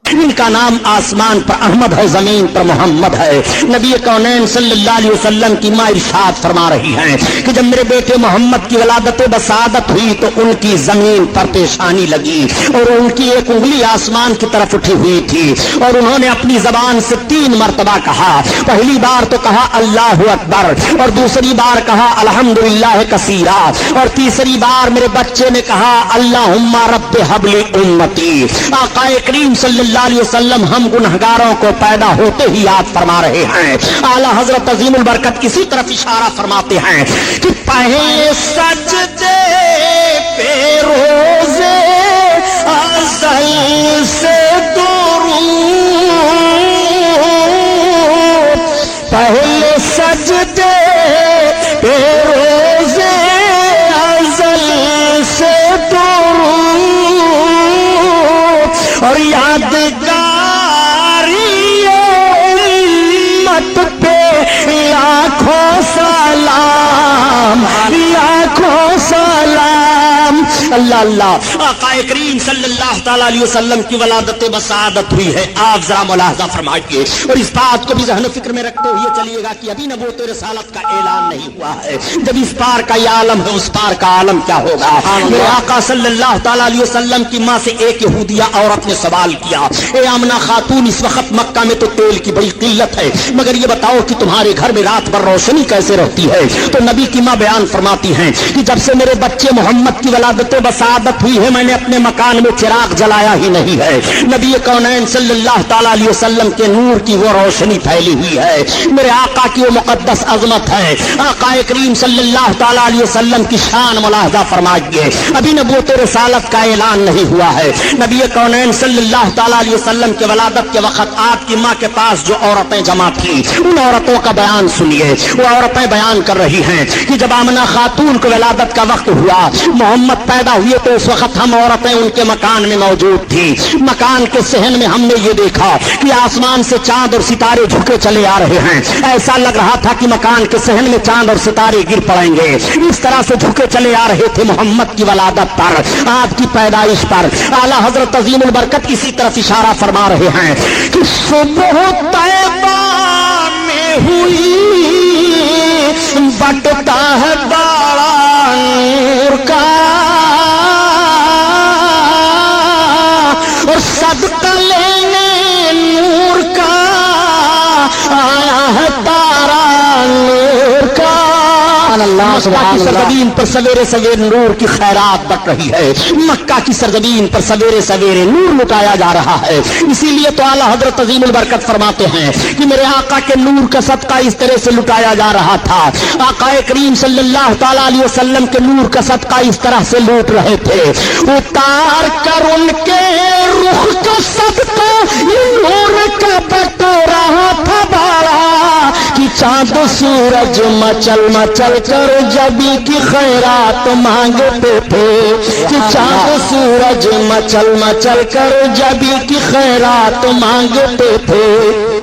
इनका नाम आसमान पर अहमद है, जमीन पर मोहम्मद है। नबी कौनैन सल्लल्लाहु अलैहि वसल्लम की माँ इरशाद फरमा रही हैं कि जब मेरे बेटे मोहम्मद की वलादत बसादत हुई तो उनकी जमीन पर पेशानी लगी और उनकी एक उंगली आसमान की तरफ उठी हुई थी और उन्होंने अपनी जबान से 3 मरतबा कहा। पहली बार तो कहा अल्लाहु अकबर और दूसरी बार कहा अल्हम्दुलिल्लाह कसीरा और तीसरी बार मेरे बच्चे ने कहा अल्लाहुम्मा रब्बि हबली उम्मती। आका करीम सल्लल्लाहु अलैहि वसल्लम हम गुनहगारों को पैदा होते ही याद फरमा रहे हैं। आला हजरत अजीमुल बरकत इसी तरफ इशारा फरमाते हैं कि पहले सजदे पे रोज़े अज़ल से दुरूद, पहले सजदे पे रोज़े अज़ल से दुरूद और यादगारी उम्मत पे लाखों सलाम, लाखों सलाम। अल्लाह अल्लाह। आका करीम सल्लल्लाहु ताला अलैहि वसल्लम की वलादत बसादत हुई है। आप जरा मुलाहजा फरमाइए और इस बात को भी ज़हन फिक्र में रखते हुए चलिएगा कि अभी नबूवत रिसालत का ऐलान नहीं हुआ है। जब इस पार का ये आलम है उस पार का आलम क्या होगा। मेरे आका सल्लल्लाहु ताला अलैहि वसल्लम की माँ से एक यहूदिया औरत ने सवाल किया, ए आमना खातून इस वक्त मक्का में तो तेल की बड़ी किल्लत है, मगर ये बताओ कि तुम्हारे घर में रात भर रोशनी कैसे रहती है। तो नबी की माँ बयान फरमाती हैं कि जब से मेरे बच्चे मोहम्मद की वलादत बसादत हुई है मैंने अपने मकान में चिराग जलाया ही नहीं है। नबी कौनैन सल्लल्लाहु ताला अलैहि वसल्लम के नूर की वो रोशनी फैली हुई है। मेरे आका की वो मुकद्दस अजमत है। आका करीम सल्लल्लाहु ताला अलैहि वसल्लम की शान मुलाहजा फरमाइए। अभी नबूवत रिसालत का ऐलान नहीं हुआ है। नबी कौनैन सल्लल्लाहु ताला अलैहि वसल्लम के वलादत के वक्त आपकी माँ के पास जो औरतें जमा थी उन औरतों का बयान सुनिए। वो औरतें बयान कर रही हैं कि जब आमना खातून को वलादत का वक्त हुआ, मोहम्मद पैदा हुए तो उस वक्त हम औरतें उनके मकान में मौजूद थी। मकान के सहन में हमने ये देखा कि आसमान से चांद और सितारे झुके चले आ रहे हैं। ऐसा लग रहा था कि मकान के सहन में चांद और सितारे गिर पड़ेंगे। इस तरह से झुके चले आ रहे थे मोहम्मद की वलादत पर, आपकी पैदाइश पर। आला हजरत अजीमुल बरकत इसी तरफ इशारा फरमा रहे हैं कि सुबह तैबा में हुई बटता है बड़ा नूर का और सदका लेने नूर का आया है तारा नूर का। मक्का की सरजमीन पर सवेरे सवेरे नूर की खैरात बट रही है। मक्का की सरजमीन पर सवेरे सवेरे नूर लुटाया जा रहा है। इसीलिए तो आला हजरत अजीमुल बरकत फरमाते हैं कि मेरे आका के नूर का सदका इस तरह से लुटाया जा रहा था। आका करीम सल्लल्लाहु ताला अलैहि वसल्लम के नूर का सदका इस तरह से लूट रहे थे। उतार कर उनके रुख का सदका नूर का बट रहा था बड़ा कि चांद सूरज मचल मचल कर जबी की खैरात मांगते थे, कि चांद सूरज मचल मचल कर जबी की खैरात मांगते थे।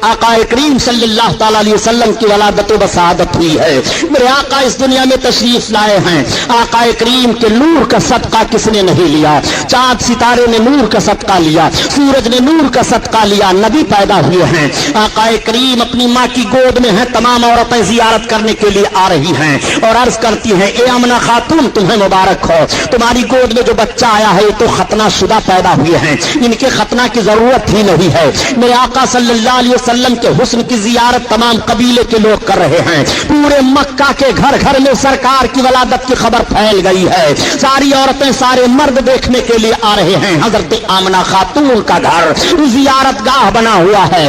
आका करीम सल्लल्लाहु ताला अलैहि वसल्लम की वलादत बसादत हुई है। मेरे आका इस दुनिया में तशरीफ लाए हैं। आका करीम के नूर का सदका किसने नहीं लिया। चांद सितारे ने नूर का सदका लिया, सूरज ने नूर का सदका लिया। नबी पैदा हुए हैं। आका करीम अपनी माँ की गोद में है। तमाम औरतें जियारत करने के लिए आ रही हैं और अर्ज करती हैं, ए आमना खातून तुम्हें मुबारक हो, तुम्हारी गोद में जो बच्चा आया है तो खतना शुदा पैदा हुए हैं, इनके खतना की जरूरत ही नहीं है। मेरे आका सल्लल्लाहु अलैहि वसल्लम के हुस्न की जियारत तमाम कबीले के लोग कर रहे हैं। पूरे मक्का के घर घर में सरकार की वलादत की खबर फैल गई है। सारी औरतें सारे मर्द देखने के लिए आ रहे हैं। हजरत आमना खातून का घर जियारत गाह बना हुआ है।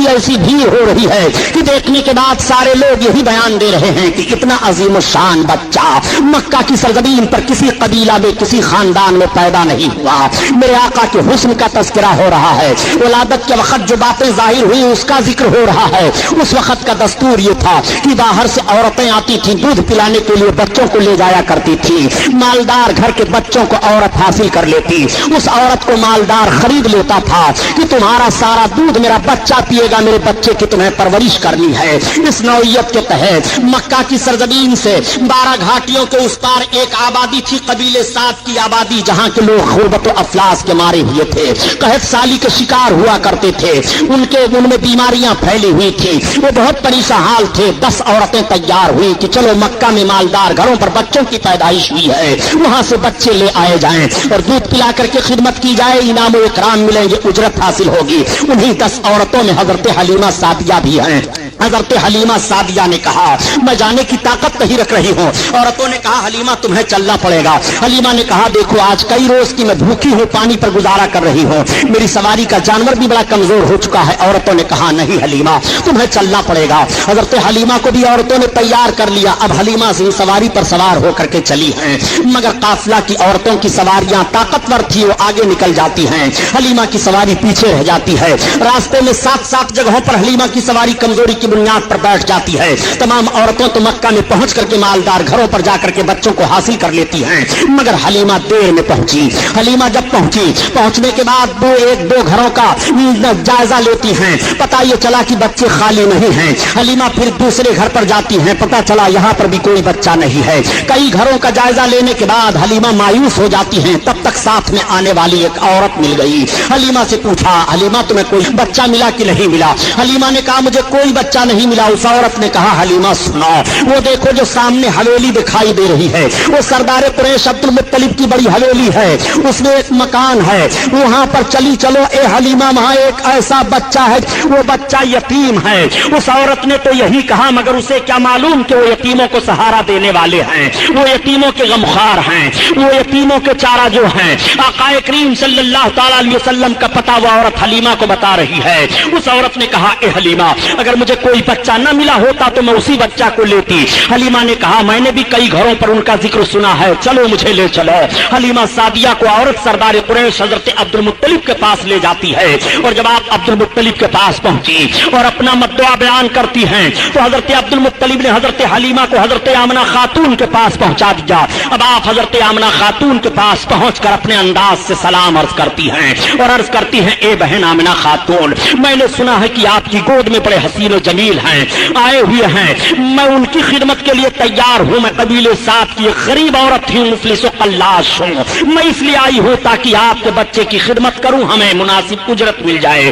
ऐसी भीड़ हो रही है कि देखने के बाद सारे लोग यही बयान दे रहे हैं कि इतना अजीम शान बच्चा मक्का की सरजमीन पर किसी कबीला में किसी खानदान में पैदा नहीं हुआ। मेरे आका के हुस्न का तस्करा हो रहा है। वलादत के वक्त जो बाप باتیں ظاہر ہوئی اس کا ذکر ہو رہا ہے۔ اس وقت کا دستور یہ تھا کہ باہر سے عورتیں آتی تھیں دودھ پلانے کے لیے، بچوں کو لے جایا کرتی تھی۔ مالدار گھر کے بچوں کو عورت حاصل کر لیتی، اس عورت کو مالدار خرید لیتا تھا کہ تمہارا سارا دودھ میرا بچہ پیے گا، میرے بچے کی تمہیں پرورش کرنی ہے۔ اس نوعیت کے تحت مکہ کی سرزمین سے 12 گھاٹیوں کے اس پار ایک آبادی تھی، قبیلے سعد کی آبادی، جہاں کے لوگ غربت و افلاس کے مارے ہوئے تھے، قحط سالی کے شکار ہوا کرتے تھے، ان میں بیماریاں پھیلی ہوئی تھی، وہ بہت پریشان حال تھے۔ 10 عورتیں تیار ہوئی کہ چلو مکہ میں مالدار گھروں پر بچوں کی پیدائش ہوئی ہے، وہاں سے بچے لے آئے جائیں اور دودھ پلا کر کے خدمت کی جائے، انعام و اکرام ملیں گے، اجرت حاصل ہوگی۔ انہی 10 عورتوں میں حضرت حلیمہ سعدیہ بھی ہیں۔ حضرت حلیمہ سعدیہ نے کہا میں جانے کی طاقت نہیں رکھ رہی ہوں۔ عورتوں نے کہا حلیمہ تمہیں چلنا پڑے گا۔ حلیمہ نے کہا دیکھو آج کئی روز کی میں بھوکی ہوں، پانی پر گزارا کر رہی ہوں، میری سواری کا جانور بھی بڑا کمزور ہو چکا ہے۔ عورتوں نے کہا نہیں حلیمہ تمہیں چلنا پڑے گا۔ حضرت حلیمہ کو بھی عورتوں نے تیار کر لیا، اب حلیمہ سے سواری پر سوار ہو کر کے چلی ہیں، مگر قافلہ کی عورتوں کی سواریاں طاقتور تھی، وہ آگے نکل جاتی ہیں، حلیمہ کی سواری پیچھے رہ جاتی ہے۔ راستے میں 7 جگہوں پر حلیمہ کی سواری کمزوری کی بنیاد پر بیٹھ جاتی ہے۔ تمام عورتوں تو مکہ میں پہنچ کر کے مالدار گھروں پر جا کر کے بچوں کو حاصل کر لیتی ہیں، مگر حلیمہ دیر میں پہنچی۔ حلیمہ جب پہنچنے کے بعد 2 گھروں کا جائزہ لیتی ہیں، پتہ یہ چلا کہ بچے خالی نہیں ہیں۔ حلیمہ پھر دوسرے گھر پر جاتی ہیں، پتہ چلا یہاں پر بھی کوئی بچہ نہیں ہے۔ کئی گھروں کا جائزہ لینے کے بعد حلیمہ مایوس ہو جاتی ہیں، تب تک ساتھ میں آنے والی ایک عورت مل گئی۔ حلیمہ سے پوچھا حلیمہ تمہیں کوئی بچہ ملا کہ نہیں ملا؟ حلیمہ نے کہا مجھے کوئی بچہ نہیں ملا۔ اس عورت نے کہا حلیمہ سنو، وہ دیکھو جو سامنے حویلی دکھائی دے رہی ہے، وہ سردار قریش عبد المطلب کی بڑی حویلی ہے، اس میں ایک مکان ہے، وہاں پر چلی چلو اے حلیمہ، وہاں ایک ایسا بچہ ہے، وہ بچہ یتیم ہے۔ اس عورت نے تو یہی کہا، مگر اسے کیا معلوم کہ وہ یتیموں کو سہارا دینے والے ہیں، وہ یتیموں کے غمخوار ہیں، وہ یتیموں کے چارہ جو ہیں۔ آقا کریم صلی اللہ تعالی علیہ وسلم کا پتہ وہ عورت حلیمہ کو بتا رہی ہے۔ اس عورت نے کہا اے حلیمہ اگر مجھے کوئی بچہ نہ ملا ہوتا تو میں اسی بچہ کو لیتی۔ حلیمہ نے کہا میں نے بھی کئی گھروں پر ان کا ذکر سنا ہے، چلو مجھے لے چلو۔ حلیمہ سعدیہ کو عورت سردار قریش حضرت عبد المطلب کے پاس لے جاتی ہے، اور جب آپ عبد المطلب کے پاس پہنچی اور اپنا مدعا بیان کرتی ہیں تو حضرت عبد المطلب نے حضرت حلیمہ کو حضرت آمنہ خاتون کے پاس پہنچا دیا۔ اب آپ حضرت آمنہ خاتون کے پاس پہنچ کر اپنے انداز سے سلام عرض کرتی ہیں اور عرض کرتی ہیں اے بہن آمنہ خاتون، میں نے سنا ہے کہ آپ کی گود میں بڑے حسین و جمیل ہیں، آئے ہوئے ہیں، میں ان کی خدمت کے لیے تیار ہوں۔ میں قبیلے سعد کی غریب عورت ہوں، مفلس و قلاش ہوں، میں اس لیے آئی ہوں تاکہ آپ کے بچے کی خدمت کروں، ہمیں مناسب اجرت مل جائے۔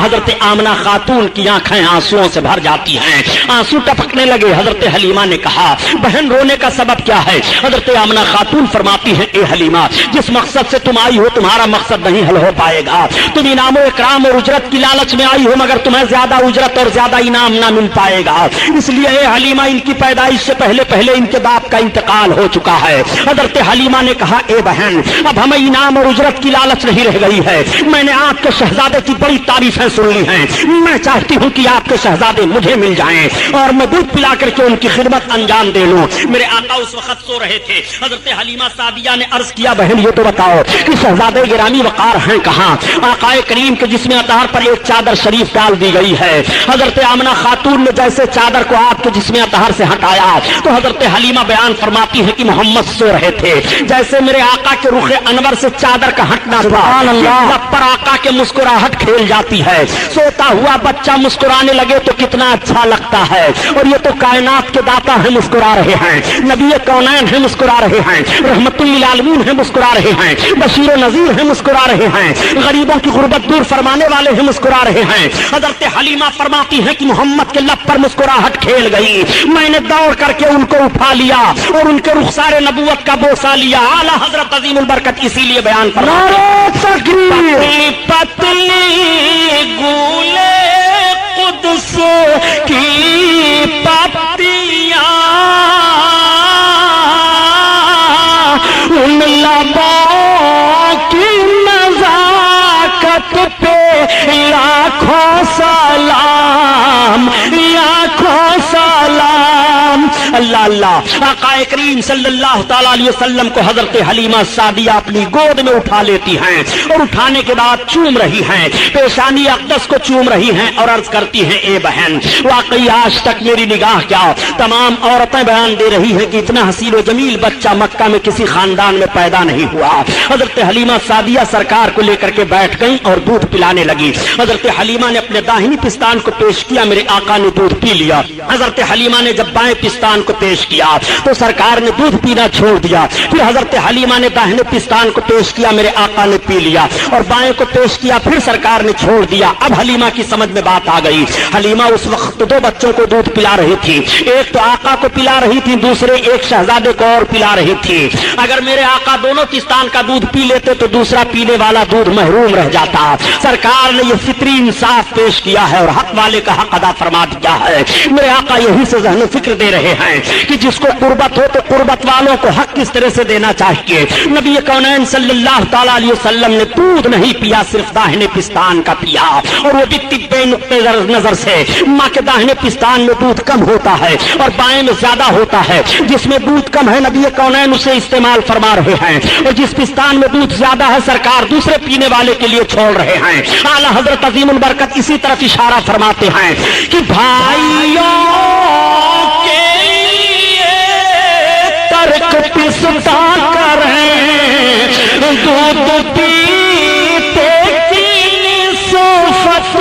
حضرت آمنہ خاتون کی آنکھیں آنسوؤں سے بھر جاتی ہیں، آنسو ٹپکنے لگے۔ حضرت حلیمہ نے کہا بہن رونے کا سبب کیا ہے؟ حضرت آمنہ خاتون فرماتی ہیں اے حلیمہ جس مقصد سے تم آئی ہو تمہارا مقصد نہیں حل ہو پائے گا، تم انعام و اکرام اور اجرت کی لالچ میں آئی ہو، مگر تمہیں زیادہ اجرت اور زیادہ انعام نہ مل پائے گا، اس لیے اے حلیمہ ان کی پیدائش سے پہلے ان کے باپ کا انتقال ہو چکا ہے۔ حضرت حلیمہ نے کہا اے بہن اب ہمیں انعام اور اجرت کی لالچ نہیں رہ گئی ہے، میں نے آپ کے شہزادے کی بڑی تعریفیں سن لی ہیں، میں چاہتی ہوں کہ آپ کے شہزادے مجھے مل جائیں اور میں دودھ پلا کر کے ان کی خدمت انجام دے لوں۔ میرے آقا اس وقت سو رہے تھے۔ حضرت حلیمہ سعدیہ نے عرض کیا بہن یہ تو بتاؤ کہ شہزادے گرامی وقار ہیں کہاں؟ آقا کریم کے جسم اطہر پر ایک چادر شریف ڈال دی گئی ہے۔ حضرت آمنہ خاتون نے جیسے چادر کو آپ کے جسم اطہر سے ہٹایا تو حضرت حلیمہ بیان فرماتی ہے کہ محمد سو رہے تھے، جیسے میرے آقا کے رخ انور سے چادر کا ہٹنا تھا، لب پر آقا کے مسکراہٹ کھیل جاتی ہے، سوتا ہوا بچہ مسکرانے لگے تو کتنا اچھا لگتا ہے، اور یہ تو کائنات کے داتا ہیں مسکرا رہے ہیں، نبی کونین ہیں مسکرا رہے ہیں، رحمت للعالمین ہیں مسکرا رہے ہیں، بشیر و نذیر ہیں مسکرا رہے ہیں، غریبوں کی غربت دور فرمانے والے ہیں مسکرا رہے ہیں۔ حضرت حلیمہ فرماتی ہے کہ محمد کے لب پر مسکراہٹ کھیل گئی، میں نے دوڑ کر کے ان کو اٹھا لیا اور ان کے رخسار نبوت کا بوسہ لیا۔ اعلیٰ حضرت عظیم البرکت اسی لیے بیان فرماتے ہیں پتلی گولے قدس کی پتیاں ان لبوں کی نزاکت پہ لاکھوں سلام، لاکھوں سلام، اللہ اللہ، آقا کریم صلی اللہ تعالیٰ علیہ وسلم کو حضرت حلیمہ سعدیہ اپنی گود میں اٹھا لیتی ہیں اور اٹھانے کے بعد چوم رہی ہیں، پیشانی اقدس کو چوم رہی ہیں اور عرض کرتی ہیں اے بہن واقعی آج تک میری نگاہ کیا تمام عورتیں بیان دے رہی ہیں کہ اتنا حسین و جمیل بچہ مکہ میں کسی خاندان میں پیدا نہیں ہوا۔ حضرت حلیمہ سعدیہ سرکار کو لے کر کے بیٹھ گئیں اور دودھ پلانے لگی۔ حضرت حلیمہ نے اپنے داہنی پستان کو پیش کیا، میرے آقا نے دودھ پی لیا۔ حضرت حلیمہ نے جب بائیں پستان کو پیش کیا تو سرکار نے دودھ پینا چھوڑ دیا۔ پھر حضرت حلیمہ نے داہنے پستان کو پیش کیا، میرے آقا نے پی لیا، اور بائیں کو پیش کیا، پھر سرکار نے چھوڑ دیا۔ اب حلیمہ کی سمجھ میں بات آ گئی۔ حلیمہ اس وقت دو بچوں کو دودھ پلا رہی تھی، ایک تو آقا کو پلا رہی تھی، دوسرے ایک شہزادے کو اور پلا رہی تھی۔ اگر میرے آقا دونوں پستان کا دودھ پی لیتے تو دوسرا پینے والا دودھ محروم رہ جاتا۔ سرکار نے یہ فطری انصاف پیش کیا ہے اور حق والے کا حق ادا فرما دیا ہے۔ میرے آقا یہی سے ذہن و فکر دے رہے ہیں کہ جس کو قربت ہو تو قربت والوں کو حق کس طرح سے دینا چاہیے۔ نبی کونین صلی اللہ تعالیٰ علیہ وسلم نے دودھ نہیں پیا، صرف داہنے پستان کا پیا، اور وہ بھی طبی نقطۂ نظر سے ماں کے داہنے پستان میں دودھ کم ہوتا ہے اور بائیں میں زیادہ ہوتا ہے۔ جس میں دودھ کم ہے نبی کونین اسے استعمال فرما رہے ہیں، اور جس پستان میں دودھ زیادہ ہے سرکار دوسرے پینے والے کے لیے چھوڑ رہے ہیں۔ اعلیٰ حضرت عظیم البرکت اسی طرف اشارہ فرماتے ہیں کہ بھائیوں کے لیے ترک پستا کریں، دودھ پیتے کی نصفت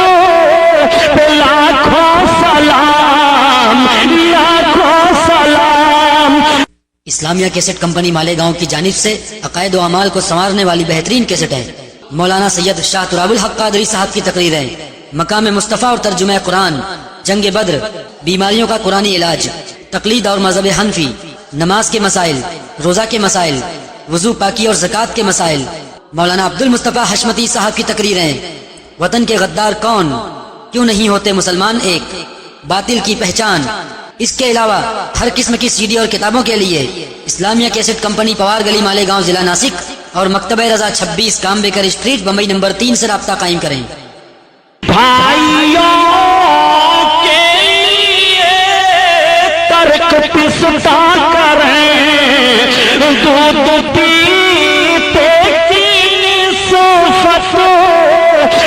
پہ لاکھوں سلام، لاکھوں سلام۔ اسلامیہ کیسٹ کمپنی مالیگاؤں کی جانب سے عقائد و اعمال کو سنوارنے والی بہترین کیسٹ ہے۔ مولانا سید شاہ تراب الحق قادری صاحب کی تقریریں، مقام مصطفیٰ اور ترجمہ قرآن، جنگ بدر، بیماریوں کا قرآنی علاج، تقلید اور مذہب حنفی، نماز کے مسائل، روزہ کے مسائل، وضو پاکی اور زکوٰۃ کے مسائل، مولانا عبد المصطفیٰ حشمتی صاحب کی تقریریں، وطن کے غدار کون، کیوں نہیں ہوتے مسلمان ایک، باطل کی پہچان۔ اس کے علاوہ ہر قسم کی سی ڈی اور کتابوں کے لیے اسلامیہ کیسٹ کمپنی پوار گلی مالیگاؤں ضلع ناسک اور مکتبہ رضا 26 کام بیکر اسٹریٹ بمبئی نمبر 3 سے رابطہ قائم کریں۔ بھائیوں کے لیے ترک پستا کریں، دودھ پیتے کی نصفت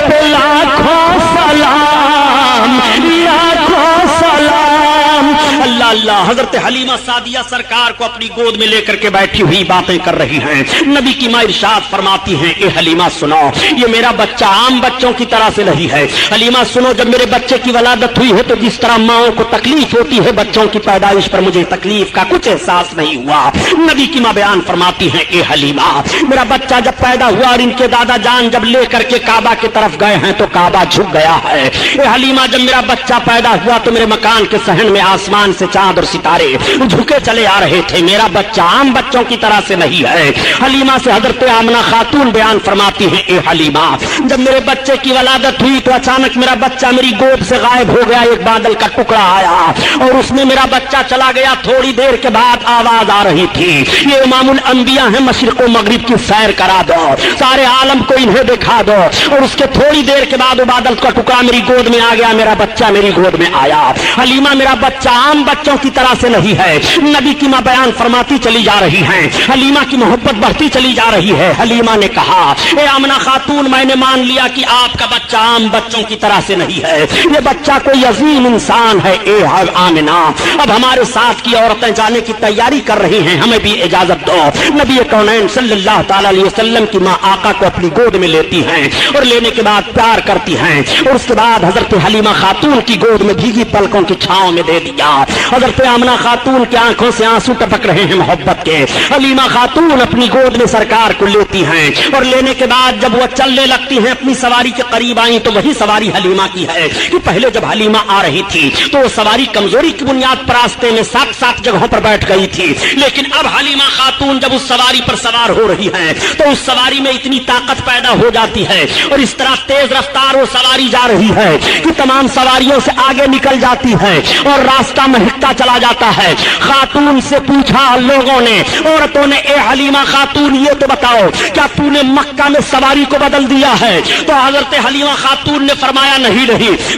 پہ لاکھوں سلام، لاکھوں سلام۔ اللہ اللہ، حضرت حلیمہ سعدیہ سرکار کو اپنی گود میں لے کر کے بیٹھی ہوئی باتیں کر رہی ہیں۔ نبی کی ماں ارشاد فرماتی ہیں اے حلیمہ سنو، یہ میرا بچہ عام بچوں کی طرح سے نہیں ہے۔ حلیمہ سنو، جب میرے بچے کی ولادت ہوئی ہے تو جس طرح ماؤں کو تکلیف ہوتی ہے بچوں کی پیدائش پر، مجھے تکلیف کا کچھ احساس نہیں ہوا۔ نبی کی ماں بیان فرماتی ہیں اے حلیمہ، میرا بچہ جب پیدا ہوا اور ان کے دادا جان جب لے کر کے کعبہ کی طرف گئے ہیں تو کعبہ جھک گیا ہے۔ اے حلیمہ، جب میرا بچہ پیدا ہوا تو میرے مکان کے صحن میں آسمان سے چاند اور ستارے جھکے چلے آ رہے تھے۔ میرا بچہ عام بچوں کی طرح سے نہیں ہے۔ حلیمہ سے حضرت آمنہ خاتون بیان فرماتی ہیں اے حلیمہ، جب میرے بچے کی ولادت ہوئی تو اچانک میرا بچہ میری گود سے غائب ہو گیا، ایک بادل کا ٹکڑا آیا اور اس میں میرا بچہ چلا گیا۔ تھوڑی دیر کے بعد آواز آ رہی تھی یہ امام الانبیاء ہیں، مشرق و مغرب کی سیر کرا دو، سارے عالم کو انہیں دکھا دو۔ اور اس کے تھوڑی دیر کے بعد وہ بادل کا ٹکڑا میری گود میں آ گیا، میرا بچہ میری گود میں آیا۔ حلیمہ، میرا بچہ عام بچوں کی طرح سے نہیں ہے۔ نبی کی ماں بیان فرماتی چلی جا رہی ہیں، حلیمہ کی محبت بڑھتی چلی جا رہی ہے۔ حلیمہ نے کہا اے آمنہ خاتون، میں نے مان لیا کہ آپ کا بچہ عام بچوں کی طرح سے نہیں ہے، یہ بچہ کوئی عظیم انسان ہے۔ اے آمنہ، اب ہمارے ساتھ کی عورتیں جانے کی تیاری کر رہی ہیں، ہمیں بھی اجازت دو۔ نبی کونین صلی اللہ تعالی علیہ وسلم کی ماں آقا کو اپنی گود میں لیتی ہیں اور لینے کے بعد پیار کرتی ہیں، اور اس کے بعد حضرت حلیمہ خاتون کی گود میں بھیگی پلکوں کی چھاؤں میں دے دیا۔ حضرت آمنہ خاتون کی آنکھوں سے آنسو ٹپک رہے ہیں محبت کے۔ حلیمہ خاتون اپنی گود میں سرکار کو لیتی ہیں اور لینے کے بعد جب وہ چلنے لگتی ہیں، اپنی سواری کے قریب آئیں تو وہی سواری حلیمہ کی ہے کہ پہلے جب حلیمہ آ رہی تھی تو وہ سواری کمزوری کی بنیاد پر راستے میں 7 جگہوں پر بیٹھ گئی تھی، لیکن اب حلیمہ خاتون جب اس سواری پر سوار ہو رہی ہیں تو اس سواری میں اتنی طاقت پیدا ہو جاتی ہے اور اس طرح تیز رفتار وہ سواری جا رہی ہے کہ تمام سواریوں سے آگے نکل جاتی ہے اور راستہ مہکتا بڑھتا چلا جاتا ہے۔ خاتون سے پوچھا لوگوں نے، عورتوں نے، اے حلیمہ خاتون یہ تو بتاؤ کیا تو نے مکہ میں سواری کو بدل دیا ہے؟ تو حضرت حلیمہ خاتون نے فرمایا نہیں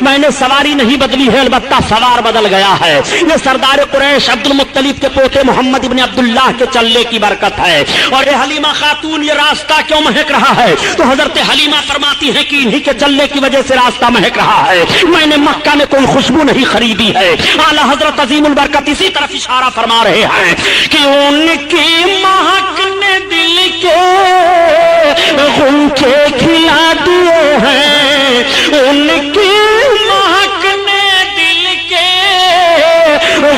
میں نے سواری نہیں بدلی ہے، البتہ سوار بدل گیا ہے۔ یہ سردار قریش عبد المطلب کے پوتے محمد ابن عبداللہ کے چلنے کی برکت ہے۔ اور اے حلیمہ خاتون یہ راستہ کیوں مہک رہا ہے؟ تو حضرت حلیمہ فرماتی ہیں کہ انہی کے چلنے کی وجہ سے راستہ مہک رہا ہے، میں نے مکہ میں کوئی خوشبو نہیں خریدی ہے۔ اعلیٰ حضرت عظیم البرکت اسی طرف اشارہ فرما رہے ہیں کہ ان کی مہک نے دل کے غنچے کھلا دیے ہیں، ان کی مہک نے دل کے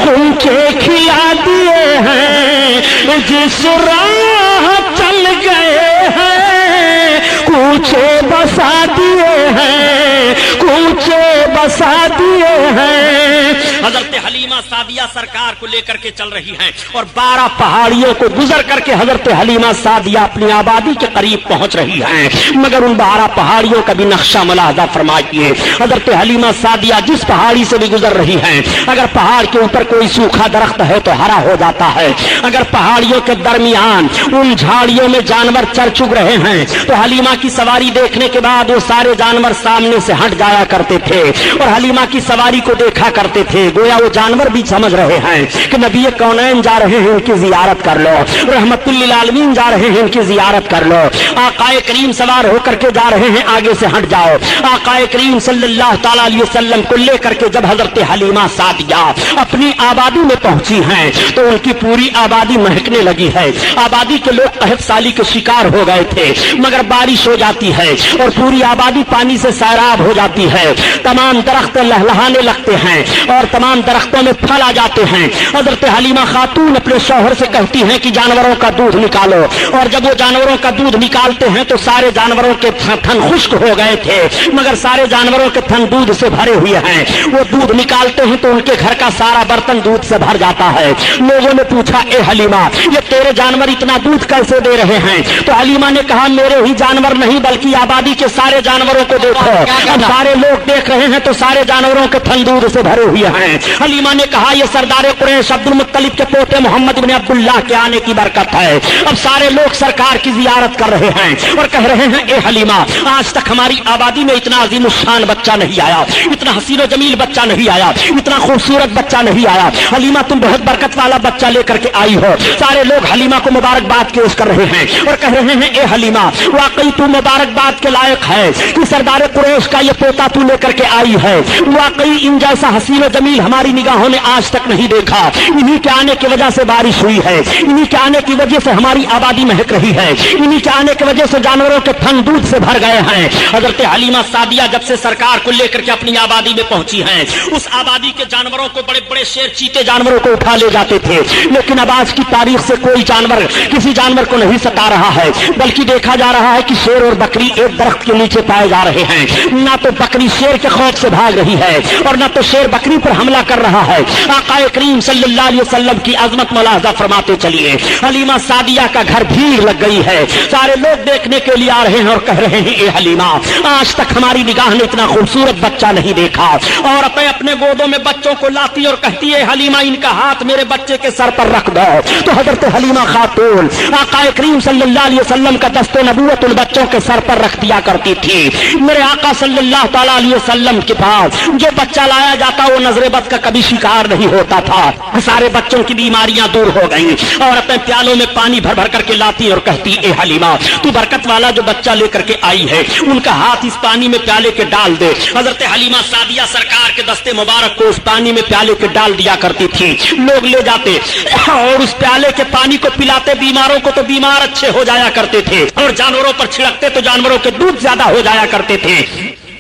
غنچے کھلا دیے ہیں، جس راہ چل گئے ہیں کوچے بسا دیے ہیں، کوچے بسا دیے ہیں۔ حضرت حلیمہ سعدیہ سرکار کو لے کر کے چل رہی ہیں اور 12 پہاڑیوں کو گزر کر کے حضرت حلیمہ سعدیہ اپنی آبادی کے قریب پہنچ رہی ہیں، مگر ان 12 پہاڑیوں کا بھی نقشہ ملاحظہ فرمائیے۔ حضرت حلیمہ سعدیہ جس پہاڑی سے بھی گزر رہی ہیں، اگر پہاڑ کے اوپر کوئی سوکھا درخت ہے تو ہرا ہو جاتا ہے، اگر پہاڑیوں کے درمیان ان جھاڑیوں میں جانور چر چگ رہے ہیں تو حلیمہ کی سواری دیکھنے کے بعد وہ سارے جانور سامنے سے ہٹ جایا کرتے تھے اور حلیمہ کی سواری کو دیکھا کرتے تھے، گویا وہ جانور بھی سمجھ رہے ہیں کہ نبی کونین جا رہے ہیں، ان کی زیارت کر لو، رحمت للعالمین جا رہے ہیں، ان کی زیارت کر لو، آقا کریم سوار ہو کر کے جا رہے ہیں، آگے سے ہٹ جاؤ۔ آقا کریم صلی اللہ تعالی علیہ وسلم کو لے کر کے جب حضرت حلیمہ سعدیہ اپنی آبادی میں پہنچی ہیں تو ان کی پوری آبادی مہکنے لگی ہے۔ آبادی کے لوگ قحط سالی کے شکار ہو گئے تھے، مگر بارش ہو جاتی ہے اور پوری آبادی پانی سے سیراب ہو جاتی ہے، تمام درخت لہلہانے لگتے ہیں اور تمام درختوں میں پھل آ جاتے ہیں۔ حضرت حلیمہ خاتون اپنے شوہر سے کہتی ہیں کہ جانوروں کا دودھ نکالو، اور جب وہ جانوروں کا دودھ نکالتے ہیں تو سارے جانوروں کے تھن خشک ہو گئے تھے، مگر سارے جانوروں کے تھن دودھ سے بھرے ہوئے ہیں۔ وہ دودھ نکالتے ہیں تو ان کے گھر کا سارا برتن دودھ سے بھر جاتا ہے۔ لوگوں نے پوچھا اے حلیمہ یہ تیرے جانور اتنا دودھ کیسے دے رہے ہیں؟ تو حلیمہ نے کہا میرے ہی جانور نہیں بلکہ آبادی کے سارے جانوروں کو دیکھو، اب سارے لوگ دیکھ رہے ہیں تو سارے جانوروں کے تھن دودھ سے بھرے ہوئے ہیں۔ حلیمہ نے کہا یہ سردار قریش عبد المطلب کے پوتے محمد بن عبداللہ کے آنے کی برکت ہے، اب سارے لوگ سرکار کی زیارت کر رہے ہیں اور کہہ رہے ہیں اے حلیمہ آج تک ہماری آبادی میں اتنا عظیم الشان بچہ نہیں آیا، اتنا حسین و جمیل بچہ نہیں آیا، اتنا خوبصورت بچہ نہیں آیا، حلیمہ تم بہت برکت والا بچہ لے کر کے آئی ہو۔ سارے لوگ حلیمہ کو مبارکباد پیش کر رہے ہیں اور کہہ رہے ہیں اے حلیمہ واقعی تو مبارکباد کے لائق ہے کہ سردار قریش کا یہ پوتا تو لے کر کے آئی ہے، واقعی ان جیسا حسین و جمیل ہماری نگاہوں نے آج تک نہیں دیکھا، انہی کے آنے کی وجہ سے بارش ہوئی ہے، انہی کے آنے کی وجہ سے ہماری آبادی مہک رہی ہے، انہی کے آنے کی وجہ سے جانوروں کے تھن دودھ سے بھر گئے ہیں۔ حضرت حلیمہ سعدیہ جب سے سرکار کو لے کر کے اپنی آبادی میں پہنچی ہیں، اس آبادی کے جانوروں کو بڑے بڑے شیر چیتے جانوروں کو اٹھا لے جاتے تھے، لیکن اب آج کی تاریخ سے کوئی جانور کسی جانور کو نہیں ستا رہا ہے، بلکہ دیکھا جا رہا ہے کہ شیر اور بکری ایک درخت کے نیچے پائے جا رہے ہیں، نہ تو بکری شیر کے خوف سے بھاگ رہی ہے اور نہ تو شیر بکری پر حملہ کر رہا ہے۔ آقا کریم صلی اللہ علیہ وسلم کی عظمت ملاحظہ فرماتے چلیے، حلیمہ سعدیہ کا گھر بھیڑ لگ گئی ہے، سارے لوگ دیکھنے کے لیے آ رہے ہیں اور کہہ رہے ہیں اے حلیمہ آج تک ہماری نگاہ نے اتنا خوبصورت بچہ نہیں دیکھا، اور اپنے گودوں میں بچوں کو لاتی اور کہتی ہے حلیمہ ان کا ہاتھ میرے بچے کے سر پر رکھ دو، تو حضرت حلیمہ خاتون آقا کریم صلی اللہ علیہ وسلم کا دست نبوت ان بچوں کے سر پر رکھ دیا کرتی تھی۔ میرے آقا صلی اللہ تعالی علیہ وسلم کے پاس جو بچہ لایا جاتا وہ نظر بد کا کبھی شکار نہیں ہوتا تھا، سارے بچوں کی بیماریاں دور ہو گئیں، اور اپنے پیالوں میں پانی بھر بھر کر کے لاتی اور کہتی اے حلیمہ تو برکت والا جو بچہ لے کر کے آئی ہے ان کا ہاتھ اس پانی میں پیالے کے ڈال دے۔ حضرت حلیمہ سعدیہ سرکار کے دستے مبارک کو اس پانی میں پیالے کے ڈال دیا کرتی تھی، لوگ لے جاتے اور اس پیالے کے پانی کو پلاتے بیماروں کو تو بیمار اچھے ہو جایا کرتے تھے، اور جانوروں پر چھڑکتے تو جانوروں کے دودھ زیادہ ہو جایا کرتے تھے۔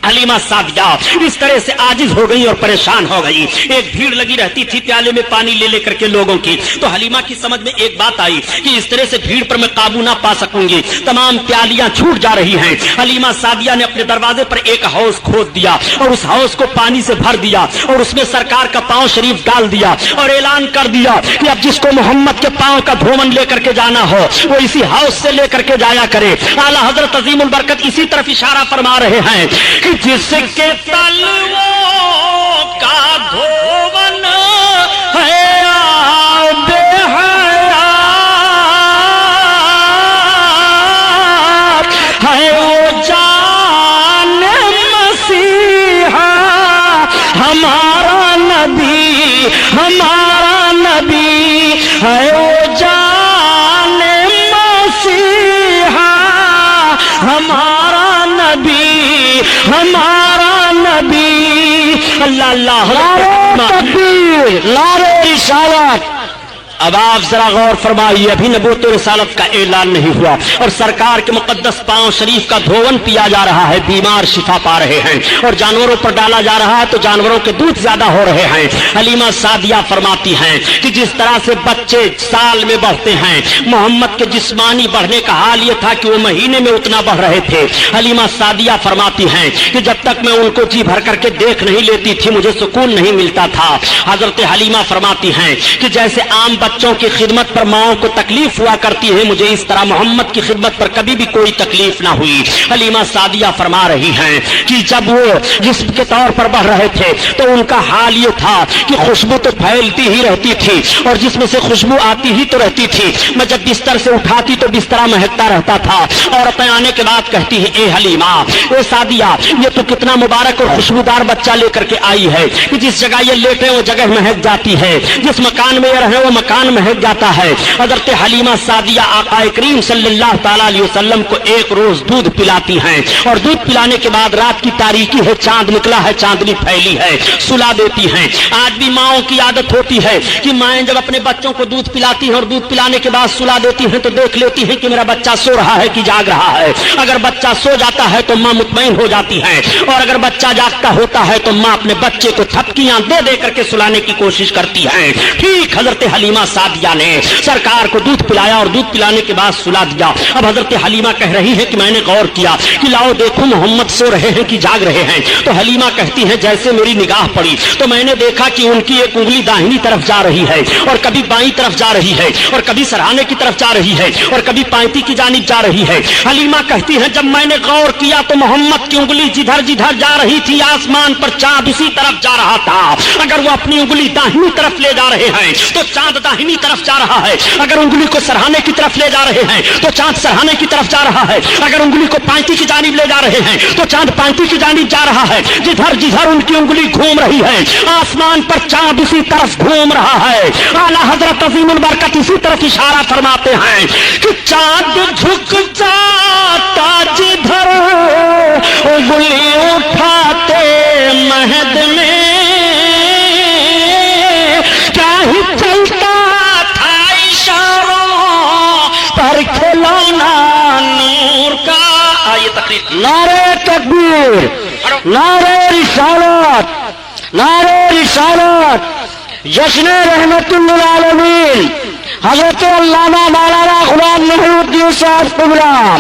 حلیمہ سعدیہ اس طرح سے عاجز ہو گئی اور پریشان ہو گئی، ایک بھیڑ لگی رہتی تھی پیالے میں پانی لے لے کر کے لوگوں کی، تو حلیمہ کی سمجھ میں ایک بات آئی کہ اس طرح سے بھیڑ پر میں قابو نہ پا سکوں گی، تمام پیالیاں چھوٹ جا رہی ہیں۔ حلیمہ سعدیہ نے اپنے دروازے پر ایک حوض کھود دیا اور اس حوض کو پانی سے بھر دیا اور اس میں سرکار کا پاؤں شریف ڈال دیا اور اعلان کر دیا کہ اب جس کو محمد کے پاؤں کا دھومن لے کر کے جانا ہو وہ اسی حوض سے لے کر کے جایا کرے۔ اعلیٰ حضرت عظیم البرکت اسی طرف اشارہ فرما رہے ہیں کہ جس کے تلووں کا دھوون ہے ہمارا نبی ہے وہ جان مسیحا ہمارا نبی ہمارا نبی اللہ اللہ نعرہ تکبیر نعرہ رسالت اب آپ ذرا غور فرمائیے ابھی نبوت و رسالت کا اعلان نہیں ہوا اور سرکار کے مقدس پاؤں شریف کا دھون پیا جا رہا ہے بیمار شفا پا رہے ہیں اور جانوروں پر ڈالا جا رہا ہے تو جانوروں کے دودھ زیادہ ہو رہے ہیں حلیمہ سعدیہ فرماتی ہیں کہ جس طرح سے بچے سال میں بڑھتے ہیں محمد کے جسمانی بڑھنے کا حال یہ تھا کہ وہ مہینے میں اتنا بڑھ رہے تھے حلیمہ سعدیہ فرماتی ہیں کہ جب تک میں ان کو جی بھر کر کے دیکھ نہیں لیتی تھی مجھے سکون نہیں ملتا تھا حضرت حلیمہ فرماتی ہیں کہ جیسے عام بچوں کی خدمت پر ماؤں کو تکلیف ہوا کرتی ہے مجھے اس طرح محمد کی خدمت پر کبھی بھی کوئی تکلیف نہ ہوئی حلیمہ سعدیہ فرما رہی ہیں کہ جب وہ جسم کے طور پر بڑھ رہے تھے تو ان کا حال یہ تھا کہ خوشبو تو پھیلتی ہی رہتی تھی اور جس میں سے خوشبو آتی ہی تو رہتی تھی میں جب بستر سے اٹھاتی تو بستر مہکتا رہتا تھا عورتیں آنے کے بعد کہتی ہے اے حلیمہ اے سعدیہ یہ تو کتنا مبارک اور خوشبودار بچہ لے کر کے آئی ہے کہ جس جگہ یہ لیٹے وہ جگہ مہک جاتی ہے جس مکان میں یہ رہے وہ مکان مہک جاتا ہے حضرت حلیمہ سعدیہ آقا کریم صلی اللہ تعالیٰ علیہ وسلم کو ایک روز دودھ پلاتی ہیں اور دودھ پلانے کے بعد رات کی تاریکی ہے چاند نکلا ہے چاندنی پھیلی ہے سلا دیتی ہیں آج بھی ماؤں کی عادت ہوتی ہے کہ مائیں جب اپنے بچوں کو دودھ پلاتی ہیں اور دودھ پلانے کے بعد سلا دیتی ہیں تو دیکھ لیتی ہیں کہ میرا بچہ سو رہا ہے کہ جاگ رہا ہے اگر بچہ سو جاتا ہے تو ماں مطمئن ہو جاتی ہے اور اگر بچہ جاگتا ہوتا ہے تو ماں اپنے بچے کو تھپکیاں دے دے کر کے سلانے کی کوشش کرتی ہے ٹھیک حضرت حلیمہ سعدیہ نے سرکار کو دودھ پلایا اور دودھ پلانے کے بعد سلا دیا اب حضرت حلیمہ کہہ رہی ہے کہ میں نے غور کیا کہ لاؤ دیکھو محمد سو رہے ہیں کہ جاگ رہے ہیں تو حلیمہ کہتی ہے جیسے میری نگاہ پڑی تو میں نے دیکھا کہ ان کی ایک انگلی داہنی طرف جا رہی ہے اور کبھی بائیں طرف جا رہی ہے اور کبھی سرہانے کی طرف جا رہی ہے اور کبھی پائتی کی جانب جا رہی ہے حلیمہ کہتی ہے جب میں نے غور کیا تو محمد کی انگلی جدھر جدھر جا رہی تھی آسمان پر چاند اسی طرف جا رہا تھا اگر وہ اپنی انگلی داہنی طرف لے جا رہے ہیں تو چاند داہنی طرف جا رہا ہے اگر انگلی کو سرہانے کی طرف لے جا رہے ہیں تو چاند سرہانے کی طرف جا رہا ہے اگر انگلی کو پائتی کی جانب لے جا رہے ہیں تو چاند پائتی کی جانب جا رہا ہے جدھر جدھر ان کی انگلی گھوم رہی ہے آسمان پر چاند اسی طرف گھوم رہا ہے اعلیٰ حضرت عظیم البرکت اسی طرف اشارہ فرماتے ہیں کہ چاند جھک جاتا جدھر انگلی اٹھاتے مہد میں کیا ہی چلتا پر کھلونا نور کا آئیے تقریر نعرہ تکبیر نعرہ رسالت نعرہ رسالت جشن رحمت للعالمین حضرت علامہ مولانا غلام محی الدین صاحب قبرا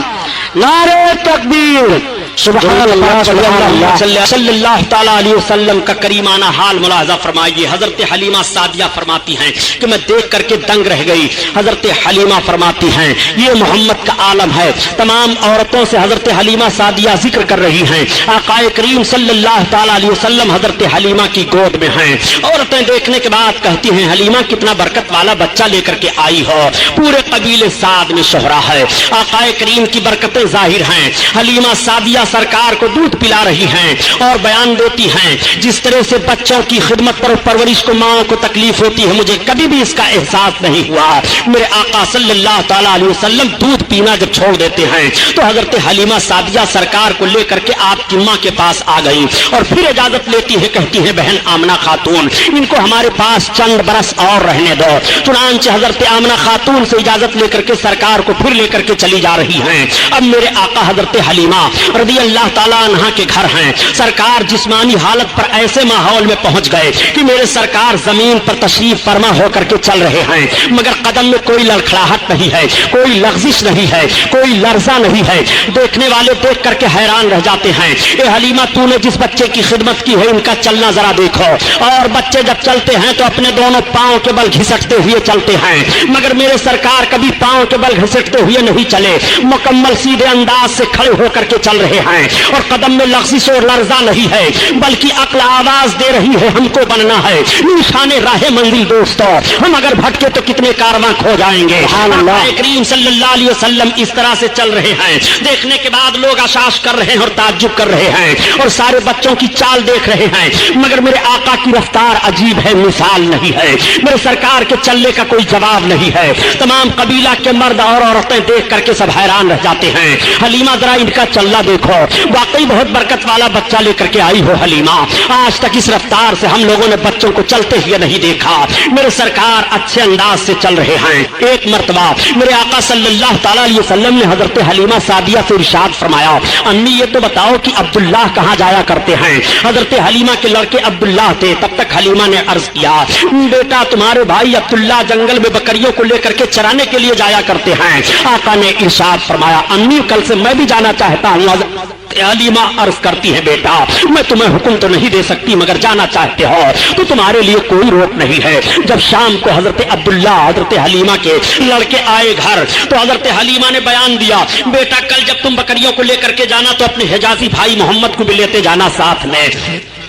نعرہ تکبیر سبحان اللہ صلی اللہ تعالیٰ علیہ وسلم کا کریمانہ حال ملاحظہ فرمائیے حضرت حلیمہ سعدیہ فرماتی ہیں کہ میں دیکھ کر کے دنگ رہ گئی حضرت حلیمہ فرماتی ہیں یہ محمد کا عالم ہے تمام عورتوں سے حضرت حلیمہ سعدیہ ذکر کر رہی ہیں آقا کریم صلی اللہ تعالیٰ علیہ وسلم حضرت حلیمہ کی گود میں ہیں عورتیں دیکھنے کے بعد کہتی ہیں حلیمہ کتنا برکت والا بچہ لے کر کے آئی ہو پورے قبیلے سعد میں شہرا ہے آقا کریم کی برکتیں ظاہر ہیں حلیمہ سعدیہ سرکار کو دودھ پلا رہی ہیں اور بیان دیتی ہیں جس طرح سے بچوں کی خدمت پر پرورش کو ماں کو تکلیف ہوتی ہے مجھے کبھی بھی اس کا احساس نہیں ہوا میرے آقا صلی اللہ تعالیٰ علیہ وسلم دودھ پینا جب چھوڑ دیتے ہیں تو حضرت حلیمہ سعدیہ سرکار کو لے کر کے آپ کی ماں کے پاس آ گئی اور پھر اجازت لیتی ہے کہتی ہے بہن آمنہ خاتون ان کو ہمارے پاس چند برس اور رہنے دو چنانچہ حضرت آمنہ خاتون سے اجازت لے کر کے سرکار کو پھر لے کر کے چلی جا رہی ہیں اب میرے آقا حضرت حلیمہ رضی اللہ تعالیٰ عنہ کے گھر ہیں سرکار جسمانی حالت پر ایسے ماحول میں پہنچ گئے کہ میرے سرکار زمین پر تشریف فرما ہو کر کے چل رہے ہیں مگر قدم میں کوئی لڑکھڑاہٹ نہیں ہے کوئی لغزش نہیں ہے کوئی لرزہ نہیں ہے دیکھنے والے دیکھ کر کے حیران رہ جاتے ہیں اے حلیمہ تو نے جس بچے کی خدمت کی ہے ان کا چلنا ذرا دیکھو اور بچے جب چلتے ہیں تو اپنے دونوں پاؤں کے بل گھسٹتے ہوئے چلتے ہیں مگر میرے سرکار کبھی پاؤں کے بل گھسٹتے ہوئے نہیں چلے مکمل سیدھے انداز سے کھڑے ہو کر کے چل رہے ہیں اور قدم میں لغزش اور لرزہ نہیں ہے بلکہ عقل آواز دے رہی ہے ہم کو بننا ہے نشان راہ منزل دوستو ہم اگر بھٹکے تو کتنے کارواں کھو جائیں گے آقا کریم صلی اللہ علیہ وسلم اس طرح سے چل رہے ہیں دیکھنے کے بعد لوگ اشاش کر رہے ہیں اور تعجب کر رہے ہیں اور سارے بچوں کی چال دیکھ رہے ہیں مگر میرے آقا کی رفتار عجیب ہے مثال نہیں ہے میرے سرکار کے چلنے کا کوئی جواب نہیں ہے تمام قبیلہ کے مرد اور عورتیں دیکھ کر کے سب حیران رہ جاتے ہیں حلیمہ ذرا ان کا چلنا دیکھو واقعی بہت برکت والا بچہ لے کر کے آئی ہو حلیمہ آج تک اس رفتار سے ہم لوگوں نے بچوں کو چلتے ہوئے نہیں دیکھا میرے سرکار اچھے انداز سے چل رہے ہیں ایک مرتبہ میرے آقا صلی اللہ تعالی علیہ وسلم نے حضرت حلیمہ سعدیہ سے ارشاد فرمایا امی یہ تو بتاؤ کہ عبداللہ کہاں جایا کرتے ہیں حضرت حلیمہ کے لڑکے عبداللہ تھے تب تک حلیمہ نے عرض کیا بیٹا تمہارے بھائی عبداللہ جنگل میں بکریوں کو لے کر کے چرانے کے لیے جایا کرتے ہیں آقا نے ارشاد فرمایا امی کل سے میں بھی جانا چاہتا ہوں حلیمہ عرض کرتی ہے بیٹا میں تمہیں حکم تو نہیں دے سکتی مگر جانا چاہتے ہو تو تمہارے لیے کوئی روک نہیں ہے جب شام کو حضرت عبداللہ حضرت حلیمہ کے لڑکے آئے گھر تو حضرت حلیمہ نے بیان دیا بیٹا کل جب تم بکریوں کو لے کر کے جانا تو اپنے حجازی بھائی محمد کو بھی لیتے جانا ساتھ میں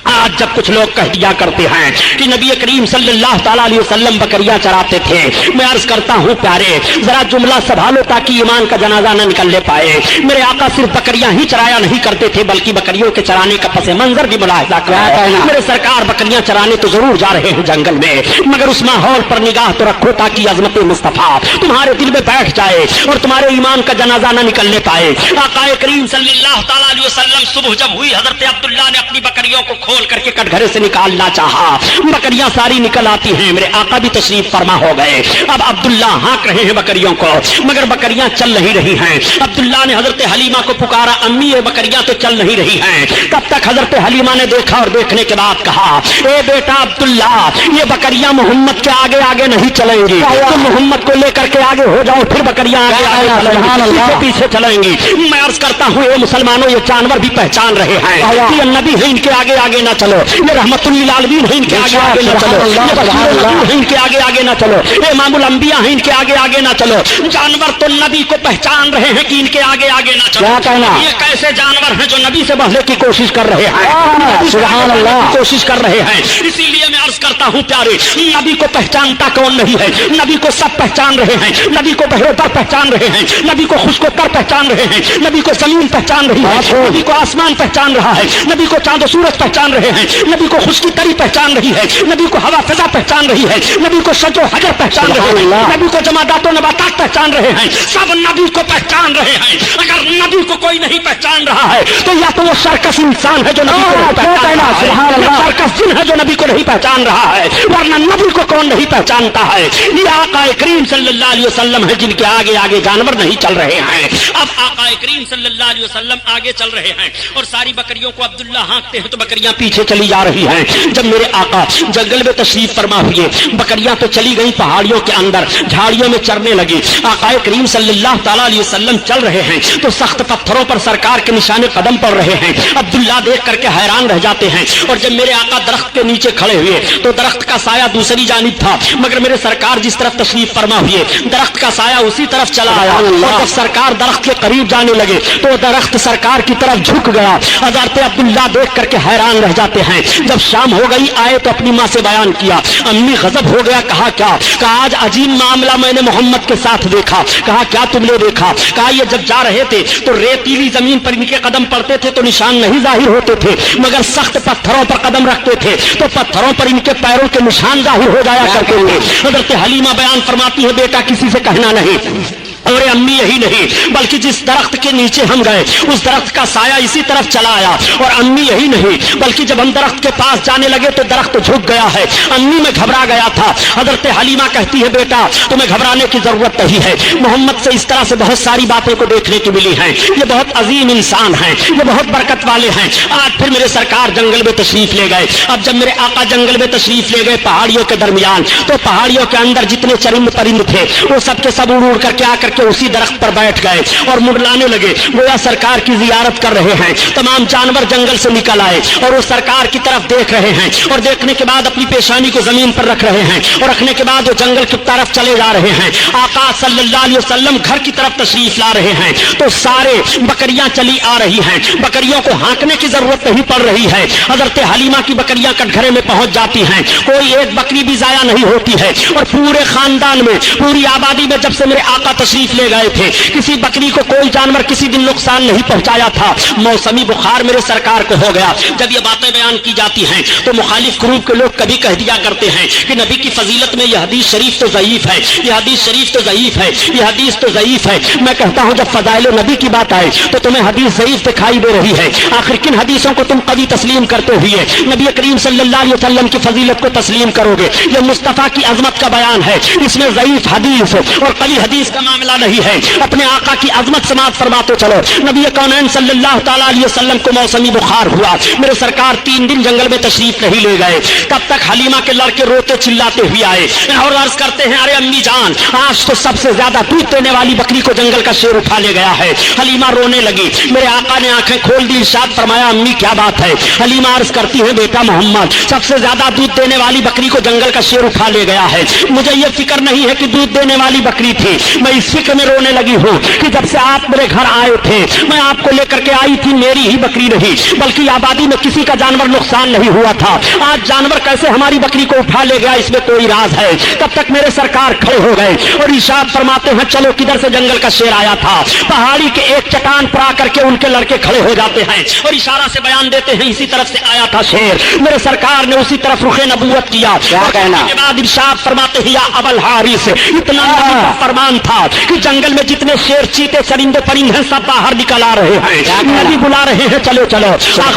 آج جب کچھ لوگ کہہ دیا کرتے ہیں کہ نبی کریم صلی اللہ تعالیٰ علیہ وسلم بکریاں چراتے تھے میں عرض کرتا ہوں پیارے ذرا جملہ سنبھالو تاکہ ایمان کا جنازہ نہ نکل لے پائے میرے آقا صرف بکریاں ہی چرایا نہیں کرتے تھے بلکہ بکریوں کے چرانے کا پس منظر بھی ملاحظہ کرا میرے سرکار بکریاں چرانے تو ضرور جا رہے ہیں جنگل میں مگر اس ماحول پر نگاہ تو رکھو تاکہ عظمت مصطفیٰ تمہارے دل میں بیٹھ جائے اور تمہارے ایمان کا جنازہ نہ نکل لے پائے آقا کریم صلی اللہ تعالیٰ علیہ وسلم صبح جب ہوئی حضرت عبداللہ نے اپنی بکریوں کو کھول کر کے کٹگھرے سے نکالنا چاہا بکریاں ساری نکل آتی ہیں میرے آقا بھی تشریف فرما ہو گئے اب عبداللہ ہانک رہے ہیں بکریوں کو مگر بکریاں چل نہیں رہی ہیں عبداللہ نے حضرت حلیمہ کو پکارا امی یہ بکریاں تو چل نہیں رہی ہیں تب تک حضرت حلیمہ نے دیکھا اور دیکھنے کے بعد کہا اے بیٹا عبداللہ یہ بکریاں محمد کے آگے آگے نہیں چلیں گی تم محمد کو لے کر کے آگے ہو جاؤ پھر بکریاں آگے پیچھے چلیں گی میں عرض کرتا ہوں اے مسلمانوں یہ جانور بھی پہچان رہے ہیں یہ نبی ہے ان کے آگے آگے نہ چلو یہ رحمت للعالمین ہے ان کے آگے آگے نہ چلو یہ بشیر ہے ان کے آگے آگے نہ چلو یہ امام الانبیاء ہیں ان کے آگے آگے نہ چلو جانور تو نبی کو پہچان رہے ہیں کہ ان کے آگے آگے نہ چلو یہ کیسے جانور ہیں جو نبی سے بڑھنے کی کوشش کر رہے ہیں سبحان اللہ کوشش کر رہے ہیں اسی لیے میں عرض کرتا ہوں پیارے نبی کو پہچانتا کون نہیں ہے نبی کو سب پہچان رہے ہیں نبی کو بہرے در پہچان رہے ہیں نبی کو خشک و تر پہچان رہے ہیں نبی کو زمین پہچان رہی ہے نبی کو آسمان پہچان رہا ہے نبی کو چاند و سورج پہچان رہے ہیں نبی کو خشکی تری پہچان رہی ہے نبی کو ہوا فضا پہچان رہی ہے نبی کو شجر و حجر پہچان رہے ہیں نبی کو جمادات و نباتات پہچان رہے ہیں سب نبی کو پہچان رہے ہیں اگر نبی کو کوئی نہیں پہچان رہا ہے تو یا تو وہ سرکس انسان ہے جو نبی کو نہیں پہچان رہا ہے یا سرکس جن ہے جو نبی کو نہیں پہچان رہا ہے ورنہ نبی کو کون نہیں پہچانتا ہے یہ آقا کریم صلی اللہ علیہ وسلم ہے جن کے آگے آگے جانور نہیں چل رہے ہیں اب آقا کریم صلی اللہ علیہ وسلم آگے چل رہے ہیں اور ساری بکریوں کو عبداللہ ہانکتے ہیں تو بکریاں پیچھے چلی جا رہی ہیں جب میرے آقا جنگل میں تشریف فرما ہوئے بکریاں تو چلی گئی پہاڑیوں کے اندر جھاڑیوں میں چرنے لگی آقا کریم صلی اللہ تعالیٰ علیہ وسلم چل رہے ہیں تو سخت پتھروں پر سرکار کے نشان قدم پڑ رہے ہیں عبداللہ دیکھ کر کے حیران رہ جاتے ہیں اور جب میرے آقا درخت کے نیچے کھڑے ہوئے تو درخت کا سایہ دوسری جانب تھا مگر میرے سرکار جس طرف تشریف فرما ہوئے درخت کا سایہ اسی طرف چلا آیا اور جب سرکار درخت کے قریب جانے لگے تو درخت سرکار کی طرف جھک گیا حضرت عبداللہ دیکھ کر کے حیران رہ جاتے ہیں جب شام ہو گئی آئے تو اپنی ماں سے بیان کیا امی غضب ہو گیا کہا کیا کہا آج عجیب معاملہ میں نے محمد کے ساتھ دیکھا کہا کیا تم نے دیکھا کہا یہ جب جا رہے تھے تو ریتیلی زمین پر ان کے قدم پڑتے تھے تو نشان نہیں ظاہر ہوتے تھے مگر سخت پتھروں پر قدم رکھتے تھے تو پتھروں پر ان کے پیروں کے نشان ظاہر ہو جایا کرتے تھے حضرت حلیمہ بیان فرماتی ہے بیٹا کسی سے کہنا نہیں اور امی یہی نہیں بلکہ جس درخت کے نیچے ہم گئے اس درخت کا سایہ اسی طرف چلا آیا اور امی یہی نہیں بلکہ جب ہم درخت کے پاس جانے لگے تو درخت جھک گیا ہے امی میں گھبرا گیا تھا حضرت حلیمہ کہتی ہے بیٹا تمہیں گھبرانے کی ضرورت نہیں ہے محمد سے اس طرح سے بہت ساری باتیں کو دیکھنے کی ملی ہیں یہ بہت عظیم انسان ہیں یہ بہت برکت والے ہیں آج پھر میرے سرکار جنگل میں تشریف لے گئے اب جب میرے آقا جنگل میں تشریف لے گئے پہاڑیوں کے درمیان تو پہاڑیوں کے اندر جتنے چرند پرند تھے وہ سب کے سب اڑ اڑ کر کے آ کر के उसी दरख्त पर बैठ गए और मुड़लाने लगे, गोया सरकार की जियारत कर रहे हैं। तमाम जानवर जंगल से निकल आए और वो सरकार की तरफ देख रहे हैं और देखने के बाद अपनी पेशानी को जमीन पर रख रहे हैं और रखने के बाद वो जंगल की तरफ चले जा रहे हैं। आका सल्लल्लाहु अलैहि वसल्लम घर की तरफ तशरीफ ला रहे हैं तो सारे बकरियां चली आ रही हैं। बकरियों को हाँकने की जरूरत नहीं पड़ रही है। हजरत हलीमा की बकरियां कटघरे में पहुंच जाती हैं, कोई एक बकरी भी जाया नहीं होती है। और पूरे खानदान में, पूरी आबादी में जब से मेरे आका तशरीफ ले गए थे, किसी बकरी को कोई जानवर किसी दिन नुकसान नहीं पहुंचाया था। मौसमी बुखार मेरे सरकार को हो गया। जब ये बातें बयान की जाती हैं तो मुखालिफ ग्रुप के लोग कभी कह दिया करते हैं कि नबी की फजीलत में यह हदीस शरीफ तो ज़ईफ है, यह हदीस शरीफ तो ज़ईफ है, यह हदीस तो ज़ईफ है। मैं कहता हूं जब फजाइल नबी की बात आए तो तुम्हें हदीस ज़ईफ दिखाई दे रही है। आखिर किन हदीसों को तुम कभी तस्लीम करते हुए नबी करीम सल्लल्लाहु अलैहि वसल्लम की फजीलत को तस्लीम करोगे? यह मुस्तफ़ा की अजमत का बयान है, इसमें ज़ईफ हदीस और कली हदीस का मामला नहीं है। अपने आका की अजमत समात फरमाते चलो। नबी कौनैन सल्लल्लाहु ताला अलैहि वसल्लम को मौसमी बुखार हुआ, मेरे सरकार 3 दिन जंगल में तशरीफ नहीं ले गए। तब तक हलीमा के लड़के रोते चिल्लाते हुए आए और अर्ज करते हैं, अरे अम्मी जान, आज तो सबसे ज्यादा दूध देने वाली बकरी को जंगल का शेर उठा ले गया है। हलीमा रोने लगी। मेरे आका ने आंखें खोल दी, इरशाद फरमाया, अम्मी क्या बात है? हलीमा अर्ज करती है, बेटा मोहम्मद, सबसे ज्यादा दूध देने वाली बकरी को जंगल का शेर उठा ले गया है। मुझे ये फिक्र नहीं है कि दूध देने वाली बकरी थी, मैं इस फिक्र में रोने लगी हूँ कि जब से आप मेरे घर आए थे, मैं आपको लेकर के आई थी, मेरी ही बकरी नहीं बल्कि आबादी में किसी का जानवर नुकसान नहीं हुआ था। आज जानवर कैसे हमारी बकरी को उठा ले गया, इसमें कोई राज है। तब तक मेरे सरकार खड़े हो गए और इरशाद फरमाते हैं, चलो किधर से जंगल का शेर आया था? पहाड़ी के एक चट्टान पर आकर के उनके लड़के खड़े हो जाते हैं और इशारा से बयान देते हैं, इसी तरफ से आया था शेर। मेरे सरकार ने उसी तरफ रुखे नबूवत किया। क्या कहना? के बाद इरशाद फरमाते हैं, या अबल हारिस, इतना फरमान था कि जंगल में जितने शेर, चीते, चरिंदे, परिंदे सब बाहर निकल आ रहे हैं। नबी बुला रहे हैं, चलो चलो।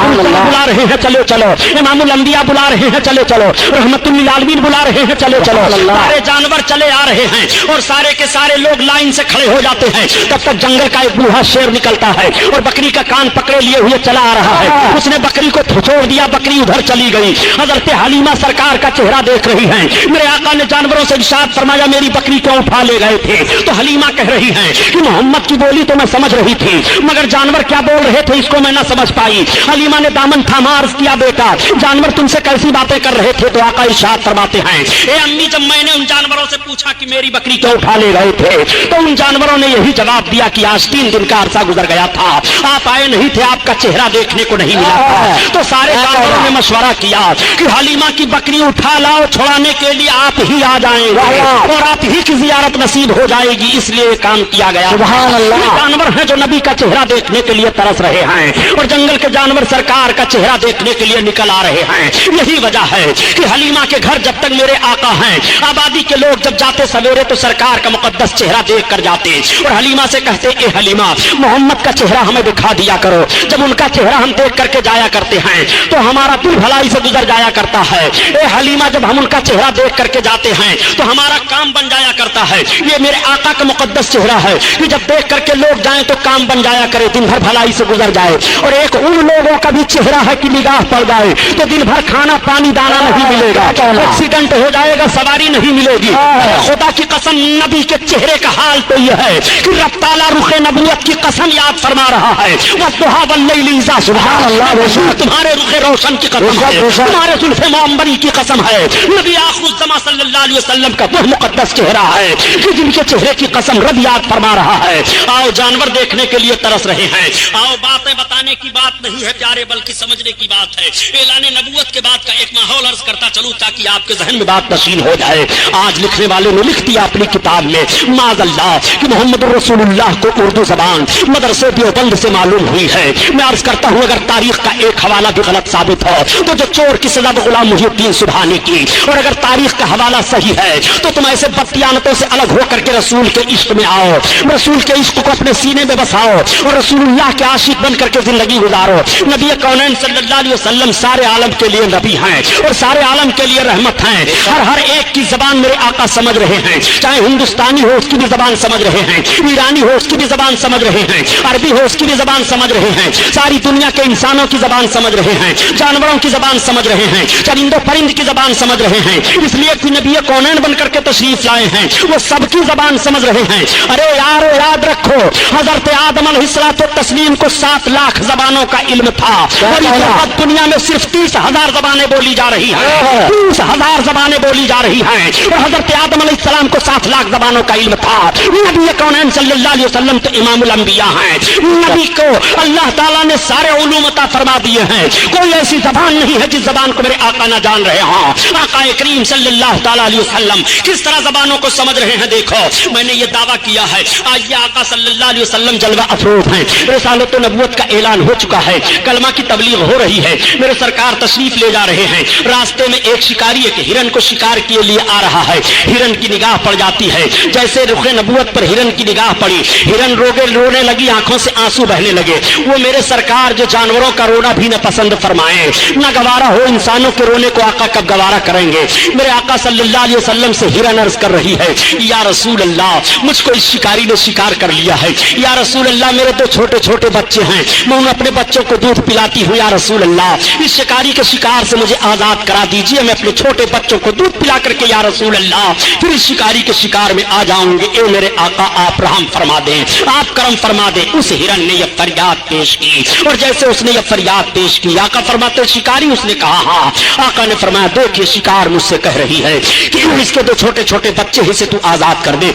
बुला रहे हैं, चलो चलो। इमामुल अंबिया बुला रहे हैं, चलो चलो। रहमतुल लिल आलमीन बुला रहे हैं, चलो चलो। सारे जानवर चले आ रहे हैं और सारे के सारे लोग लाइन से खड़े हो जाते हैं। तब तक जंगल का एक बूढ़ा शेर निकलता है और बकरी का कान पकड़े लिए हुए चला आ रहा है। उसने बकरी को छोड़ दिया, बकरी उधर चली गई। हजरत हलीमा सरकार का चेहरा देख रही हैं। मेरे आका ने जानवरों से इरशाद फरमाया, मेरी बकरी क्यों उठा ले गए थे? तो हलीमा कह रही हैं कि मोहम्मद की बोली तो मैं समझ रही थी, मगर जानवर क्या बोल रहे थे इसको मैं ना समझ पाई। हलीमा ने दामन थामा, अर्ज किया, बेटा जानवर तुमसे कैसी बातें कर रहे थे? तो आका इरशाद फरमाते हैं, ए अम्मी, जब मैंने उन जानवरों से पूछा कि मेरी बकरी क्यों उठा ले गए थे, तो उन जानवरों ने यही जवाब दिया कि आज 3 दिन का अरसा गुजर गया था, आप आए नहीं थे, आपका चेहरा देखने को नहीं मिला था। तो सारे जानवरों ने मशवरा किया कि हलीमा की बकरी उठा लाओ, छुड़ाने के लिए आप ही आ जाएंगे और आप ही की जियारत नसीब हो जाएगी, इसलिए काम किया गया। जानवर हैं जो नबी का चेहरा देखने के लिए तरस रहे हैं और जंगल के जानवर सरकार का चेहरा देखने के लिए निकल आ रहे हैं। यही वजह है कि हलीमा के घर जब तक मेरे आका हैं, आबादी के लोग जब जाते सवेरे तो सरकार का मुकद्दस चेहरा देख कर जाते और हलीमा से कहते, ए हलीमा, मोहम्मद का चेहरा हमें दिखा दिया करो। जब उनका चेहरा हम देख करके जाया करते हैं तो हमारा दिल भलाई से गुजर जाया करता है। ए हलीमा, जब हम उनका चेहरा देख करके जाते हैं तो हमारा काम बन जाया करता है। ये मेरे आका का मुकद्दस चेहरा है कि जब देख करके लोग जाएं तो काम बन जाया करे, दिन भर भलाई से गुजर जाए। और एक उन लोगों का भी चेहरा है कि निगाह पड़ जाए तो दिन भर खाना पानी दाना नहीं मिलेगा, एक्सीडेंट हो जाएगा, सवारी नहीं मिलेगी। खुदा की कसम, नबी के चेहरे का हाल तो यह है कि रब ताला रुखे नबूवत की कसम याद फरमा रहा है, वद्दुहा वल्लैलि इज़ा सुबहान अल्लाह, तुम्हारे रुखे रोशन की कसम है, तुम्हारे जुल्फे मुअम्बरी की कसम है। नबी आखिरुज़्ज़मा सल्लल्लाहु अलैहि वसल्लम का वह मुकद्दस चेहरा है कि जिनके चेहरे की कसम रब याद फरमा रहा है। आओ, जानवर देखने के लिए तरस रहे हैं। आओ, बातें बताने की बात नहीं है प्यारे, बल्कि समझने की बात है। ऐलाने नबूवत के बाद का एक माहौल अर्ज करता चलूं ताकि आपके जहन में बात नशीन हो जाए। आज लिखने वाले ने लिख दिया अपनी किताब में, माज़अल्लाह, कि मोहम्मद रसूलुल्लाह को उर्दू जबान मदरसे देवबंद से मालूम हुई है। मैं अर्ज करता हूँ, अगर तारीख का एक हवाला भी गलत साबित हो तो जो चोर की सजा गुलाम मुहिउद्दीन सुबहानी की, और अगर तारीख का हवाला सही है तो तुम ऐसे बदकियानतों से अलग होकर के रसूल के इश्क में आओ, रसूल के इश्क को अपने सीने में बसाओ और रसूलुल्लाह के आशिक बन करके जिंदगी गुजारो। नबी कौनैन सल्लल्लाहु अलैहि वसल्लम सारे आलम के लिए नबी हैं और सारे आलम के लिए रहमत हैं। हर एक की जबान मेरे आका समझ रहे हैं, चाहे हिंदुस्तानी हो उसकी भी जबान समझ रहे हैं, ईरानी हो उसकी भी जबान समझ रहे हैं, अरबी हो उसकी भी जबान समझ रहे हैं, सारी दुनिया के इंसानों की जबान समझ रहे हैं, जानवरों की जबान समझ रहे हैं, चरिंदो परिंद की जबान समझ रहे हैं, इसलिए कि नबी कौनैन बनकर के तशरीफ लाए हैं, वो सबकी जबान समझ रहे हैं। अरे यारो याद रखो, हजरत आदम अलैहिस्सलातु तस्लीम को 7 लाख जबानों का इल्म था और इस वक्त दुनिया में सिर्फ 30,000 जबानें बोली जा रही हैं, 30,000 जबानें बोली जा रही हैं और हजरत आदम अलैहिस्सलाम को 7 लाख जबानों का इल्म था। नबी कौनैन सल्लल्लाहु अलैहि वसल्लम तो इमामुल अंबिया हैं, नबी को अल्लाह ताला ने सारे उलूम अता फरमा दिए हैं, कोई ऐसी जबान नहीं है जिस जबान को मेरे आका ना जान रहे हों। आका करीम सल्लल्लाहु ताला अलैहि वसल्लम किस तरह जबानों को समझ रहे हैं। देखो मैंने ये दावा किया है, आज ये आका सल्लल्लाहु अलैहि वसल्लम जलवा अफरोज हैं, रिसालत व नबूवत का ऐलान हो चुका है, कलमा की तबलीग हो रही है, मेरे सरकार तशरीफ ले जा रहे हैं। रास्ते में एक शिकारी एक हिरन को शिकार के लिए आ रहा है, हिरन की निगाह पड़ जाती है, जैसे रुखे नबूवत पर हिरन की निगाह पड़ी, हिरन रोने लगी, आंखों से आंसू बहने लगे। वो मेरे सरकार जो जानवरों का रोना भी न पसंद फरमाए, न गवारा हो इंसानों के रोने को आका कब गवारा करेंगे। मेरे आका सल्लल्लाहु अलैहि वसल्लम से हिरन अर्ज कर रही है, या रसूल अल्लाह मुझको इस शिकारी ने शिकार कर लिया है, या रसूल अल्लाह मेरे 2 छोटे छोटे बच्चे हैं, मैं उन अपने बच्चों को दूध पिलाती हूँ, या रसूल अल्लाह इस शिकारी के शिकार से मुझे आजाद करा दीजिए, मैं अपने छोटे बच्चों को दूध पिला करके या रसूल अल्लाह फिर इस शिकारी के शिकार में आ जाऊंगे। ए मेरे आका आप रहम फरमा दें, आप करम फरमा दें। उस हिरन ने यह फरियाद पेश की और जैसे उसने यह फरियाद पेश की, आका फरमाते शिकारी, उसने कहा हाँ। आका ने फरमाया देखिए शिकार मुझसे कह रही है कि इसके 2 छोटे छोटे बच्चे ही से तू आजाद कर दे,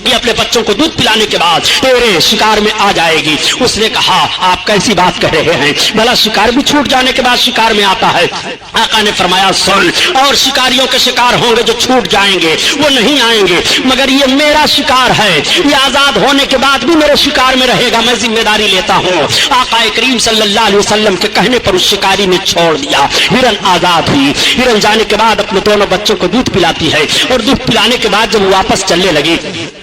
ये अपने बच्चों को दूध पिलाने के बाद तेरे शिकार में आ जाएगी। उसने कहा आप कैसी बात कह रहे हैं, भला शिकार भी छूट जाने के बाद शिकार में आता है। आका ने फरमाया सुन, और शिकारियों के शिकार होंगे जो छूट जाएंगे, वो नहीं आएंगे, मगर ये मेरा शिकार है, ये आजाद होने के बाद भी मेरे शिकार में रहेगा, मैं जिम्मेदारी लेता हूँ। आका करीम सल्लल्लाहु अलैहि वसल्लम के कहने पर उस शिकारी ने छोड़ दिया, हिरन आजाद हुई। हिरन जाने के बाद अपने दोनों बच्चों को दूध पिलाती है और दूध पिलाने के बाद जब वापस चलने लगी,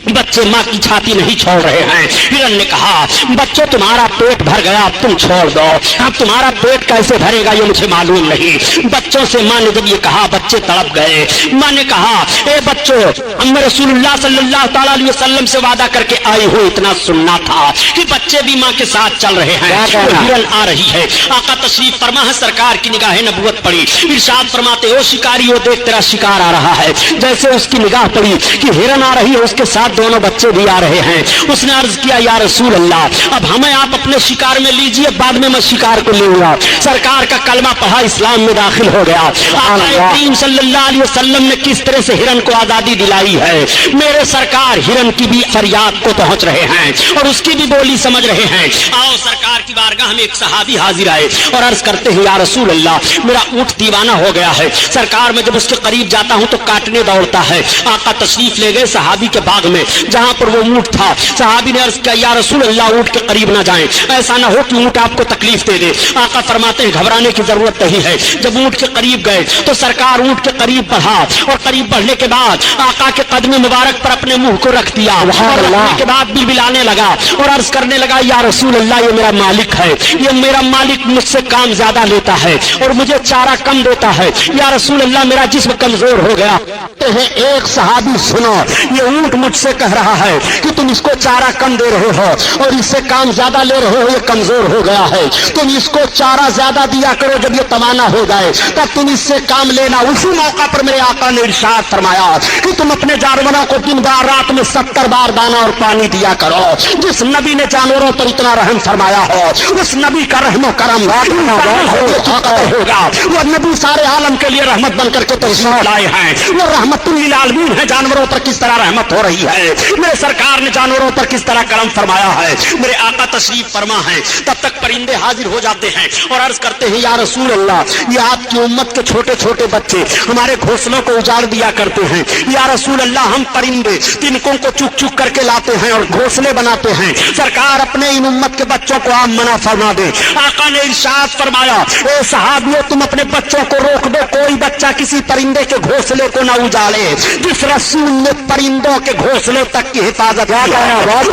बच्चे माँ की छाती नहीं छोड़ रहे हैं। हिरन ने कहा बच्चों तुम्हारा पेट भर गया, अब तुम छोड़ दो। अब तुम्हारा पेट कैसे भरेगा ये मुझे मालूम नहीं। बच्चों से माँ ने जब ये कहा बच्चे तड़प गए। माँ ने कहा ए बच्चों, मैं रसूलुल्लाह सल्लल्लाहु ताला अलैहि वसल्लम से वादा करके आई हूँ, इतना सुनना था कि बच्चे भी माँ के साथ चल रहे हैं। हिरन आ रही है, आका तशरीफ फरमा है, सरकार की निगाह नबूवत पड़ी, इरशाद फरमाते हो शिकारी हो देख तेरा शिकार आ रहा है। जैसे उसकी निगाह पड़ी कि हिरन आ रही है, उसके साथ दोनों बच्चे भी आ रहे हैं। उसने अर्ज किया या रसूल अल्लाह अब हमें आप अपने शिकार में लीजिए, बाद में मैं शिकार को लूंगा। सरकार का कलमा पढ़ा, इस्लाम में दाखिल हो गया। आका करीम सल्लल्लाहु अलैहि वसल्लम ने किस तरह से हिरन को आजादी दिलाई है, मेरे सरकार हिरन की भी फरियाद को पहुंच रहे हैं और उसकी भी बोली समझ रहे हैं। आओ सरकार की बारगाह में एक सहाबी हाजिर आए और अर्ज करते हैं या रसूल अल्लाह मेरा ऊंट दीवाना हो गया है, सरकार में जब उसके करीब जाता हूं तो काटने दौड़ता है। आका तशरीफ ले गए सहाबी के बाग में जहां पर वो ऊंट था। सहाबी ने अर्ज किया या रसूल अल्लाह ऊंट के करीब ना जाएं, ऐसा ना हो कि ऊंट आपको तकलीफ दे दे। आका फरमाते हैं घबराने की जरूरत नहीं है। जब ऊंट के करीब गए तो सरकार ऊंट के करीब बढ़ा और करीब बढ़ने के बाद आका के कदम मुबारक पर अपने मुंह को रख दिया और रखने के बाद बिलबिलाने लगा और अर्ज करने लगा या रसूल अल्लाह ये मेरा मालिक है, ये मेरा मालिक मुझसे काम ज्यादा लेता है और मुझे चारा कम देता है। या रसूल अल्लाह मेरा जिस्म कमजोर हो गया। एक सहाबी सुनो, ये ऊंट मुझसे कह रहा है कि तुम इसको चारा कम दे रहे हो और इससे काम ज्यादा ले रहे हो, ये कमजोर हो गया है, तुम इसको चारा ज्यादा दिया करो, जब ये तवाना हो जाए तब तुम इससे काम लेना। उसी मौका पर मेरे आका ने इरशाद फरमाया कि तुम अपने जानवरों को दिन बार रात में 70 बार दाना और पानी दिया करो। जिस नबी ने जानवरों पर इतना रहम फरमाया हो उस नबी का रहमो करम होगा। वो नबी सारे आलम के लिए रहमत बन करके तशरीफ लाए हैं, वो रहमतुल लिल आलमीन है। जानवरों पर किस तरह रहमत हो रही है, मेरे सरकार ने जानवरों पर किस तरह करम फरमाया है। मेरे आका तशरीफ फरमा है, तब तक परिंदे हाजिर हो जाते हैं और अर्ज करते हैं या रसूल अल्लाह ये आपकी उम्मत के छोटे छोटे बच्चे हमारे घोंसलों को उजाड़ दिया करते हैं। या रसूल अल्लाह हम परिंदे तिनकों को चुक चुक करके लाते हैं और घोंसले बनाते हैं, सरकार अपने इन उम्मत के बच्चों को आप मना फरमा दे। आका ने इरशाद फरमाया ए सहाबियों तुम अपने बच्चों को रोक दो, कोई बच्चा किसी परिंदे के घोंसले को न उजाड़े। जिस रसूल ने परिंदों के घोंसले तक की हिफाजत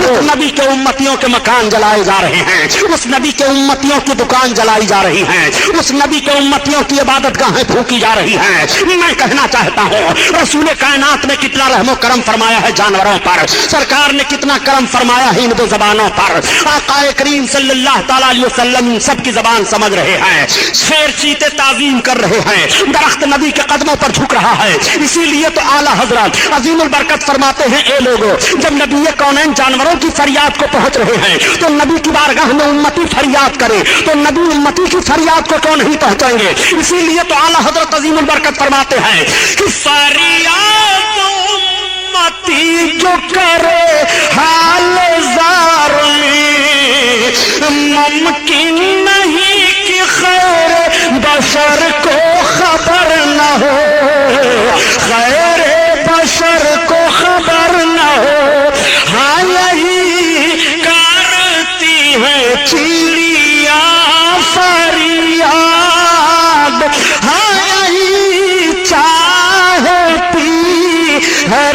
उस नबी के उम्मतियों के मकान जलाए जा रहे हैं, उस नबी के उम्मतियों की दुकान जलाई जा रही है, उस नबी के उम्मतियों की इबादत गाहें फूकी जा रही हैं। मैं कहना चाहता हूँ रसूल कायनात ने कितना रहमो करम फरमाया है जानवरों पर, सरकार ने कितना करम फरमाया है इन 2 जबानों पर। आका करीम सल्लल्लाहु ताला अलैहि वसल्लम सबकी जबान समझ रहे रहे हैं, शेर चीते ताजीम कर रहे हैं, दरख्त नबी के कदमों पर झुक रहा है। इसीलिए तो आला हजरत अजीमुल बरकत फरमाते हैं, ए लोगों, जब नबी कौनैन जानवरों की फरियाद को पहुंच रहे हैं तो नबी की बारगाह में उम्मती फरियाद करे तो नबी उम्मती की फरियाद को क्यों नहीं पहुंचाएंगे। इसीलिए तो आला हजरत अजीमुल बरकत फरमाते हैं कि फरियाद उम्मती जो करे हाल जार में, मुमकिन नहीं कि खैर बशर को खबर न हो, खैर बशर को खबर न हो। हाँ यही करती है चिड़िया फरियाद, हाँ यही चाहती है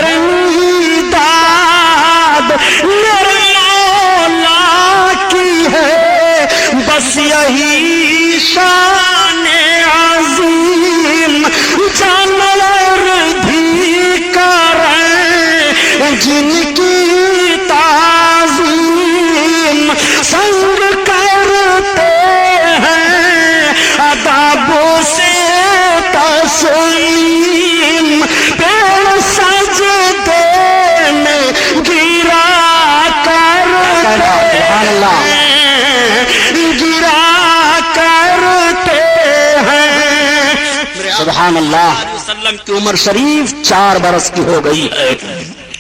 दाद, मेरे मौला की है बस यही शान अजीम, जानवर भी करें जिनकी ताजीम, संग करते हैं अदाबों से तस्लीम, पेड़ सजदे में गिरा करते हैं। सुभान अल्लाह। वसल्लम की उम्र शरीफ 4 बरस की हो गई है।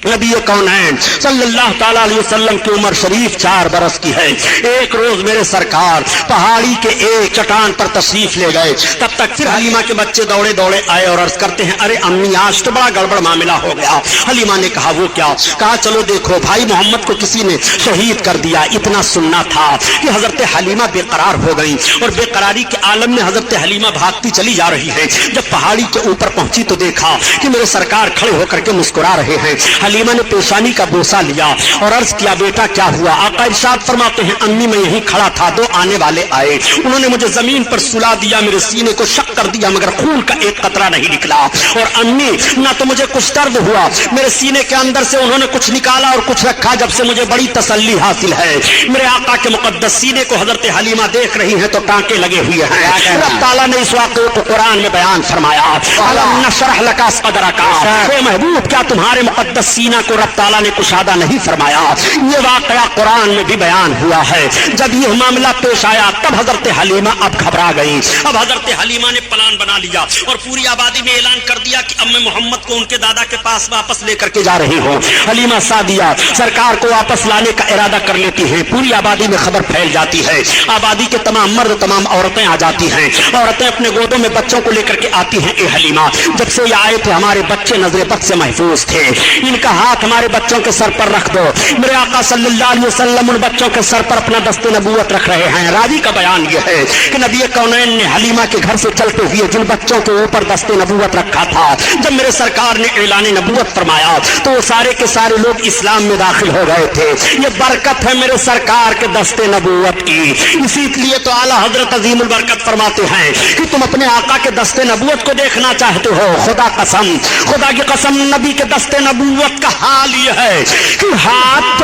नबी कौनैन सल्लल्लाहु ताला अलैहि वसल्लम की उम्र शरीफ 4 बरस की है। एक रोज मेरे सरकार पहाड़ी के एक चट्टान पर तशरीफ ले गए। तब तक फिर हलीमा के बच्चे दौड़े दौड़े आए और अर्ज करते हैं, अरे अम्मी आज तो बड़ा गड़बड़ मामला हो गया। हलीमा ने कहा वो क्या? कहा चलो देखो, भाई मोहम्मद को किसी ने शहीद कर दिया। इतना सुनना था कि हजरत हलीमा बेकरार हो गई और बेकरारी के आलम में हजरत हलीमा भागती चली जा रही है। जब पहाड़ी के ऊपर पहुंची तो देखा कि मेरे सरकार खड़े होकर के मुस्कुरा रहे हैं। हलीमा ने पेशानी का बोसा लिया और अर्ज किया, बेटा क्या हुआ? आका इरशाद फरमाते हैं, अम्मी मैं यहीं खड़ा था, 2 आने वाले आए, उन्होंने मुझे जमीन पर सुला दिया, मेरे सीने को शक कर दिया मगर खून का एक कतरा नहीं निकला। और अम्मी ना तो मुझे कुछ दर्द हुआ, मेरे सीने के अंदर से उन्होंने कुछ निकाला और कुछ रखा, जब से मुझे बड़ी तसल्ली हासिल है। मेरे आका के मुकद्दस सीने को हजरत हलीमा देख रही है तो टांके लगे हुए हैं। रब ताला ने इस वाक़े को कुरान में बयान फरमाया, अलम नशरह लका सदरका, ए महबूब क्या तुम्हारे मुकद्दस सीना को रब ताला ने कुशादा नहीं फरमाया। ये वाकया कुरान में भी बयान हुआ है। जब ये मामला पेश आया तब हजरत हलीमा अब घबरा गई। अब हजरत हलीमा ने प्लान बना लिया और पूरी आबादी में ऐलान कर दिया कि अब मैं मोहम्मद को उनके दादा के पास वापस लेकर के जा रही हूँ। हलीमा सादिया सरकार को वापस लाने का इरादा कर लेती है। पूरी आबादी में खबर फैल जाती है। आबादी के तमाम मर्द तमाम औरतें आ जाती हैं। औरतें अपने गोदों में बच्चों को लेकर के आती हैं। ए हलीमा, जब से ये आए थे हमारे बच्चे नजर बद से महफूज थे, इनका हाथ हमारे बच्चों के सर पर रख दो। मेरे आका सल्लल्लाहु अलैहि वसल्लम उन बच्चों के सर पर अपना दस्ते नबूवत रख रहे हैं। रावी का बयान यह है कि नबी कौनैन ने हलीमा के घर से चलते हुए जिन बच्चों के ऊपर दस्ते नबूवत रखा था, जब मेरे सरकार ने ऐलान नबूवत फरमाया तो वो सारे के सारे लोग इस्लाम में दाखिल हो गए थे। ये बरकत है मेरे सरकार के दस्ते नबूवत की। इसीलिए तो आला हजरत अजीमुल बरकत फरमाते हैं कि तुम अपने आका के दस्ते नबूवत को देखना चाहते हो, खुदा कसम, खुदा की कसम, नबी के दस्ते नबूवत का हाल यह है कि हाथ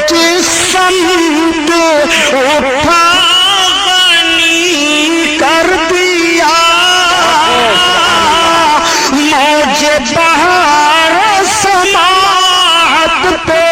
जिस्म उठा गनी कर दिया, मौजे बहार समात पे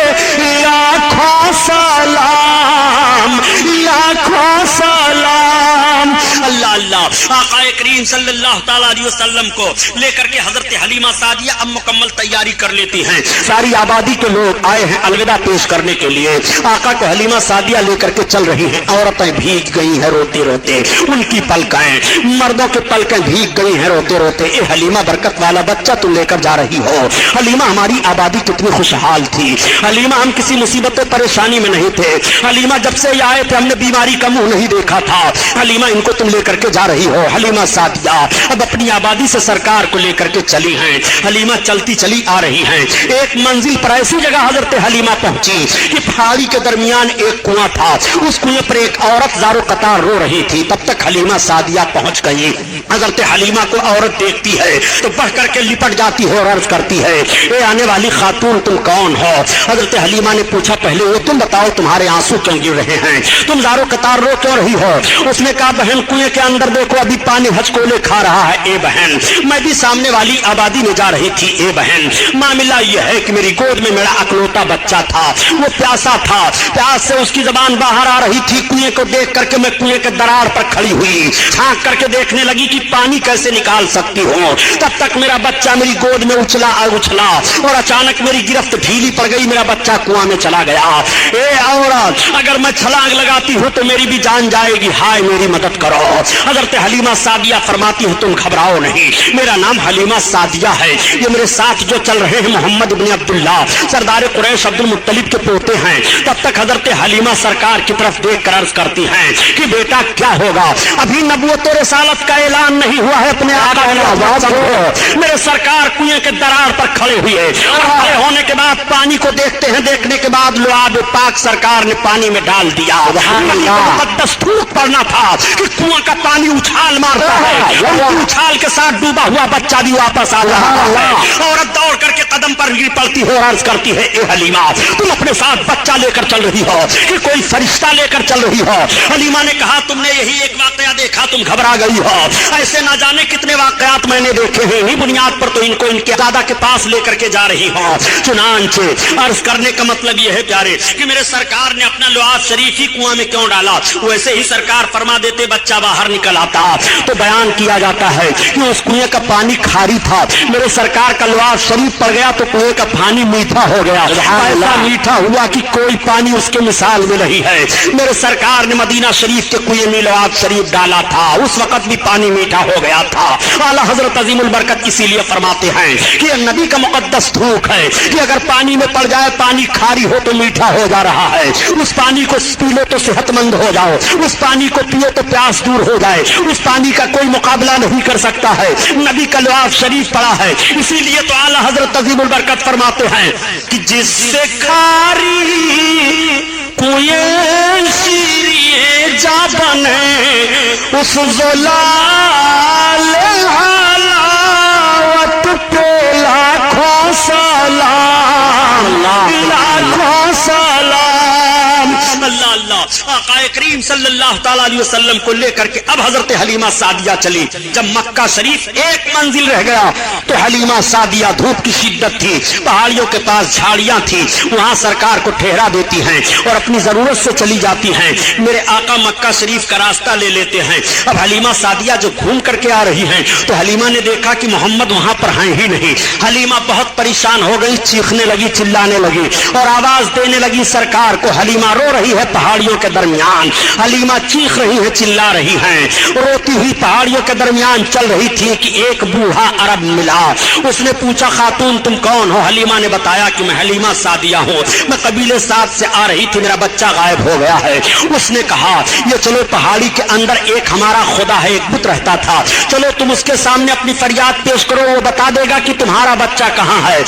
लाखों सलाम, लाखों सलाम। अल्लाह अल्लाह। आका करीम सल्लल्लाहु ताला अलैहि वसल्लम को लेकर के हजरत हलीमा सादिया अब मुकम्मल तैयारी कर लेती हैं। सारी आबादी के लोग आए हैं अलविदा पेश करने के लिए। आका को हलीमा सादिया लेकर के चल रही हैं। औरतें भीग गई हैं रोते रोते, उनकी पलकें, मर्दों की पलकें भीग गई हैं रोते रोते। ए हलीमा, बरकत वाला बच्चा तुम लेकर जा रही हो। हलीमा, हमारी आबादी कितनी खुशहाल थी। हलीमा, हम किसी मुसीबत परेशानी में नहीं थे। हलीमा, जब से ये आए थे हमने बीमारी का मुंह नहीं देखा था। हलीमा, इनको तुम लेकर के जा रही हो। हलीमा सादिया अब अपनी आबादी से सरकार को लेकर के चली हैं। हलीमा चलती चली आ रही हैं। एक मंजिल पर ऐसी जगह हजरत हलीमा पहुंची कि पहाड़ी के दरमियान एक कुआं था। उस कुएं पर एक औरत ज़ारो कतार रो रही थी। तब तक हलीमा सादिया पहुंच गई। हजरत हलीमा को औरत देखती है तो बढ़ करके लिपट जाती है और अर्ज करती है, ए आने वाली खातून तुम कौन हो? हजरत हलीमा ने पूछा, पहले वो तुम बताओ तुम्हारे आंसू क्यों गिर रहे हैं, तुम ज़ारो कतार रो क्यों रही हो? उसने कहा, बहन कुएं के अंदर देखो अभी पानी हचकोले खा रहा है। ए बहन, मैं भी सामने वाली आबादी में जा रही थी। ए बहन, मामला यह है कि मेरी गोद में मेरा अकलौता बच्चा था, वो प्यासा था, प्यास से उसकी जबान बाहर आ रही थी। कुएं को देख करके मैं कुएं के दरार पर खड़ी हुई, झांक करके देखने लगी कि पानी कैसे निकाल सकती हूँ। तब तक मेरा बच्चा मेरी गोद में उछला और अचानक मेरी गिरफ्त ढीली पड़ गई, मेरा बच्चा कुआं में चला गया। ए औरत, अगर मैं छलांग लगाती हूँ तो मेरी भी जान जाएगी, हाय मेरी मदद करो। हजरत हलीमा सादिया फरमाती है, तुम घबराओ नहीं, मेरा नाम हलीमा सादिया है। ये मेरे साथ जो चल रहे हैं मोहम्मद इब्न अब्दुल्ला, सरदार कुरैश अब्दुल मुत्तलिब के पोते हैं। तब तक हजरत हलीमा सरकार की तरफ देख कर अर्ज करती हैं कि बेटा क्या होगा, अभी नबूवत और रिसालत का ऐलान नहीं हुआ है, अपने आका की आवाज़ सुनो। मेरे सरकार कुएं के दरार पर खड़े हुए और खड़े होने के बाद पानी को देखते हैं। देखने के बाद लुआब पाक सरकार ने पानी में डाल दिया। मुकद्दस फूक पड़ना था कि कुआं का पानी उछाल मारता है, उछाल के साथ डूबा हुआ बच्चा भी वापस आ रहा है। औरत दौड़ करके कदम पर गिर पड़ती है और अर्ज करती है, ए हलीमा, तुम अपने साथ बच्चा लेकर चल रही हो कि कोई फरिश्ता लेकर चल रही हो? हलीमा ने कहा, तुमने यही एक वाकया देखा, तुम घबरा गई हो। ऐसे ना जाने कितने वाकयात मैंने देखे हैं, इन्हीं बुनियाद पर तो इनको इनके दादा के पास लेकर के जा रही हो। चुनांचे अर्ज करने का मतलब यह है प्यारे कि मेरे सरकार ने अपना लुआब शरीफ ही कुआं में क्यों डाला? वैसे ही सरकार फरमा देते बच्चा बाहर निकल आता। तो बयान किया जाता है कि उस कुएं का पानी खारी था, मेरे सरकार का लुआब शरीफ पड़ गया तो कुएं का पानी मीठा हो गया। ऐसा मीठा हुआ कि कोई पानी उसके मिसाल में नहीं है। मेरे सरकार ने मदीना शरीफ के कुएं में लुआब शरीफ डाला था, उस वक्त भी पानी मीठा हो गया था। आला हजरत अजीमुल बरकत इसीलिए फरमाते हैं कि यह नबी का मुकद्दस थूक है कि अगर पानी में पड़ जाए, पानी खारी हो तो मीठा हो जा रहा है, उस पानी को पी लो तो सेहतमंद हो जाओ, उस पानी को पियो तो प्यास दूर हो जाए, उस पानी का कोई मुकाबला नहीं कर सकता है। नबी का लुआब शरीफ पड़ा है, इसीलिए तो आला हजरत अजीमुल बरकत फरमाते हैं कि जिससे खारी कुएं शीरिए जा बने, उस ज़लाल हलावत पे लाखों सलाम, लाखों सलाम। अल्लाह अल्लाह। आक़ाए करीम सल्लल्लाहु ताला अलैहि वसल्लम को लेकर के अब हजरत हलीमा सादिया चली। जब मक्का शरीफ एक मंजिल रह गया तो हलीमा सादिया, धूप की शिद्दत थी, पहाड़ियों के पास झाड़ियां थी, वहां सरकार को ठहरा देती हैं और अपनी जरूरत से चली जाती हैं। मेरे आका मक्का शरीफ का रास्ता ले लेते हैं। अब हलीमा सादिया जो घूम करके आ रही हैं तो हलीमा ने देखा कि मोहम्मद वहां पर हैं ही नहीं। हलीमा बहुत परेशान हो गई, चीखने लगी, चिल्लाने लगी और आवाज देने लगी सरकार को। हलीमा रो रही है पहाड़ियों के दरमियान, हलीमा चीख रही है, चिल्ला रही हैं, रोती हुई पहाड़ियों के दरमियान चल रही थी कि एक बूढ़ा अरब मिला। उसने पूछा, खातून तुम कौन हो? हलीमा ने बताया कि मैं हलीमा सादिया हूँ, मैं कबीले साद से आ रही थी, मेरा बच्चा गायब हो गया है। उसने कहा, ये चलो पहाड़ी के अंदर एक हमारा खुदा है, एक बुत रहता था, चलो तुम उसके सामने अपनी फरियाद पेश करो, वो बता देगा कि तुम्हारा बच्चा कहाँ है।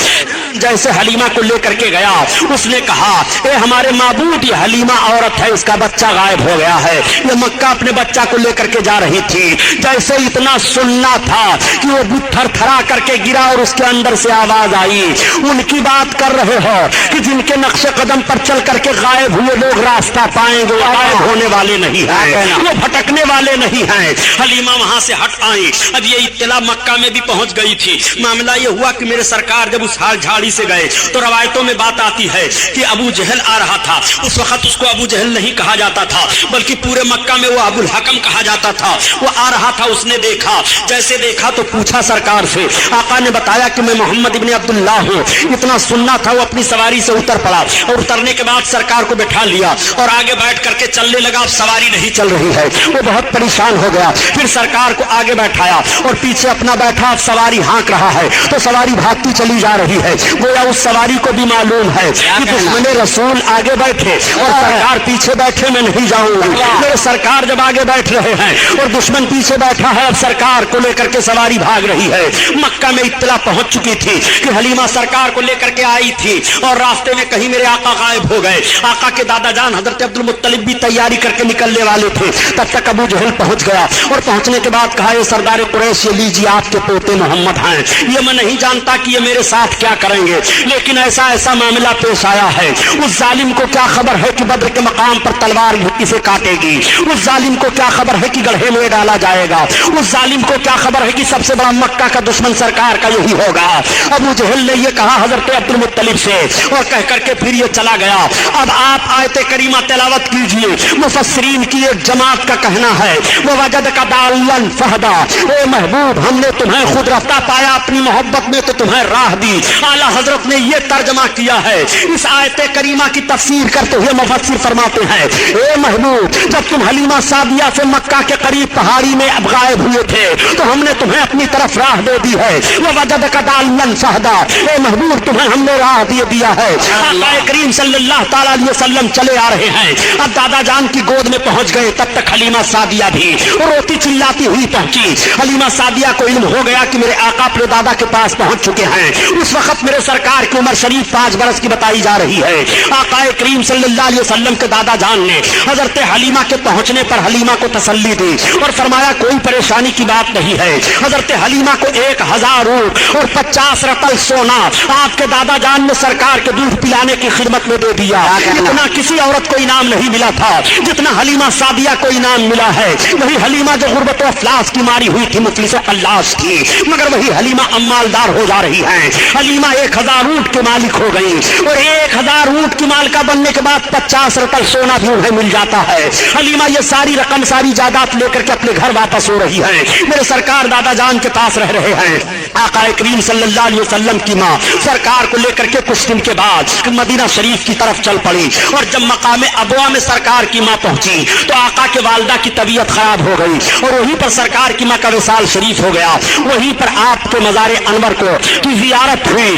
जैसे हलीमा को लेकर के गया, उसने कहा, ए हमारे माबूद, ये हलीमा औरत है, इसका बच्चा गायब हो गया है। ये मक्का अपने बच्चा को लेकर के जा रही थी। जैसे इतना सुनना था कि वो बुत थरथरा करके गिरा और उसके अंदर से आवाज आई, उनकी बात कर रहे हो कि जिनके नक्शे कदम पर चल करके गायब हुए लोग रास्ता पाएंगे, गायब होने वाले नहीं हैं, वो भटकने वाले नहीं हैं। हलीमा वहां से हट आई। अब ये इत्तला मक्का में भी पहुंच गई थी। मामला ये हुआ कि मेरे सरकार जब उस हाल झाड़ी से गए तो रवायतों में बात आती है कि अबू जहल आ रहा था। उस वक्त उसको अबू जहल नहीं कहा जाता था, बल्कि पूरे मक्का में वो अबुल हकम कहा जाता था। वो आ रहा था, उसने देखा, जैसे देखा तो पूछा सरकार से। आका ने बताया कि मैं मोहम्मद इब्न अब्दुल्ला हूँ। इतना सुनना था, वो अपनी सवारी से उतर पड़ा और उतरने के बाद सरकार को बैठा लिया और आगे बैठ करके चलने लगा। अब सवारी नहीं चल रही है, वो बहुत परेशान हो गया। फिर सरकार को आगे बैठाया और पीछे अपना बैठा, अब सवारी हाँक रहा है तो सवारी भागती चली जा रही है। गोया उस सवारी को भी मालूम है कि दुश्मन रसूल आगे बैठे और सरकार पीछे बैठे, मैं नहीं जाऊंगा। करूंगी। मेरे सरकार जब आगे बैठ रहे हैं और दुश्मन पीछे बैठा है, अब सरकार को लेकर के सवारी भाग रही है। मक्का में इत्तला पहुंच चुकी थी कि हलीमा सरकार को लेकर के आई थी और रास्ते में कहीं मेरे आका गायब हो गए। आका के दादा जान हजरत अब्दुल मुत्तलिब भी तैयारी करके निकलने वाले थे, तब तक अबू जहल पहुंच गया और पहुंचने के बाद कहा, ये सरदार कुरैश, ये लीजिए आपके पोते मोहम्मद हैं। ये मैं नहीं जानता कि ये मेरे साथ क्या करेंगे, लेकिन ऐसा ऐसा मामला पेश आया है। उस जालिम को क्या खबर है कि बद्र के मकाम पर तलवार इसे काटेगी। उस जालिम को क्या खबर है कि गड्ढे में डाला जाएगा। उस जालिम को क्या खबर है कि सबसे बड़ा मक्का का दुश्मन सरकार का यही होगा। अबू जहल ने ये कहा हजरत अब्दुल मुत्तलिब से और कह करके फिर ये चला गया। अब आप आयत करीमा तिलावत कीजिए। मुफस्सिरीन की एक जमात का कहना है, वो वजद का दालन फहदा, ए महबूब हमने तुम्हें खुद रफ्ता पाया, अपनी मोहब्बत में तो तुम्हें राह दी। आला हजरत ने ये तर्जमा किया है। इस आयत करीमा की तफसीर करते हुए मुफस्सिर फरमाते हैं, ए महबूब जब तुम हलीमा सादिया से मक्का के करीब पहाड़ी में अब गायब हुए थे तो हमने तुम्हें अपनी तरफ राह दे दी है। वो वजद का दालन फहदा, ए महबूब तुम्हें हमने राह दे दिया है। आका करीम सल्लल्लाहु ताला अलैहि वसल्लम चले आ रहे हैं। अब दादा जान की गोद में पहुंच गए, तब तक हलीमा सादिया भी रोती चिल्लाती हुई पहुंची। हलीमा सादिया को इल्म हो गया कि मेरे आका अपने दादा के पास पहुंच चुके हैं। उस वक्त मेरे सरकार की उम्र शरीफ 5 बरस की बताई जा रही है। आका करीम सल्लल्लाहु अलैहि वसल्लम के दादा जान ने हजरत हलीमा के पहुंचने पर हलीमा को तसल्ली दी और फरमाया कोई परेशानी की बात नहीं है। हजरत हलीमा को 1000 ऊंट और 50 रतल सोना आपके दादा जान ने सरकार के दूध पिलाने की खिदमत में दे दिया। इतना किसी औरत को इनाम नहीं मिला था जितना हलीमा सादिया को इनाम मिला है। वही हलीमा जो गुर्बत व अफलास की मारी हुई थी, मुफलिस व कल्लास थी, मगर वही हलीमा अम्मालदार हो जा रही है। हलीमा 1000 ऊंट के मालिक हो गई और 1000 ऊंट की मालिका बनने के बाद 50 रतल सोना भी उन्हें मिल जाता है। हलीमा ये सारी रकम सारी जायदाद लेकर के अपने घर वापस हो रही है। मेरे सरकार दादा जान के पास रह रहे हैं। आका करीम सल्लल्लाहु अलैहि वसल्लम की माँ सरकार को लेकर के कुछ दिन के बाद मदीना शरीफ की तरफ चल पड़ी और जब मकाम अबवा में सरकार की माँ पहुंची तो आका के वालदा की तबीयत खराब हो गई और वहीं पर सरकार की माँ का विसाल शरीफ हो गया। वहीं पर आपके मज़ार अनवर को की जियारत हुई,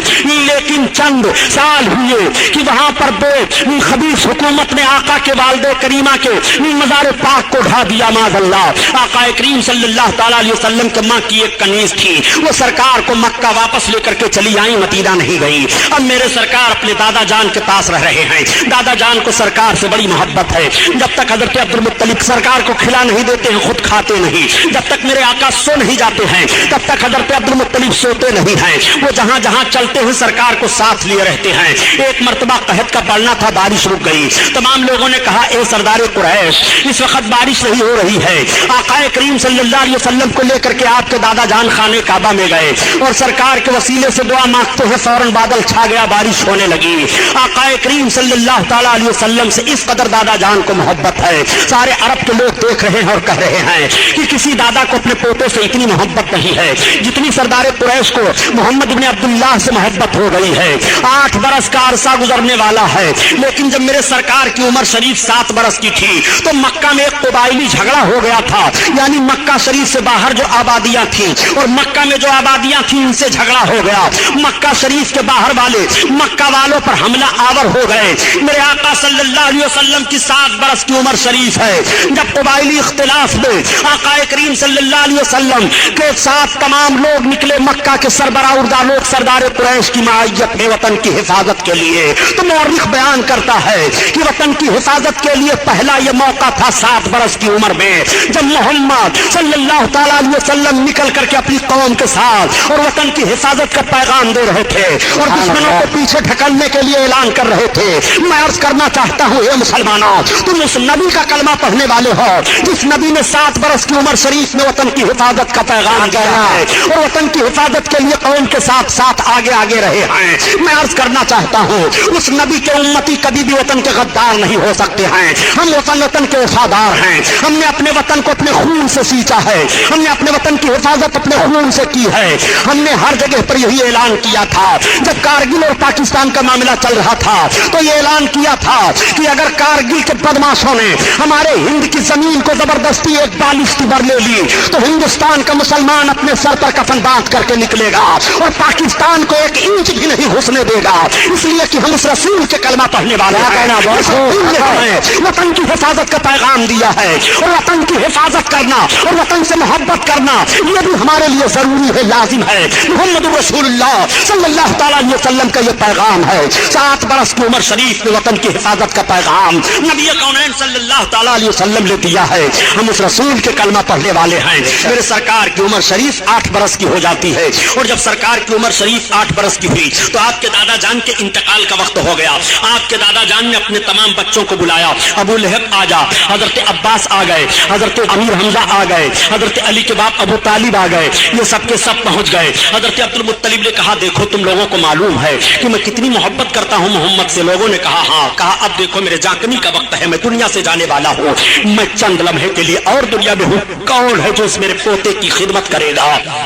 लेकिन चंद साल हुए कि वहां पर दो खबीस हुकूमत ने आका के वालदे करीमा के मज़ार पाक को ढा दिया। माज़अल्लाह आका करीम सल्लल्लाहु ताला अलैहि वसल्लम के माँ की एक कनीज थी, वो सरकार को मक्का वापस लेकर के चली आई, मदीना नहीं गई। अब मेरे सरकार अपने दादा जान के पास रह रहे हैं। दादा जान को सरकार से बड़ी मोहब्बत है। जब तक हजरत अब्दुल मुत्तलिब सरकार को खिला नहीं देते हैं, खुद खाते नहीं। जब तक मेरे आका सो नहीं जाते हैं तब तक हजरत अब्दुल मुत्तलिब सोते नहीं हैं। वो जहां जहां चलते हैं सरकार को साथ लिए रहते हैं। एक मर्तबा कहत का पड़ना था, बारिश रुक गई। तमाम लोगों ने कहा, ए सरदार कुरैश इस वक्त बारिश नहीं हो रही है। आका करीम सल्लल्लाहु अलैहि वसल्लम को लेकर के आपके दादा जान खाने काबा में गए और सरकार के वसीले से दुआ मांगते हैं, फौरन बादल छा गया, बारिश होने लगी। आका करीम सल्लल्लाहु ताला अलैहि वसल्लम से इस कदर दादा जान को मोहब्बत है। सारे अरब के लोग देख रहे हैं और कह रहे हैं कि किसी दादा को अपने पोते से इतनी मोहब्बत नहीं है जितनी सरदार कुरैश को मोहम्मद इब्न अब्दुल्लाह से मोहब्बत हो गई है। 8 बरस का अरसा गुजरने वाला है, लेकिन जब मेरे सरकार की उम्र शरीफ 7 बरस की थी तो मक्का में एक कबाइली झगड़ा हो गया था। यानी मक्का शरीफ से बाहर जो आबादियां थी और मक्का में जो आबादियां थी उनसे झगड़ा हो गया। मक्का शरीफ के बाहर वाले मक्का वालों पर हमला आवर हो गए। मेरे आका सल्लल्लाहु अलैहि वसल्लम की 7 बरस की उम्र शरीफ है जब कबाइली इख्तिलाफ में आका करीम सल्लल्लाहु अलैहि वसल्लम के साथ तमाम लोग निकले, मक्का के सरबराह लोग सरदार कुरैश की मायत में वतन की हिफाजत के लिए। तो मौरिख बयान करता है कि वतन की हिफाजत के लिए पहला यह मौका था 7 बरस की उम्र में जब मोहम्मद सल्लल्लाहु ताला अलैहि वसल्लम निकल करके अपनी कौम के साथ और वतन की हिफाजत का पैगाम दे रहे थे और दुश्मनों को पीछे ढकलने के लिए ऐलान कर रहे थे। मैं अर्ज करना चाहता हूँ, हे मुसलमानों, तुम उस नबी का कलमा पढ़ने वाले हो जिस नबी ने 7 बरस की उम्र शरीफ में वतन की हिफाजत का पैगाम दिया है और वतन की हिफाजत के लिए कौम के साथ साथ आगे आगे रहे हैं। मैं अर्ज करना चाहता हूँ, उस नबी के उम्मती कभी भी वतन के गद्दार नहीं हो सकते हैं। हम वतन के वफादार हैं। हमने अपने वतन को अपने खून से सींचा है। हमने अपने वतन की हिफाजत अपने खून से की है। हमने हर जगह पर यही ऐलान किया था। जब कारगिल और पाकिस्तान का मामला चल रहा था तो ये ऐलान किया था कि अगर कारगिल के बदमाशों ने हमारे हिंद की जमीन को जबरदस्ती एक बालिश की बर ले ली तो हिंदुस्तान का मुसलमान अपने सर पर कफन बांध करके निकलेगा और पाकिस्तान को 1 इंच भी नहीं घुसने देगा। इसलिए कि हम उस रसूल के कलमा पढ़ने वाले हैं। वतन की حفاظت کا پیغام دیا ہے، اور وطن کی حفاظت کرنا اور وطن سے محبت کرنا یہ بھی ہمارے لیے ضروری ہے، لازم ہے۔ محمد رسول اللہ صلی اللہ تعالیٰ علیہ وسلم کا یہ پیغام ہے، 7 برس کی عمر شریف میں وطن کی حفاظت کا پیغام نبی کونین صلی اللہ تعالیٰ علیہ وسلم نے دیا ہے۔ ہم اس رسول کے کلمہ پڑھنے والے ہیں۔ میرے سرکار کی عمر شریف 8 برس کی ہو جاتی ہے، اور جب سرکار کی عمر شریف 8 برس کی ہوئی تو آپ کے دادا جان کے انتقال کا وقت ہو گیا۔ آپ کے دادا جان نے اپنے تمام بچوں کو بلایا، ابو لہب آ جا، حضرت عباس آ گئے، حضرت امیر حمزہ آ گئے، حضرت علی کے باپ ابو طالب آ گئے، یہ سب کے سب پہنچ گئے۔ حضرت عبد المطلب نے کہا دیکھو تم لوگوں کو معلوم ہے کہ میں کتنی محبت کرتا ہوں محمد سے۔ لوگوں نے کہا ہاں۔ کہا اب دیکھو میرے جانکنی کا وقت ہے، میں دنیا سے جانے والا ہوں، میں چند لمحے کے لیے اور دنیا میں ہوں، کون ہے جو اس میرے پوتے کی خدمت کرے گا؟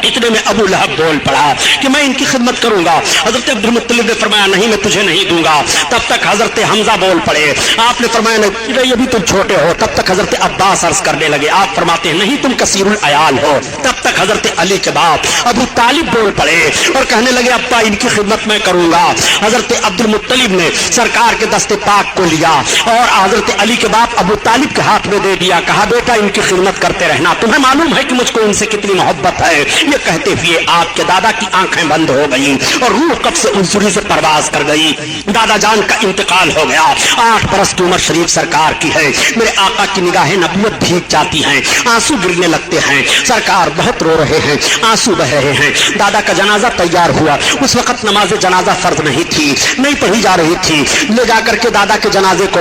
اتنے میں ابو لہب بول پڑا کہ میں ان کی خدمت کروں گا۔ حضرت عبد المطلب نے فرمایا نہیں میں تجھے نہیں دوں گا۔ تب تک حضرت حمزہ بول پڑے، آپ نے فرمایا نہیں ابھی تم چھوٹے ہو۔ تب تک حضرت عباس عرض کرنے لگے، آپ فرماتے ہیں نہیں تم کثیر العیال ہو۔ تب تک حضرت علی کے باپ ابو طالب بول پڑے اور کہنے لگے ابا ان کی خدمت میں کروں گا۔ حضرت عبد المطلب نے سرکار کے دست پاک کو لیا اور حضرت علی کے باپ ابو طالب کے ہاتھ میں دے دیا، کہا بیٹا ان کی خدمت کرتے رہنا، تمہیں معلوم ہے کہ مجھ کو ان سے کتنی محبت ہے۔ یہ کہتے ہوئے آپ کے دادا کی آنکھیں بند ہو گئیں اور روح کب سے انسری سے پرواز کر گئی۔ دادا جان کا انتقال ہو گیا۔ 8 برس کی عمر شریف سرکار کی ہے۔ میرے آقا کی نگاہیں نبوت بھیگ جاتی ہیں، آنسو گرنے لگتے ہیں، سرکار بہت رو رہے ہیں، آنسو بہ رہے ہیں۔ دادا کا جنازہ تیار ہوا، اس وقت نماز جنازہ فرض نہیں تھی، نہیں پڑھی جا رہی تھی، لے جا کر کے دادا کے جنازے کو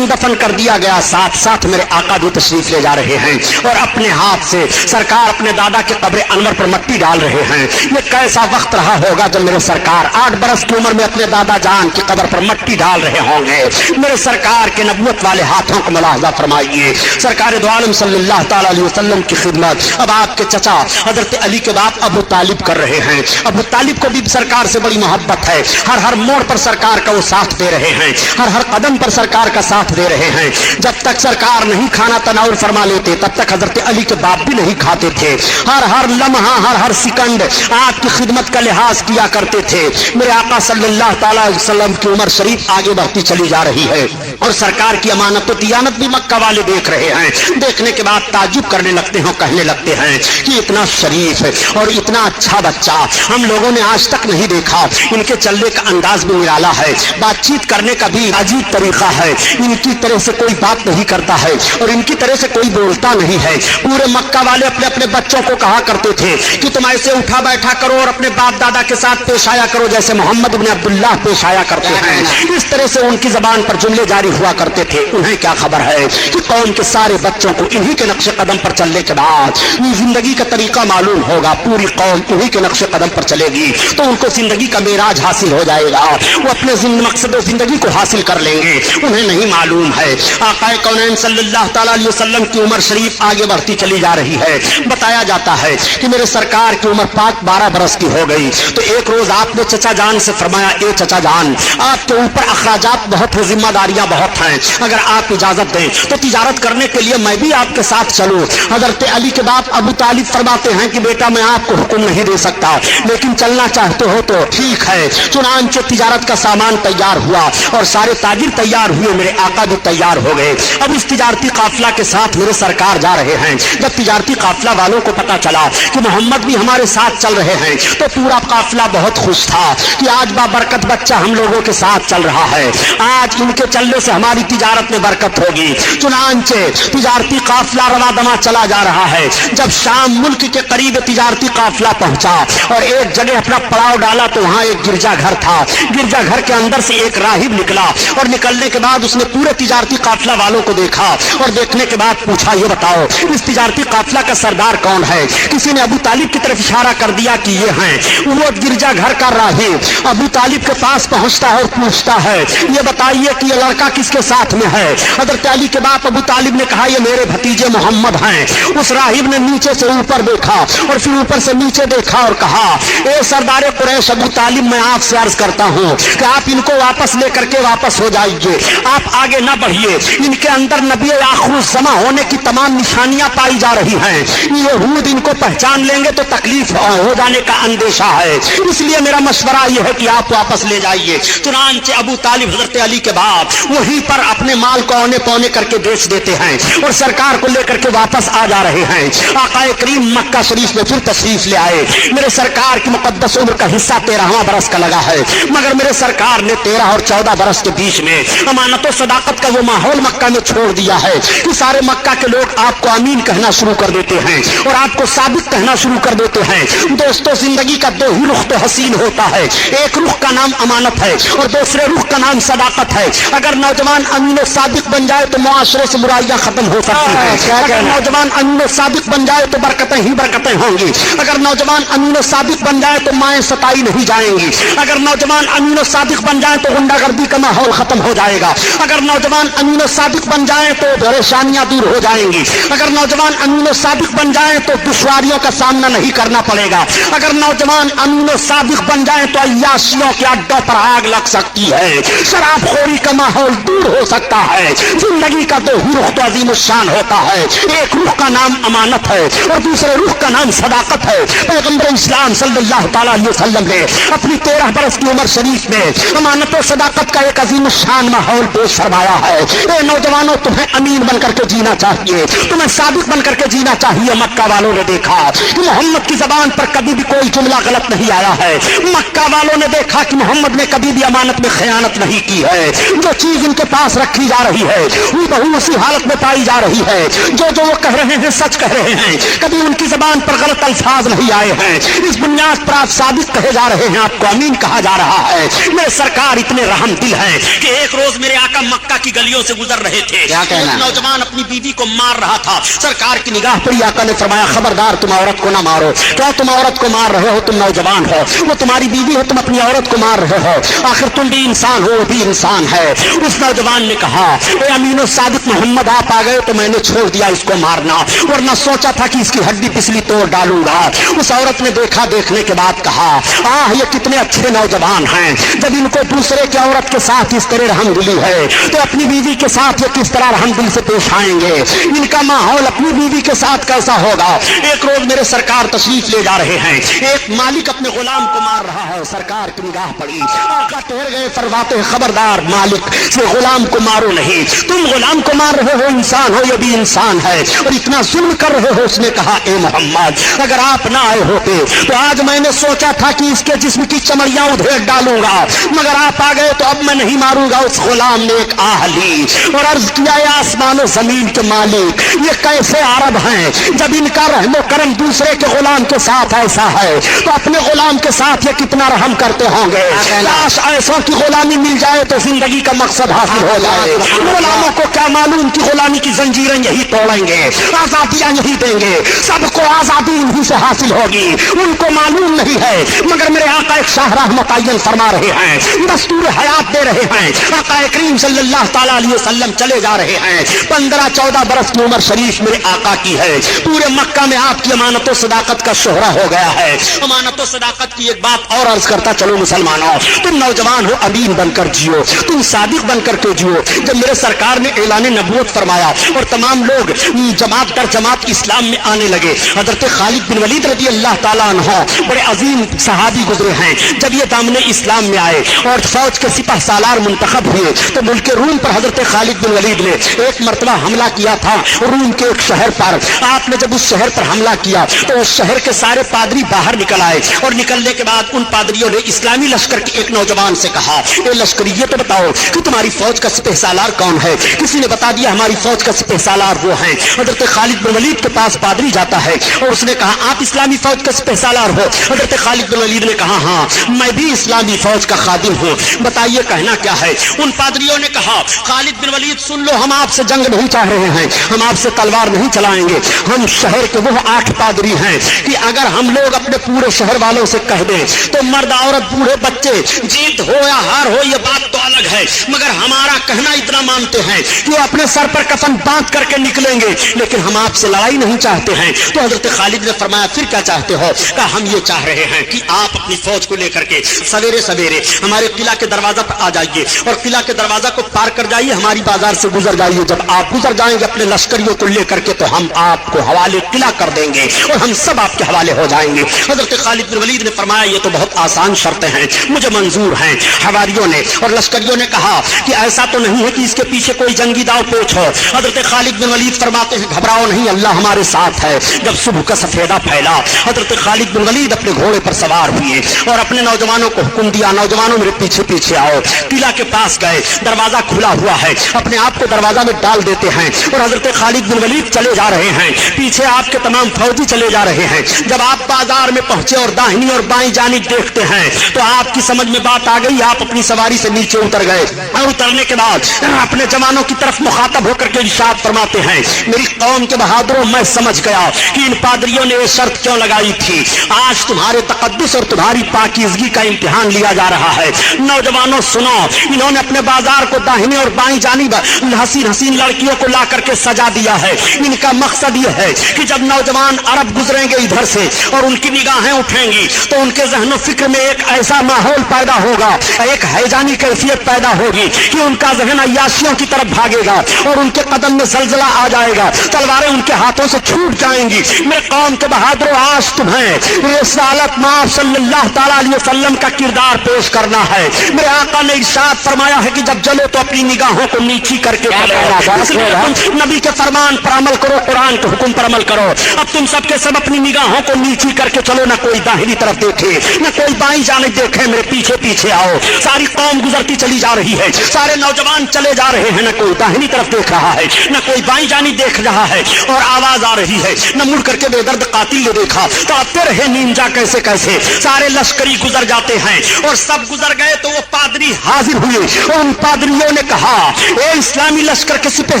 دفن کر دیا گیا۔ ساتھ ساتھ میرے آقا بھی تشریف لے جا رہے ہیں اور اپنے ہاتھ سے سرکار اپنے دادا کے قبر انور پر مٹی ڈال رہے ہیں۔ یہ کیسا وقت رہا ہوگا جب میرے سرکار 8 برس کی عمر میں اپنے دادا جان کی قبر پر مٹی ڈال رہے ہوں گے۔ میرے سرکار کے نبوت والے ہاتھوں کو ملاحظہ فرمائیے۔ سرکار دو عالم صلی اللہ تعالی علیہ وسلم کی خدمت اب آپ کے چچا حضرت علی کے باپ ابو طالب کر رہے ہیں۔ ابو طالب کو بھی سرکار سے بڑی محبت ہے، ہر موڑ پر سرکار کا وہ ساتھ دے رہے ہیں، ہر قدم پر سرکار کا ساتھ دے رہے ہیں۔ جب تک سرکار نہیں کھانا تناول فرما لیتے تب تک حضرت علی کے باپ بھی نہیں کھاتے تھے، ہر لمحہ ہر سیکنڈ آپ کی خدمت کا لحاظ کیا کرتے تھے۔ میرے آقا صلی اللہ تعالی علیہ وسلم کی عمر شریف آگے بڑھتی چلی جا رہی ہے اور سرکار کی امانت و دیانت بھی مکہ والے دیکھ رہے ہیں۔ دیکھنے کے بعد تعجب کرنے لگتے ہیں، کہنے لگتے ہیں کہ اتنا شریف اور اتنا اچھا بچہ ہم لوگوں نے آج تک نہیں دیکھا۔ ان کے چلنے کا انداز بھی نرالا ہے، بات چیت کرنے کا بھی عجیب طریقہ ہے، ان کی طرح سے کوئی بات نہیں کرتا ہے اور ان کی طرح سے کوئی بولتا نہیں ہے۔ پورے مکہ والے اپنے اپنے بچوں کو کہا کرتے تھے کہ تم ایسے اٹھا بیٹھا کرو اور اپنے باپ دادا کے ساتھ پیش آیا کرو جیسے محمد بن عبداللہ پیش آیا کرتے ہیں۔ اس طرح سے ان کی زبان پر جملے جاری ہوا کرتے تھے۔ انہیں کیا خبر ہے کہ قوم کے سارے بچوں کو انہی کے نقش قدم پر چلنے کے بعد زندگی کا طریقہ معلوم ہوگا، پوری قوم انہی کے نقش قدم پر چلے گی تو ان کو زندگی کا معراج حاصل ہو جائے گا، وہ اپنے مقصد و زندگی کو حاصل کر لیں گے۔ انہیں نہیں معلوم ہے آقا کونین صلی اللہ تعالی علیہ وسلم کی عمر شریف آگے بڑھتی چلی جا رہی ہے۔ بتایا جاتا ہے کہ میرے سرکار کی عمر پاک 12 برس کی ہو گئی تو ایک روز آپ نے چچا جان سے فرمایا اے چچا جان آپ کے اوپر اخراجات بہت ہیں، ذمہ داریاں بہت ہیں، اگر آپ اجازت دیں تو تجارت کرنے کے لیے میں بھی آپ کے ساتھ چلوں۔ حضرت علی کے باپ ابو طالب فرماتے ہیں کہ بیٹا میں آپ کو حکم نہیں دے سکتا لیکن چلنا چاہتے ہو تو ٹھیک ہے۔ چنانچہ تجارت کا سامان تیار ہوا اور سارے تاجر تیار ہوئے، میرے آقا بھی تیار ہو گئے۔ اب اس تجارتی قافلہ کے ساتھ میرے سرکار جا رہے ہیں۔ جب تجارتی قافلہ والوں کو پتا چلا کہ محمد بھی ہمارے ساتھ چل رہے ہیں تو پورا قافلہ بہت خوش تھا کہ آج بابرکت بچہ ہم لوگوں کے ساتھ چل رہا ہے، آج ان کے چلنے سے ہماری تجارت میں برکت ہوگی۔ چنانچہ تجارتی قافلہ رواں دواں چلا جا رہا ہے۔ جب شام ملک کے قریب تجارتی قافلہ پہنچا اور ایک جگہ اپنا پڑاؤ ڈالا تو وہاں ایک گرجا گھر تھا۔ گرجا گھر کے اندر سے ایک راہب نکلا اور نکلنے کے بعد اس نے پورے تجارتی قافلہ والوں کو دیکھا اور دیکھنے کے بعد پوچھا یہ بتاؤ اس تجارتی قافلہ کا سردار کون ہے؟ کسی نے ابو طالب کی طرف اشارہ کر دیا کہ یہ ہیں۔ وہ گرجا گھر کا راہب ابو طالب کے پاس پہنچتا ہے اور پوچھتا ہے یہ بتائیے کہ یہ لڑکا کس کے ساتھ میں ہے؟ حضرت علی کے باپ ابو طالب نے کہا یہ میرے بھتیجے محمد ہیں۔ اس راہب نے نیچے سے اوپر دیکھا اور پھر اوپر سے نیچے دیکھا اور کہا اے سردار قریش ابو طالب میں آپ سے عرض کرتا ہوں کہ آپ ان کو واپس لے کر کے واپس ہو جائیے، آپ آگے نہ بڑھیے، ان کے اندر نبی آخر الزماں ہونے کی تمام نشانیاں پائی جا رہی ہیں، یہود ان کو پہچان لیں گے تو تکلیف ہو جانے کا اندیشہ ہے، اس لیے میرا مشورہ یہ ہے کہ آپ واپس لے جائیے۔ چنانچہ ابو طالب حضرت علی کے باپ وہیں پر اپنے مال کو पौने पौने करके बेच देते हैं और सरकार को लेकर के वापस आ जा रहे हैं। आकाए करीम मक्का शरीफ में फिर तशरीफ ले आए। मेरे सरकार की मुकद्दस उम्र का हिस्सा 13वां बरस का लगा है, मगर मेरे सरकार ने 13 और 14 बरस के बीच में अमानत और सदाकत का वो माहौल मक्का में छोड़ दिया है कि सारे मक्का के लोग आपको अमीन कहना शुरू कर देते हैं और आपको साबित कहना शुरू कर देते हैं। दोस्तों, जिंदगी का दो ही रुख तो हसीन होता है, एक रुख का नाम अमानत है और दूसरे रुख का नाम सदाकत है। अगर नौजवान अमीन और सादिक बन जाए तो मुआशरे से बुराइयां खत्म हो सकती हैं। अगर नौजवान अमीन और सादिक बन जाए तो बरकतें ही बरकतें होंगी। अगर नौजवान अमीन और सादिक बन जाए तो माएं सताई नहीं जाएंगी। अगर नौजवान अमीन और सादिक बन जाए तो गुंडागर्दी का माहौल खत्म हो जाएगा। अगर नौजवान अमीन और सादिक बन जाए तो परेशानियां दूर हो जाएंगी। अगर नौजवान अमीन और सादिक बन जाए तो दुश्वारियों का सामना नहीं करना पड़ेगा। अगर नौजवान अमीन और सादिक बन जाए तो अय्याशियों के अड्डों पर आग लग सकती है, शराबखोरी का माहौल दूर हो सकता है। जिंदगी का दो ही रुख तो अजीम शान होता है, एक रुख का नाम अमानत है और दूसरे रुख का नाम सदाकत है। पैगंबर इस्लाम सल्लल्लाहु ताला अलैहि वसल्लम ने अपनी 13 बरस की उम्र शरीफ में अमानत और सदाकत का एक अजीम शान माहौल पेश फरमाया है। ए नौजवानों, तुम्हें अमीन बनकर के जीना चाहिए, तुम्हें साबित बनकर के जीना चाहिए। मक्का वालों ने देखा कि मोहम्मद की जबान पर कभी भी कोई जुमला गलत नहीं आया है। मक्का वालों ने देखा कि मोहम्मद ने कभी भी अमानत में खयानत नहीं की है। जो चीज इनके पास रखी जा रही है वो बहु उसी हालत में पाई जा रही है। जो वो कह रहे हैं सच कह रहे हैं, कभी उनकी जबान पर गलत अल्फाज नहीं आए हैं। इस बुनियाद पर आप साबित कहे जा रहे हैं, आपको अमीन कहा जा रहा है। मेरे सरकार इतने रहम दिल हैं कि एक रोज मेरे आका मक्का की गलियों से गुजर रहे थे, एक नौजवान अपनी बीवी को मार रहा था। सरकार की निगाह पड़ी, आका ने फरमाया, खबरदार तुम औरत को ना मारो। क्या तुम औरत को मार रहे हो? तुम नौजवान हो, वो तुम्हारी बीवी है, तुम अपनी औरत को मार रहे हो। आखिर तुम भी इंसान हो, वो भी इंसान है। उस नौजवान ने कहा, ए अमीन सादिक मोहम्मद, आप आ गए तो मैंने छोड़ दिया इसको मारना, वरना सोचा था कि इसकी हड्डी पिछली तोड़ डालूंगा। उस औरत ने देखा, देखने के बाद कहा, आह ये कितने अच्छे नौजवान हैं, जब इनको दूसरे की औरत के साथ इस तरह रहमदिली है तो अपनी बीवी के साथ ये किस तरह रहमदिल से पेश आएंगे। इनका माहौल अपनी बीवी के साथ कैसा होगा। एक रोज मेरे सरकार तशरीफ ले जा रहे हैं, एक मालिक अपने गुलाम को मार रहा है। सरकार की निगाह पड़ी, आका ठहर गए, फरमाते, खबरदार मालिक से गुलाम को मारो नहीं, तुम गुलाम को मार रहे हो, इंसान हो, ये भी इंसान है और इतना जुल्म कर रहे हो। उसने कहा, ए मोहम्मद, अगर आप ना आए होते तो आज मैंने सोचा था कि इसके जिस्म की चमड़ियां उधेड़ डालूंगा, मगर आप आ गए तो अब मैं नहीं मारूंगा। उस गुलाम ने एक आह ली और अर्ज किया, आसमान और जमीन के मालिक, ये कैसे अरब हैं जब इनका रहमो करम दूसरे के गुलाम के साथ ऐसा है तो अपने गुलाम के साथ ये कितना रहम करते होंगे। काश ऐसों की गुलामी मिल जाए तो जिंदगी का मकसद हासिल हो जाए। गुलामों को क्या मालूम कि गुलामी की जंजीरें यही तोड़ेंगे, आजादियां यही देंगे, सबको आजादी इन्हीं से हासिल होगी। उनको मालूम नहीं है, मगर मेरे आका एक शाहराह मुतय्यन फरमा रहे हैं, दस्तूर हयात दे रहे हैं। आका करीम सल्लल्लाहु ताला अलैहि वसल्लम चले जा रहे हैं। 15-14 बरस की उम्र शरीफ मेरे आका की है। पूरे मक्का में आपकी अमानत और सदाकत का शोहरा हो गया है। अमानत और सदाकत की एक बात और अर्ज करता चलो मुसलमानों, तुम नौजवान हो, अमीन बनकर जियो, तुम सादिक बनकर के जियो। जब मेरे सरकार ने ऐलान नबूवत फरमाया और तमाम लोग जमात दर जमात इस्लाम में आने लगे, हजरत खालिद बिन वलीद रज़ी अल्लाह ताला अन्हु बड़े अजीम सहाबी गुजरे हैं। जब ये दामने इस्लाम में आए और फौज के सिपह सालार मुंतखब हुए तो मुल्क रूम पर हजरत खालिद बिन वलीद ने एक मरतबा हमला किया था रूम के एक शहर पर। आपने जब उस शहर पर हमला किया तो उस शहर के सारे पादरी बाहर निकल आए और निकलने के बाद उन पादरियों ने इस्लामी लश्कर के एक नौजवान से कहा, ए लश्करी, ये तो बताओ कि तुम्हारी फौज का सिपह सालार कौन है। किसी ने बता दिया, हमारी फौज का सिपह सालार वो है। हजरत खालिद बिन वलीद के पास पादरी जाता है और उसने कहा, आप इस्लामी फौज का सिपह सालार हो। हजरत खालिद बिन वलीद ने कहा, हाँ मैं भी इस्लामी फौज का खादिम हूँ, बताइए कहना क्या है। उन पादरियों ने कहा, खालिद बिन वलीद सुन लो, हम आपसे जंग नहीं चाह रहे हैं, हम आपसे तलवार नहीं चलाएंगे। हम शहर के वो 8 पादरी हैं कि अगर हम लोग अपने पूरे शहर वालों से कह दें तो मर्द औरत बूढ़े बच्चे जीत हो या हार हो ये बात तो अलग है, मगर हमारा कहना इतना मानते हैं कि वो अपने सर पर कफन बांध करके निकलेंगे, लेकिन हम आपसे लड़ाई नहीं चाहते हैं। तो हजरत खालिद ने फरमाया, फिर क्या चाहते हो? कहा, हम ये चाह रहे हैं कि आप अपनी फौज को लेकर के सवेरे सवेरे हमारे किला के दरवाजा पर आ जाइए और किला के दरवाजा को पार कर जाइए, हमारी बाजार से गुजर जाइए। जब आप गुजर जाएंगे अपने लश्करियों को लेकर के तो हम आपको हवाले किला कर देंगे और हम सब आपके हवाले हो जाएंगे। हजरत खालिद बिन वलीद ने फरमाया, ये तो बहुत आसान शर्तें हैं, मुझे मंजूर हैं। हवारियों ने और लश्करियों ने कहा कि ऐसा तो नहीं है कि इसके पीछे कोई जंगी दाव पेच हो। हजरत खालिद बिन वलीद फरमाते हैं घबराओ नहीं, अल्लाह हमारे साथ है। जब सुबह का सफेदा फैला, हजरत खालिद बिन वलीद अपने घोड़े पर सवार हुए और अपने नौजवानों को हुक्म दिया, नौजवानों मेरे पीछे पीछे आओ। किला के पास गए, दरवाजा खुला हुआ है, अपने आप को दरवाजा में डाल देते हैं और हजरत खालिद बिन वलीद चले जा रहे हैं, पीछे आपके तमाम फौजी चले जा रहे हैं। जब आप बाजार में पहुंचे और दाहिनी और बाईं जानिब देखते हैं तो आपकी समझ में बात आ गई, आप अपनी सवारी से नीचे उतर गए और उतरने के बाद अपने जवानों की तरफ मुखातब होकर के इरशाद फरमाते हैं, मेरी कौम के बहादुरों, मैं समझ गया कि इन पादरियों ने ये शर्त क्यों लगाई थी। आज तुम्हारे तकद्दुस और तुम्हारी पाकीज़गी का इम्तिहान लिया जा रहा है। नौजवानों सुनो, इन्होंने अपने बाजार को दाहिनी और बाईं जानिब हसीन हसीन लड़कियों को ला करके सजा दिया है। इनका मकसद ये है कि जब नौजवान अरब गुजरेंगे इधर से और उनकी निगाहें उठेंगी तो उनके ज़हन फिक्र में एक ऐसा माहौल पैदा होगा, एक हैजानी कैफियत पैदा होगी कि उनका ज़हन अय्याशियों की तरफ भागेगा और उनके कदम में जलजला आ जाएगा, तलवारें उनके हाथों से छूट जाएंगी। मेरे कौम के बहादुरों, आज तुम्हें रिसालत माफ सल्लल्लाहु तआला अलैहि वसल्लम का किरदार पेश करना है। मेरे आका ने इरशाद फरमाया है कि जब जलो तो अपनी निगाहों को नीची करके तुम नबी के फरमान पर अमल करो, कुरान के हुक्म पर अमल करो। अब तुम सबके सब अपनी निगाहों को नीची करके चलो, ना कोई दाहिनी तरफ देखे न कोई बाईं जानिब देखे, मेरे पीछे पीछे आओ। सारी कौम गुजरती चली जा रही है, सारे नौजवान चले जा रहे हैं, न कोई दाहिनी तरफ देख रहा है न कोई बाईं जानिब देख रहा है और आवाज आ रही है, न मुड़ करके बेदर्द कातिल ने देखा तो आते रहे नींजा कैसे कैसे। सारे लश्करी गुजर जाते हैं और सब गुजर गए तो वो पादरी हाजिर हुए और उन पादरियों ने कहा, ए इस्लामी लश्कर के सिपह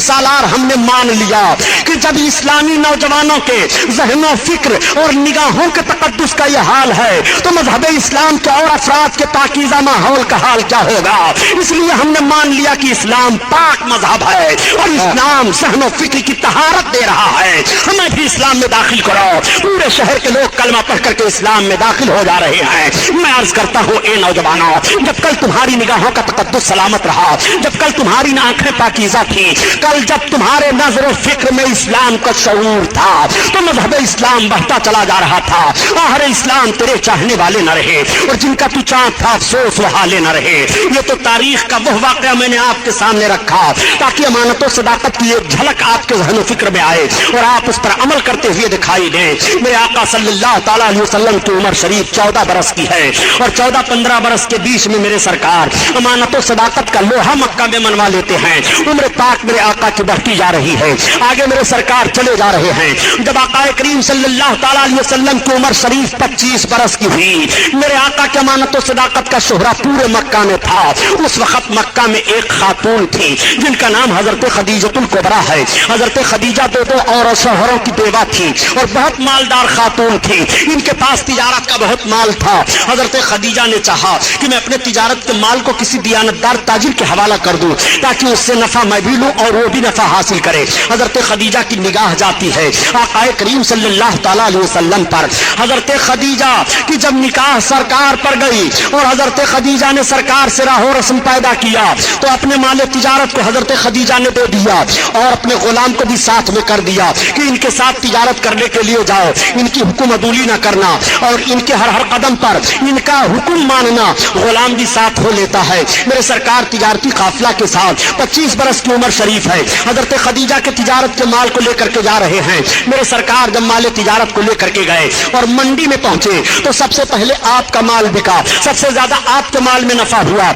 सालार, हमने मान लिया कि जब इस्लामी नौजवानों के ज़हनो फिक्र और निगाहों के तकद्दुस का यह हाल है तो मजहब इस्लाम के और अफराद के पाकीज़ा माहौल का हाल क्या होगा। इसलिए हमने मान लिया कि इस्लाम पाक मजहब है और इस्लाम ज़हनो फिक्र की तहारत दे रहा है, हमें भी इस्लाम में दाखिल करो। पूरे शहर के लोग कलमा पढ़ करके इस्लाम में दाखिल हो जा रहे हैं। मैं अर्ज करता हूँ, ए नौजवानों, जब कल तुम्हारी निगाहों का तकद्दुस सलामत रहा, जब कल तुम्हारी आंखें पाकीज़ा थी, कल जब तुम्हारे नजर फिक्र में इस्लाम का शऊर था तो मजहब इस्लाम बढ़ता चला जा रहा था। आहरे इस्लाम तेरे चाहने वाले न रहे और जिनका तू चाहता था अफसोस वो हाले न रहे। ये तो तारीख का वह वाकया मैंने आपके सामने रखा ताकि अमानतों सदाकत की एक झलक आपके ज़हन फिक्र में आए और आप उस पर अमल करते हुए दिखाई दें। मेरे आका सल्लल्लाहु तआला अलैहि वसल्लम की उम्र शरीफ 14 बरस की है और 14-15 बरस के बीच में मेरे सरकार अमानतों सदाकत का लोहा मक्का में मनवा लेते हैं। उम्र पाक मेरे आका की बढ़ती जा रही है, आगे मेरे सरकार चले जा रहे हैं। जब आका करीम सल्लल्लाहु तआला अलैहि वसल्लम की उम्र शरीफ 25 बरस की हुई, मेरे आका के अमानतों सदाकत का शोहरा पूरे मक्का में था। उस वक्त मक्का में एक खातून थी जिनका नाम हजरत खदीजतुल कुबरा है। हजरत खदीजा दो और शोहरों की बेवा थी और बहुत मालदार खातून थी। इनके पास तिजारत का बहुत माल था। हजरत खदीजा ने चाहा कि मैं अपने तिजारत के माल को किसी दियानतदार ताजिर के हवाला कर दूं ताकि उससे नफा मैं भी लूं और वो भी नफा हासिल करे। हजरत खदीजा की निगाह जाती है आका करीम सल्लल्लाहु तआला अलैहि वसल्लम पर। हजरत खदीजा की जब निकाह सरकार पर गई और हजरत खदीजा ने सरकार से राहो रस्म पैदा किया तो अपने माल तिजारत को हजरत खदीजा ने दे दिया और अपने गुलाम को भी साथ में कर दिया कि इनके साथ तिजारत करने के लिए जाओ, इनकी हुक्म अदूली न करना और इनके हर हर कदम पर इनका हुक्म मानना। गुलाम भी साथ हो लेता है। मेरे सरकार तिजारती काफिला के साथ 25 बरस की उम्र शरीफ है, हजरत खदीजा के तिजारत के माल को लेकर के जा रहे हैं। मेरे सरकार जब माल तिजारत को लेकर के गए और मंडी में पहुंचे तो सबसे पहले आपका माल बिका, सबसे ज्यादा आपके माल में नफा हुआ।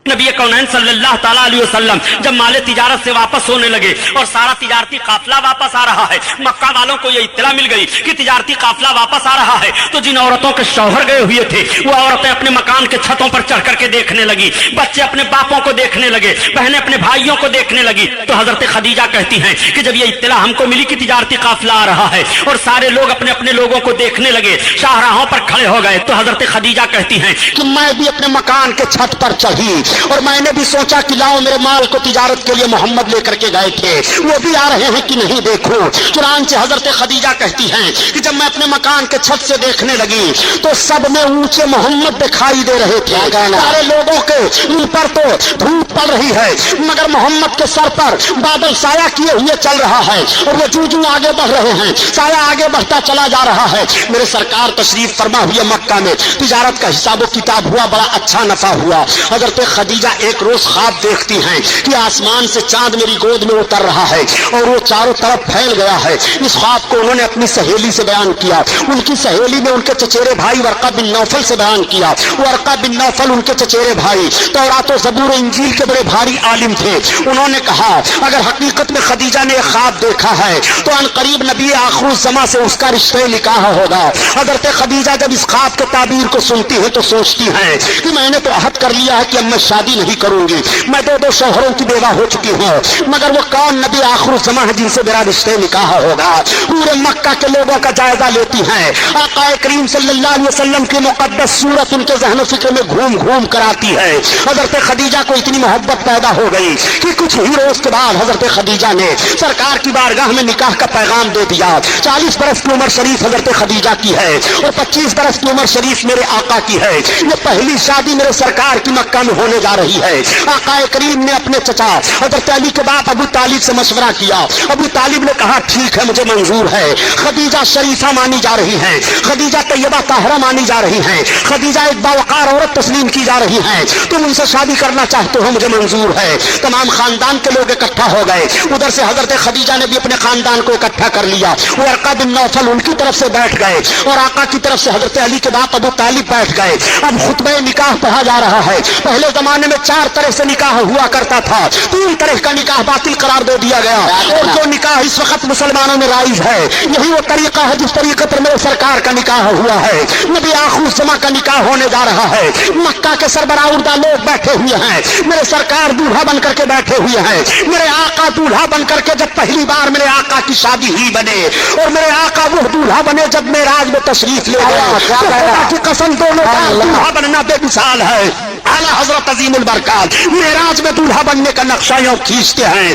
नबी कौनैन सल्लल्लाहु तआला अलैहि वसल्लम जब माले तिजारत से वापस होने लगे और सारा तिजारती काफिला वापस आ रहा है, मक्का वालों को ये इत्तला मिल गई कि तिजारती काफिला वापस आ रहा है तो जिन औरतों के शौहर गए हुए थे वो औरतें अपने मकान के छतों पर चढ़ करके देखने लगी, बच्चे अपने बापों को देखने लगे, बहनें अपने भाइयों को देखने लगी। तो हजरत खदीजा कहती हैं कि जब ये इत्तला हमको मिली कि तिजारती काफिला आ रहा है और सारे लोग अपने अपने लोगों को देखने लगे, शाहराहों पर खड़े हो गए, तो हजरत खदीजा कहती हैं कि मैं भी अपने मकान के छत पर चढ़ी और मैंने भी सोचा कि लाओ मेरे माल को तिजारत के लिए मोहम्मद लेकर के गए थे, वो भी आ रहे हैं कि नहीं देखो। चुनांचे हजरत खदीजा कहती हैं कि जब मैं अपने मकान के छत से देखने लगी तो सब में ऊंचे मोहम्मद दिखाई दे रहे थे। सारे लोगों के ऊपर तो धूप पड़ रही है मगर मोहम्मद के सर पर बादल साया किए हुए चल रहा है और वो जूझू आगे बढ़ रहे हैं, साया आगे बढ़ता चला जा रहा है। मेरे सरकार तशरीफ फरमा हुए मक्का में, तिजारत का हिसाब किताब हुआ, बड़ा अच्छा नफा हुआ। हजरत खदीजा एक रोज ख्वाब देखती हैं कि आसमान से चांद मेरी गोद में उतर रहा है और वो चारों तरफ फैल गया है। इस ख्वाब को उन्होंने अपनी सहेली से बयान किया। उनकी सहेली ने उनके चचेरे भाई वर्का बिन नौफल से बयान किया। वर्का बिन नौफल उनके चचेरे भाई तौरात और ज़बूर और इंजील के बड़े भारी आलिम थे। उन्होंने कहा अगर हकीकत में खदीजा ने एक ख्वाब देखा है तो अनकरीब नबी आखिरुज़्ज़मा से उसका रिश्ते निकाह होगा। हज़रत खदीजा जब इस ख्वाब के ताबीर को सुनती है तो सोचती है कि मैंने तो अहद कर लिया है कि अब मैं शादी नहीं करूंगी, मैं दो शौहरों की बेवा हो चुकी हूँ, मगर वो कौन नबी आखिरुज़्ज़मा है जिनसे मेरा रिश्ते निकाह होगा। पूरे मक्का के लोगों का जायजा लेती हैं। आका करीम सल्लल्लाहु अलैहि वसल्लम की मुक़द्दस सूरत उनके ज़हन फिक्र में घूम घूम कर आती है। हज़रत खदीजा को इतनी मोहब्बत पैदा हो गई कि कुछ ही रोज के बाद हज़रत खदीजा ने सरकार की बारगाह में निकाह का पैगाम दे दिया। 40 बरस की उम्र शरीफ हज़रत खदीजा की है और 25 बरस की उम्र शरीफ मेरे आका की है। ये पहली शादी मेरे सरकार की मक्का में होने जा रही है। आका करीम ने अपने चचा हज़रत अली के बाप अबू तालिब से मशवरा किया। अबू तालिब ने कहा ठीक है, मुझे मंजूर है। खदीजा शरीफा मानी जा रही है, खदीजा तैयबा ताहरा मानी जा रही है, खदीजा एक बावकार औरत तस्लीम की जा रही है, तुम उनसे शादी करना चाहते हो, मुझे मंजूर है। तमाम खानदान के लोग इकट्ठा हो गए। उधर से हजरत खदीजा ने भी अपने खानदान को इकट्ठा कर लिया। वर्का बिन नौफल उनकी तरफ से बैठ गए और आका की तरफ से हजरत अली के बाप अबू तालिब बैठ गए। अब खुतबे निकाह पढ़ा जा रहा है। पहले जमाने में 4 तरह से निकाह हुआ करता था, 3 तरह का निकाह बातिल करार दे दिया गया और जो निकाह इस वक्त मुसलमानों में राइज है यही वो तरीका है जिस तरीके पर मेरे सरकार का निकाह हुआ है। नबी आखिरुज़्ज़मा का निकाह होने जा रहा है। मक्का के सरबराह लोग बैठे हुए हैं, मेरे सरकार दूल्हा बन करके बैठे हुए हैं। मेरे आका दूल्हा बन करके जब पहली बार मेरे आका की शादी ही बने और मेरे आका वो दूल्हा बने जब मेराज में तशरीफ ले गए की कसम दोनों का दूल्हा बनना बेमिसाल है। आला हजरत अजीमुल बरकात मेराज में दूल्हा बनने का नक्शा यूं खींचते हैं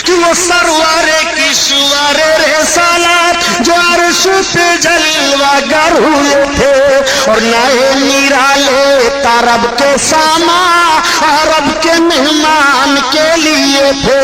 कि वो सरवारे की सुवारे रे सालात जो अर्श पे जलवागर हुए थे और नए निराले तारब के सामा अरब के मेहमान के लिए थे।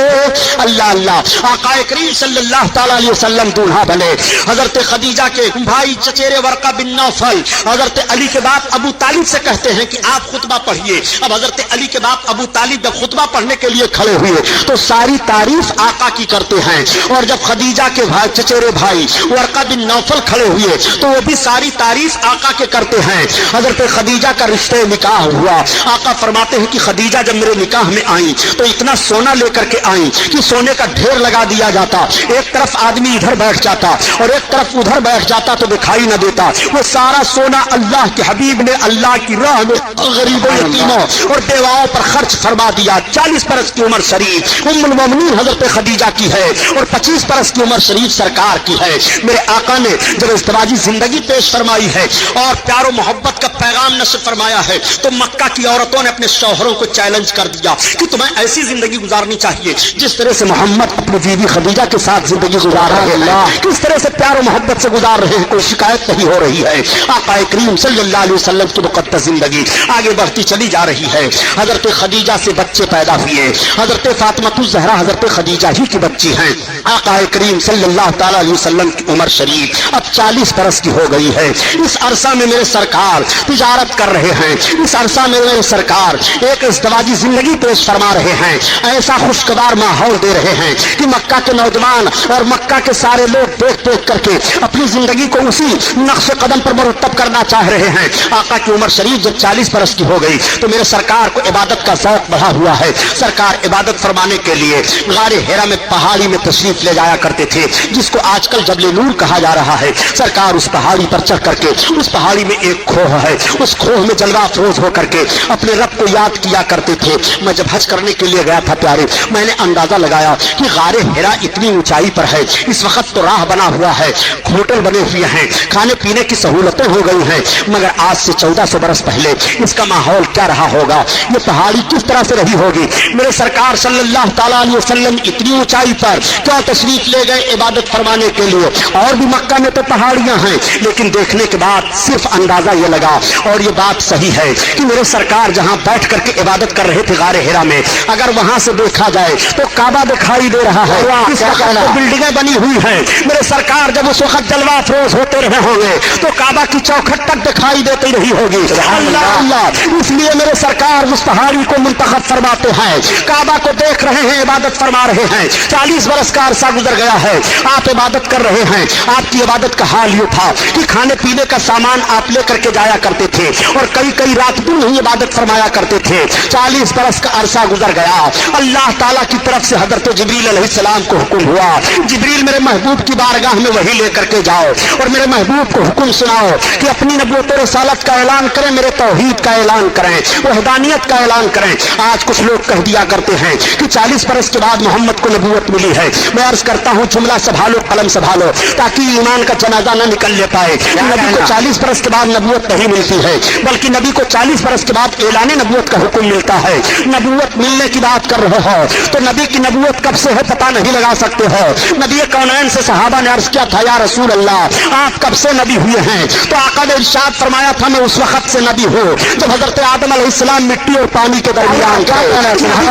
अल्लाह अल्लाह आका करीम सल्लल्लाहु ताला अलैहि वसल्लम दूल्हा बने। हजरत खदीजा के भाई चचेरे वर्का बिन नौफल हजरत अली के बाप अबू तालिब से कहते हैं कि आप खुतबा पढ़िए। अब हजरत अली के बाप अबू तालिब जब खुतबा पढ़ने के लिए खड़े हुए तो सारी तारीफ आका की करते हैं और जब खदीजा के भाई चचेरे भाई वर्का बिन नौफल खड़े हुए तो वो भी सारी तारीफ आका के करते हैं। हजरत खदीजा का रिश्ते निकाह हुआ। आका फरमाते हैं कि खदीजा जब मेरे निकाह में आई तो इतना सोना लेकर के आई कि सोने का ढेर लगा दिया जाता, एक तरफ आदमी इधर बैठ जाता और एक तरफ उधर बैठ जाता तो दिखाई न देता। वो सारा सोना अल्लाह के हबीब ने अल्लाह की राह में गरीबों यतीमों और बेवाओं पर खर्च फरमा दिया। 40 बरस की उम्र शरीफ उम्मुल मोमिनीन हजरत खदीजा की है और 25 बरस की उम्र शरीफ सरकार की है। मेरे आका ने जब इज़्दिवाजी जिंदगी पेश फरमाई है और प्यारो मोहब्बत का पैगाम नशर फरमाया है तो मक्का की औरतों ने अपने शौहरों को चैलेंज कर दिया कि तुम्हें ऐसी जिंदगी गुजारनी चाहिए जिस तरह से मोहम्मद अपनी बीवी खदीजा के साथ जिंदगी गुजार रहे हैं, किस तरह से प्यारो मोहब्बत से गुजार रहे हैं, कोई शिकायत नहीं हो रही है। आका करीम सल्लल्लाहु अलैहि वसल्लम की मुक़द्दस जिंदगी आगे बढ़ती चली जा रही है। हजरत खदीजा से बच्चे पैदा हुए। हजरत फातिमातुज़ ज़हरा हजरत खदीजा ही की बच्ची हैं। आका करीम सल्लल्लाहु ताला अलैहि वसल्लम की उम्र शरीफ अब 40 बरस की हो गई है। इस अरसा में मेरे सरकार तिजारत कर रहे हैं। इस अरसा में मेरे सरकार एक इज़्दिवाजी जिंदगी पेश फरमा रहे हैं। ऐसा खुशगवार माहौल दे रहे हैं कि मक्का के नौजवान और मक्का के सारे लोग देख देख करके अपनी जिंदगी को उसी नक्शे कदम पर मुरतब करना चाह रहे हैं। आका की उम्र शरीफ जब 40 बरस की हो गई तो मेरे सरकार को इबादत का शौक बढ़ा हुआ है। सरकार इबादत फरमाने के लिए गारे हेरा में पहाड़ी में तशरीफ ले जाया करते थे जिसको आजकल जबल नूर कहा जा रहा है। सरकार उस पहाड़ी पर चढ़ करके उस पहाड़ी में एक खोह है, उस खोह में जलवा अफरोज होकर के अपने रब को याद किया करते थे। मैं जब हज करने के लिए गया था प्यारे, मैंने अंदाजा लगाया कि गारे हेरा इतनी ऊंचाई पर है। इस वक्त तो राह बना हुआ है, होटल बने हुए हैं, खाने पीने की सहूलतें हो गई हैं, मगर आज से 1400 बरस पहले इसका माहौल क्या रहा होगा, ये पहाड़ी किस तरह से रही होगी। मेरे सरकार सल्लल्लाहु ताला अलैहि वसल्लम इतनी ऊंचाई पर क्या तशरीफ ले गए इबादत फरमाने के लिए। और भी मक्का में तो पहाड़ियां हैं, लेकिन देखने के बाद सिर्फ अंदाजा ये लगा और ये बात सही है कि मेरे सरकार जहां बैठ करके इबादत कर रहे थे गारे हेरा में, अगर वहां से देखा जाए तो काबा दिखाई दे रहा है। इस वक्त तो बिल्डिंगें बनी हुई हैं। मेरे सरकार जब उस वक्त जलवा अफरोज होते रहे होंगे तो काबा की चौखट तक दिखाई देती रही होगी। अल्लाह अल्लाह, इसलिए मेरे सरकार उस पहाड़ी को मुंतखब फरमाते हैं। काबा को देख रहे हैं, इबादत फरमा रहे हैं। 40 बरस का अरसा गुजर गया है, आप इबादत कर रहे हैं। आपकी इबादत का हाल ये था कि खाने पीने का सामान आप लेकर के जाया करते थे और कई कई रात दिन ही इबादत फरमाया करते थे। 40 बरस का अरसा गुजर गया। अल्लाह ताला की तरफ से हजरत जिब्रील अलैहिस्सलाम को हुक्म हुआ, जिब्रील मेरे महबूब की बारगाह में वही लेकर के जाओ और मेरे महबूब को हुक्म सुनाओ कि अपनी नबूवत और रिसालत का ऐलान करें, मेरे तौहीद का ऐलान करें, वहदानियत का ऐलान करें। आज कुछ लोग कह दिया करते हैं कि 40 बरस के बाद मोहम्मद को नबूवत मिली है। मैं अर्ज करता हूँ, जुमला संभालो, कलम संभालो, ताकि ईमान का जनाजा न निकल ले पाए। नबी को 40 बरस के बाद नबूवत नहीं मिलती है, बल्कि नबी को 40 बरस के बाद ऐलान नबूवत का हुक्म मिलता है। नबूवत मिलने की बात कर रहे हो तो नबी की नबूवत कब से है पता नहीं लगा सकते हो। नबी कौनैन से सहाबा ने अर्ज किया था, या रसूल अल्लाह आप कब से नबी हुए हैं? तो आका ने इरशाद फरमाया था, मैं उस वक्त से नबी हूँ जब हजरत आदम अलैहिस्सलाम मिट्टी और पानी के दरमियान थे।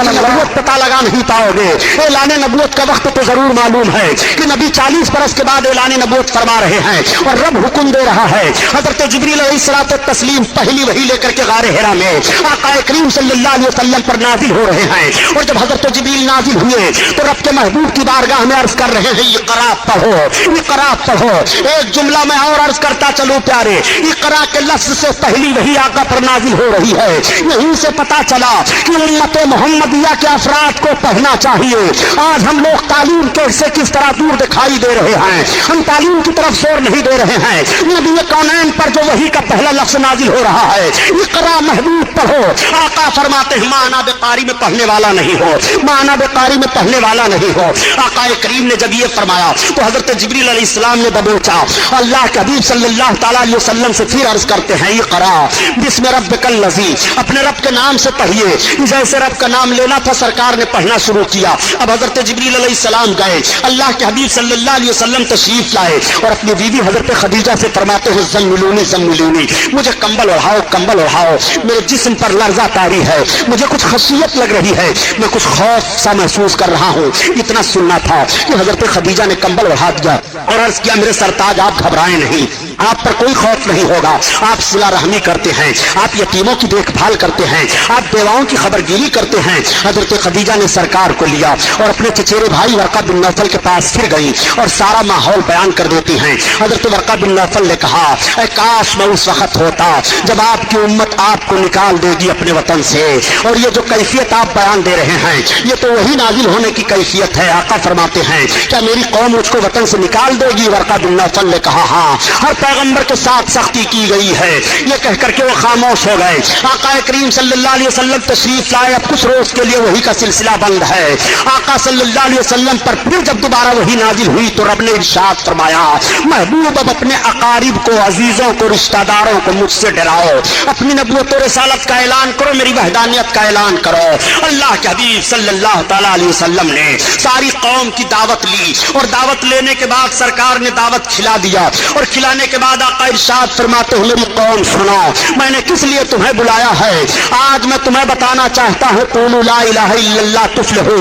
नबूवत पता लगा नहीं पाओगे, ऐलान नबूवत का वक्त तो जरूर मालूम है कि नबी 40 बरस के बाद ऐलान नबूवत फरमा रहे हैं और रब हुक्म दे रहा है। हजरत जिब्रील अलैहिस्सलातु तस्लीम पहली वही लेकर के गारे हिरा में आका करीम सल्लल्लाहु अलैहि वसल्लम पर नाजिल हो रहे हैं। और जब हजरत जिब्रील नाजिल हुए तो रब के महबूब की बारगाह में अर्ज कर रहे हैं, इक़रा पढ़ो, इक़रा पढ़ो। एक जुमला में और अर्ज करता चलो प्यारे, इक़रा के लफ्ज से पहली वही आका पर नाजिल हो रही है। यहीं से पता चला कि उम्मत मोहम्मदिया के अफराद को पढ़ना चाहिए। आज हम लोग तालीम के से किस तरह दूर दिखाई दे रहे हैं, हम तालीम की तरफ जोर नहीं दे रहे हैं। नबी कौनैन पर जो वही का पहला लफ्ज नाजिल हो रहा है, इक़रा महबूब पढ़ो। आका फरमाते हैं, माना बेकारी में पढ़ने वाला नहीं हो, माना बेकारी में पढ़ने वाला नहीं हो। आका करीम ने जब ये फरमाया तो हजरत जिब्रील अलैहिस्सलाम ने दबोचा। अल्लाह के हबीब सल्लल्लाहु ताला अलैहि वसल्लम से फिर अर्ज करते हैं, इक़रा बिस्मि रब्बिकल लज़ी, अपने रब के नाम से पढ़िए। जैसे रब का नाम लेना था सरकार ने पढ़ना शुरू किया। अब हजरत जिब्रील अलैहिस्सलाम गए, अल्लाह के हबीब सल्लल्लाहु अलैहि वसल्लम तशरीफ लाए और अपनी बीवी हजरत खदीजा से फरमाते हैं, ज़म्मिलूनी ज़म्मिलूनी, मुझे कंबल ओढ़ाओ, कंबल ओढ़ाओ, मेरे जिस्म पर लर्जा तारी है, मुझे कुछ खशियत लग रही है, मैं कुछ खौफ सा महसूस कर रहा हूँ। इतना सुनना था कि हजरत खदीजा ने कंबल ओढ़ा दिया और अर्ज किया, मेरे सरताज आप घबराएं नहीं, आप पर कोई खौफ नहीं होगा। आप सिला रहमी करते हैं, आप यतीमों की देखभाल करते हैं, आप बेवाओं की खबरगिरी करते हैं। हजरत खदीजा ने सरकार को लिया और अपने चचेरे भाई वर्का बिन नौफल के पास फिर गई और सारा माहौल बयान कर देती हैं। हजरत वर्का बिन नौफल ने कहा, ऐ काश मैं उस वक्त होता जब आपकी उम्मत आपको निकाल देगी अपने वतन से। और ये जो कैफियत आप बयान दे रहे हैं ये तो वही नाजिल होने की कैफियत है। आका फरमाते हैं, क्या मेरी कौम मुझको वतन से निकाल देगी? वर्का बिन नौफल ने कहा, हाँ, हर पैगंबर के साथ सख्ती की गई है। ये कह करके वो खामोश हो गए। आका करीम सल्लल्लाहु अलैहि वसल्लम तशरीफ लाए। अब कुछ रोज के लिए वही का सिलसिला बंद है। आका सल्लल्लाहु अलैहि वसल्लम पर फिर जब दोबारा वही नाजिल हुई तो रब ने इरशाद फरमाया, महबूब अब अपने अकारिब को, अजीजों को, रिश्तेदारों को मुझसे डराओ, अपनी नबूवत और रिसालत का ऐलान करो, मेरी वहदानियत का ऐलान करो। अल्लाह के हबीब सल्लल्लाहु ताला अलैहि वसल्लम ने सारी कौम की दावत ली और दावत लेने के बाद सरकार ने दावत खिला दिया और खिलाने के बाद आका इरशाद फरमाते हो, मेरी कौम सुनो, मैंने किस लिए तुम्हें बुलाया है। आज मैं तुम्हें बताना चाहता हूँ, क़ूलू ला इलाहा इल्लल्लाह तुफ्लिहू,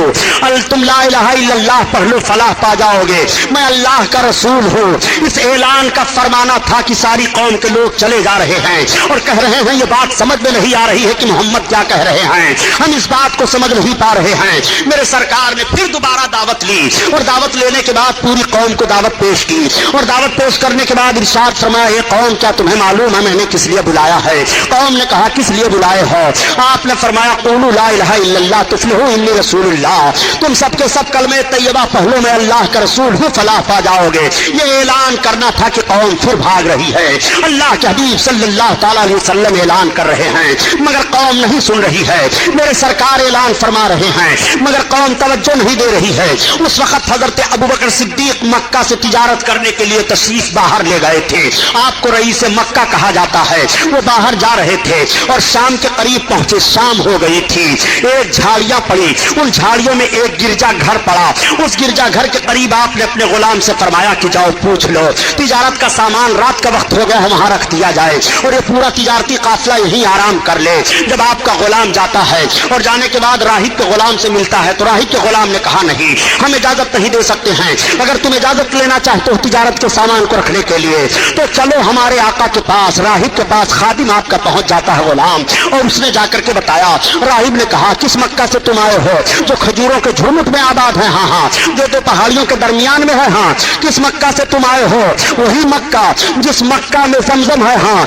तुम ला इलाहा इल्लल्लाह पढ़ लो, फलाह पा जाओगे। मैं अल्लाह का रसूल हूँ। इस ऐलान का फरमाना था कि सारी कौम के लोग चले जा रहे हैं और कह रहे हैं, ये बात समझ में नहीं आ रही है कि मोहम्मद क्या कह रहे हैं, हम इस बात को समझ नहीं पा रहे हैं। मेरे सरकार ने फिर दोबारा दावत ली और दावत लेने के बाद पूरी कौम को दावत पेश की और दावत पेश करने के बाद इरशाद फरमाया, ये कौम क्या तुम्हें मालूम है मैंने किस लिए बुलाया है? कौम ने कहा, किस लिए बुलाए हो? आपने फरमाया, क़ूलू ला इलाहा इल्लल्लाह तुफ्लिहू इन्नी रसूलुल्लाह, तुम सबके सब कलमे तैयबा पढ़ लो, मैं अल्लाह का रसूल हूँ, फलाह पा जाओगे। ये ऐलान करना था कि कौम फिर भाग रही है। अल्लाह के हबीब सल्लल्लाहु ताला अलैहि वसल्लम ऐलान कर रहे हैं मगर कौम नहीं सुन रही है। मेरे सरकार ऐलान फरमा रहे हैं मगर कौम तवज्जो नहीं दे रही है। उस वक्त हजरत अबू बकर सिद्दीक मक्का से तिजारत करने के लिए तशरीफ बाहर ले गए थे। आपको रईस मक्का कहा जाता है। वो बाहर जा रहे थे और शाम के करीब पहुंचे। शाम हो गई थी, एक झाड़ियां पड़ी, उन झाड़ियों में एक गिरजा घर पड़ा। उस गिरजा घर के करीब आपने अपने गुलाम से फरमाया कि जाओ पूछ लो, तिजारत का सामान रात का वक्त हो गया है वहां रख दिया जाए और ये पूरा तिजारती काफिला यहीं आराम कर ले। जब आपका गुलाम जाता है और जाने के बाद राहिब के गुलाम से मिलता है तो राहिब राहिब के गुलाम ने कहा नहीं, हम इजाजत नहीं दे सकते हैं। अगर तुम इजाजत लेना चाहते हो तिजारत के सामान को रखने के लिए तो चलो हमारे आका के पास, राहिब के पास। खादिम आपका पहुंच जाता है गुलाम, और उसने जाकर के बताया। राहिब ने कहा किस मक्का से तुम आए हो? जो खजूरों के झुरमुट में आबाद है, हाँ हाँ, जो दो पहाड़ियों के दरमियान में है, हाँ। किस मक्का से तुम आए हो? वही मक्का जिस मक्का में जमजम है, हाँ,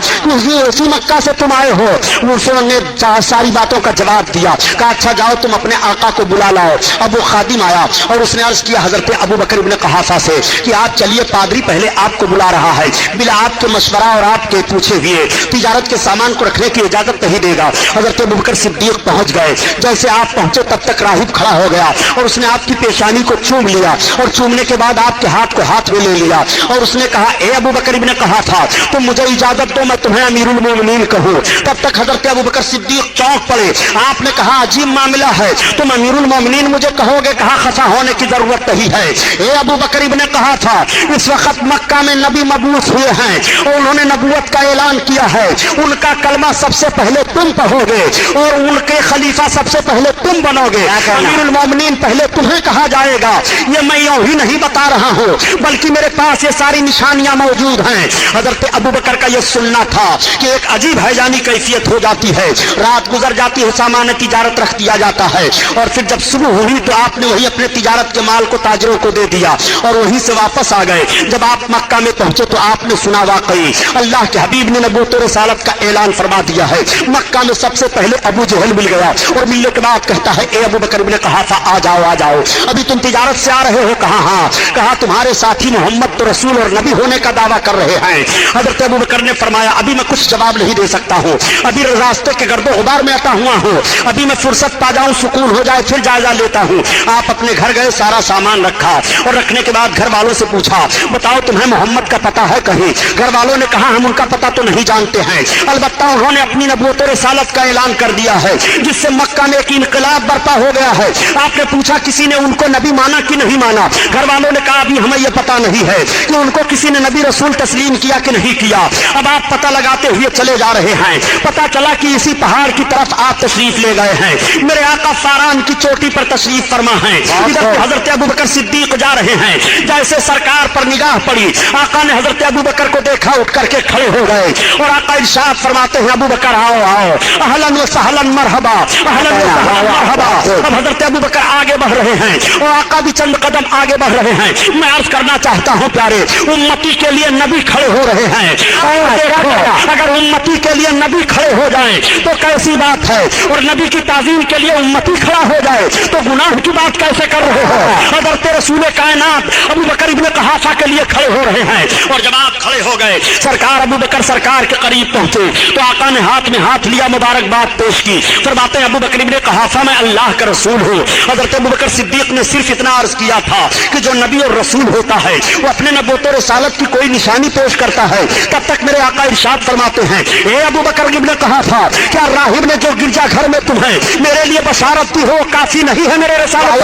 उसी मक्का से तुम आए हो। उसने सारी बातों का जवाब दिया। कहा अच्छा जाओ तुम अपने आका को बुला लाओ। अब वो खादिम आया और उसने अर्ज किया हजरत अबू बकर इब्न क़हाफ़ा से कि आप चलिए, पादरी पहले आपको बुला रहा है, बिला आपके मशवरा और आपके पूछे हुए तिजारत के सामान को रखने की इजाजत नहीं देगा। हजरत अबू बकर सिद्दीक पहुंच गए। जैसे आप पहुंचे तब तक राहिब खड़ा हो गया और उसने आपकी पेशानी को चूम लिया, और चूमने के बाद आपके हाथ को हाथ में ले लिया, और उसने कहा ए अबू बकर इब्न क़हाफ़ा, तुम मुझे इजाजत दो, मैं तुम्हें अमीरुल मोमिनीन कहूं। तब तक हजरत अबू बकर सिद्दीक चौंक पड़े। आपने कहा अजीब मामला है, तुम अमीरुल मोमिनीन मुझे कहोगे? कहा खफा होने की जरूरत नहीं है। ए अबू बकर इब्न क़हाफ़ा, इस वक्त मक्का में नबी मबूस हुए हैं और उन्होंने नबूवत का ऐलान किया है। उनका कलमा सबसे पहले तुम पढ़ोगे और उनके खलीफा सबसे पहले तुम बनोगे। अमीरुल मोमिनीन पहले तुम्हें कहा जाएगा। ये मैं यूं ही नहीं बता रहा हूँ, बल्कि मेरे पास ये सारी निशानियां मौजूद हैं। हजरत अबू बकर का यह सुनना था कि एक अजीब हैजानी कैफियत हो जाती है। रात गुजर जाती है, सामान तिजारत रख दिया जाता है, और फिर जब सुबह हुई तो आपने वही अपने तिजारत के माल को ताजरों को दे दिया और वहीं से वापस आ गए। जब आप मक्का में पहुंचे तो आपने सुना वाकई अल्लाह के हबीब ने नबूवत और रिसालत का ऐलान फरमा दिया है। मक्का में सबसे पहले अबू जहल मिल गया और मिलने के बाद कहता है ए अबू बकर इब्न क़हाफ़ा, आ जाओ आ जाओ, अभी तुम तिजारत से आ रहे हो? कहा हाँ। कहा तुम्हारे साथी मोहम्मद तो रसूल और नबी होने का दावा कर रहे हैं। हजरत अबू बकर ने फरमाया अभी मैं कुछ जवाब नहीं दे सकता हूँ, अभी रास्ते के गर्दो गुबार में अटा हुआ हूँ, अभी मैं फुर्सत पा जाऊँ, सुकून हो जाए, फिर जायजा लेता हूँ। आप अपने घर गए, सारा सामान रखा और रखने के बाद घर वालों से पूछा बताओ तुम्हें मोहम्मद का पता है कहीं? घर वालों ने कहा हम उनका पता तो नहीं जानते हैं, अलबत्ता उन्होंने अपनी नबूवत और रिसालत का ऐलान कर दिया है जिससे मक्का में एक इनकलाब बर्पा हो गया है। आपने पूछा किसी ने उनको नबी माना कि नहीं माना? घर वालों ने कहा अभी हमें यह पता नहीं है कि उनको किसी ने नबी रसूल तस्लीम किया कि नहीं किया। अब आप पता लगाते हुए चले जा रहे हैं। पता चला कि इसी पहाड़ की तरफ आप तशरीफ ले गए हैं। मेरे आका फारान की चोटी पर तशरीफ फरमा है। इधर हजरत अबू बकर सिद्दीक जा रहे हैं। जैसे सरकार पर निगाह पड़ी, आका ने हजरत अबू बकर को देखा, उठ करके खड़े हो गए और आका इरशाद फरमाते हैं अबू बकर आओ आओ, अहलन व सहलन मरहबा, अहलन व सहलन मरहबा। अब हजरत अबू बकर आगे बढ़ रहे हैं और आका भी चंद कदम आगे बढ़ रहे हैं। मैं अर्ज करना चाहता हूँ प्यारे, उम्मती के लिए नबी खड़े हो रहे हैं। और देखो अगर उम्मती के लिए नबी खड़े हो जाए तो कैसी बात है, और नबी की ताज़ीम के लिए उम्मती खड़ा हो जाए तो गुनाह की बात कैसे कर रहे हो? हज़रत रसूल कायनात अबू बकर इब्न क़हाफ़ा के लिए खड़े हो रहे हैं। और जब आप खड़े हो गए, सरकार अबू बकर सरकार के करीब पहुंचे तो आका ने हाथ में हाथ लिया, मुबारकबाद पेश की। फरमाते हैं अबू बकर इब्न क़हाफ़ा मैं अल्लाह का रसूल हूँ। हज़रत अबू बकर सिद्दीक ने सिर्फ इतना अर्ज किया था कि जो नबी और रसूल होता है वो अपने नबूवत और रिसालत की कोई निशानी पेश करता है। तब तक मेरे आका इरशाद फरमाते हैं ए अबू बकर इब्न क़हाफ़ा, क्या राहिब ने जो गिरजा घर में तुम्हें मेरे लिए बशारत दी हो काफी नहीं है मेरे रिसालत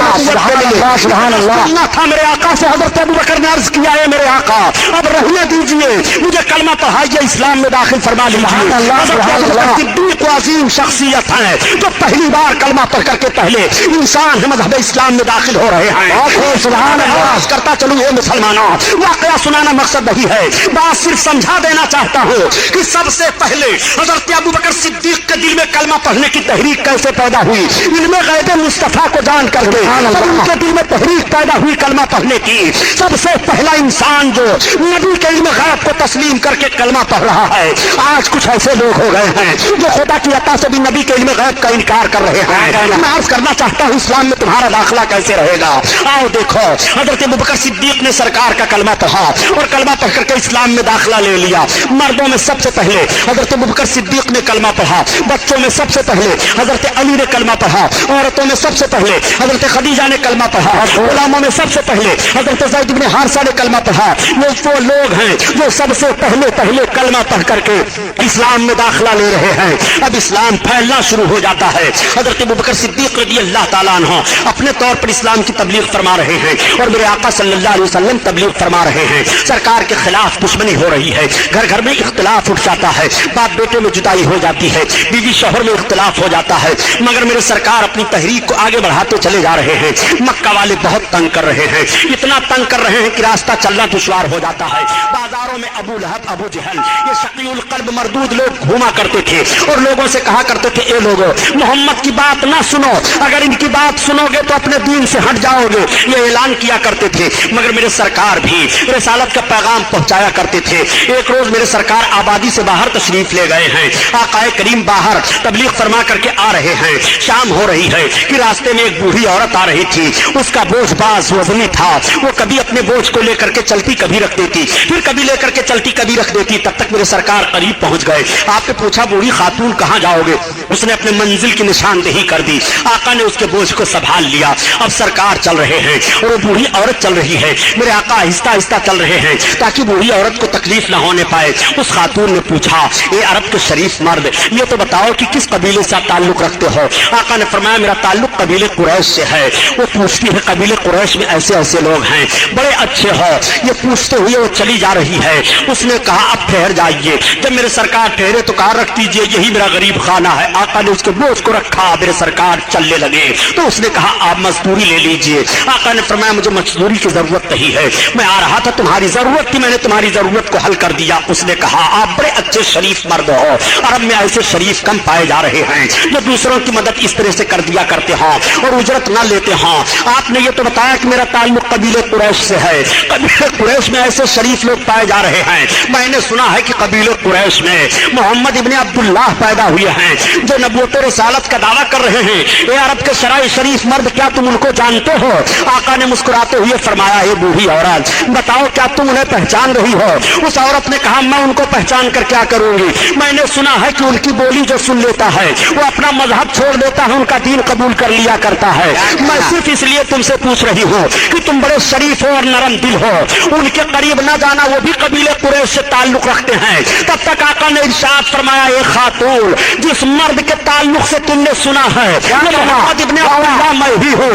था? मेरे आका से हजरत अबू बकर ने अर्ज किया है मेरे आका अब रहने दीजिए, मुझे कलमा पढ़ाइए, इस्लाम में दाखिल फरमा लीजिए। सिद्दीक अजीम शख्सियत है जो पहली बार कलमा पढ़ करके पहले इंसान है मज़हब इस्लाम में दाखिल हो रहे हैं। सुभान अल्लाह करता चलूं ये मुसलमानों, वाकया सुनाना मकसद नहीं है, बात सिर्फ समझा देना चाहता हूँ कि सबसे पहले हजरत अबू बकर सिद्दीक के दिल में कलमा पढ़ने की तहरीक कैसे पैदा हुई। इल्मे गैब मुस्तफा को जान करके उनके दिल में तहरीक पैदा हुई कलमा पढ़ने की। सबसे पहला इंसान जो नबी के इल्मे गैब को तस्लीम करके कलमा पढ़ रहा है। आज कुछ ऐसे लोग हो गए हैं जो खुदा की अता से भी नबी के इल्मे गैब का इनकार कर रहे हैं। मैं अर्ज करना चाहता हूँ इस्लाम में तुम्हारा दाखिला कैसे रहेगा। आओ देखो, हजरत अबू बकर सिद्दीक ने सरकार का कलमा पढ़ा और कलमा पढ़ करके इस्लाम में दाखिला ले लिया। मर्दों में सबसे पहले हजरत अबू बकर सिद्दीक ने कलमा पढ़ा, बच्चों में सबसे पहले हजरत अली ने कलमा पढ़ा, औरतों में सबसे पहले हजरत खदीजा ने कलमा पढ़ा, गुलामों में सबसे पहले हजरत ज़ैद इब्न हारिसा ने कलमा पढ़ा। ये वो लोग हैं जो सबसे पहले कलमा पढ़ करके इस्लाम में दाखिला ले रहे हैं। اب اسلام پھیلنا شروع ہو جاتا ہے. حضرت ابوبکر صدیق رضی اللہ تعالیٰ عنہ اپنے طور پر اسلام کی تبلیغ فرما رہے ہیں اور میرے آقا صلی اللہ علیہ وسلم تبلیغ فرما رہے ہیں. سرکار کے خلاف دشمنی ہو رہی ہے, گھر گھر میں اختلاف اٹھ جاتا ہے, باپ بیٹے میں جدائی ہو جاتی ہے, بیوی شوہر میں اختلاف ہو جاتا ہے, مگر میرے سرکار اپنی تحریک کو آگے بڑھاتے چلے جا رہے ہیں. مکہ والے بہت تنگ کر رہے ہیں, اتنا تنگ کر رہے ہیں کہ راستہ چلنا دشوار ہو جاتا ہے. بازاروں میں ابو لہب, ابو جہل, یہ شقی القلب مردود لوگ گھوما کرتے تھے اور لوگوں سے کہا کرتے تھے اے لوگوں محمد کی بات نہ سنو, اگر ان کی بات سنو گے تو اپنے دین سے ہٹ جاؤ گے, یہ اعلان کیا کرتے تھے. مگر میرے سرکار بھی رسالت کا پیغام پہنچایا کرتے تھے. ایک روز میرے سرکار آبادی سے باہر تشریف لے گئے ہیں. آقا کریم باہر تبلیغ فرما کر کے آ رہے ہیں. شام ہو رہی ہے کہ راستے میں ایک بوڑھی عورت آ رہی تھی. اس کا بوجھ باز وزنی تھا, وہ کبھی اپنے بوجھ کو لے کر کے چلتی کبھی رکھ دیتی, پھر کبھی لے کر کے چلتی کبھی رکھ دیتی. تب تک میرے سرکار قریب پہنچ گئے. آپ نے پوچھا بوڑھی خاتون کہاں جاؤ گے؟ اس نے اپنے منزل کی نشاندہی کر دی. آقا نے اس کے بوجھ کو سنبھال لیا. اب سرکار چل رہے ہیں اور وہ بوڑھی عورت چل رہی ہے. میرے آقا آہستہ آہستہ چل رہے ہیں تاکہ بوڑھی عورت کو تکلیف نہ ہونے پائے. اس خاتون نے پوچھا اے عرب کے شریف مرد, یہ تو بتاؤ کہ کس قبیلے سے تعلق رکھتے ہو؟ آقا نے فرمایا میرا تعلق قبیلے قریش سے ہے. وہ پوچھتی ہے قبیلے قریش میں ایسے ایسے لوگ ہیں, بڑے اچھے ہو. یہ پوچھتے ہوئے وہ چلی جا رہی ہے. اس نے کہا اب ٹھہر جائیے. جب میرے سرکار ٹھہرے تو کہا رکھ دیجیے, یہی میرا غریب خانہ ہے. آقا نے اس کے بوجھ کو رکھا. میرے سرکار چلنے لگے تو اس نے کہا آپ مزدوری لے لیجیے. آقا نے فرمایا مجھے مزدوری کی ضرورت نہیں ہے, میں آ رہا تھا تمہاری ضرورت تھی, میں نے تمہاری ضرورت کو حل کر دیا. اس نے کہا آپ بڑے اچھے شریف مرد ہو, عرب میں ایسے شریف کم پائے جا رہے ہیں جو دوسروں کی مدد اس طرح سے کر دیا کرتے ہوں اور اجرت نہ لیتے ہوں. آپ نے یہ تو بتایا کہ میرا تعلق قبیلے قریش سے ہے. قبیلے قریش میں ایسے شریف لوگ پائے جا رہے ہیں. میں نے سنا ہے کہ قبیلے قریش میں محمد ابن عبداللہ پیدا ہوئے ہیں جو نبوت و رسالت کا دعویٰ کر رہے ہیں. اے عرب کے شرائع شریف مرد کیا تم ان کو جانتے ہو؟ آقا نے مسکراتے ہوئے فرمایا اے بوڑھی عورت بتاؤ کیا تم انہیں پہچان رہی ہو؟ اس عورت نے کہا میں ان کو پہچان کر کیا کروں گی, میں نے سنا ہے کہ ان کی بولی جو سن لیتا ہے وہ اپنا مذہب چھوڑ دیتا ہے, ان کا دین قبول کر لیا کرتا ہے. میں صرف اس لیے تم سے پوچھ رہی ہوں کہ تم بڑے شریف ہو اور نرم دل ہو, ان کے قریب نہ جانا, وہ بھی قبیلے قریش سے تعلق رکھتے ہیں. تب تک آقا نے ارشاد فرمایا اے خاتون جس مرد کے تعلق سے تم نے سنا ہے وہ محمد ابن عبداللہ میں ہی ہوں.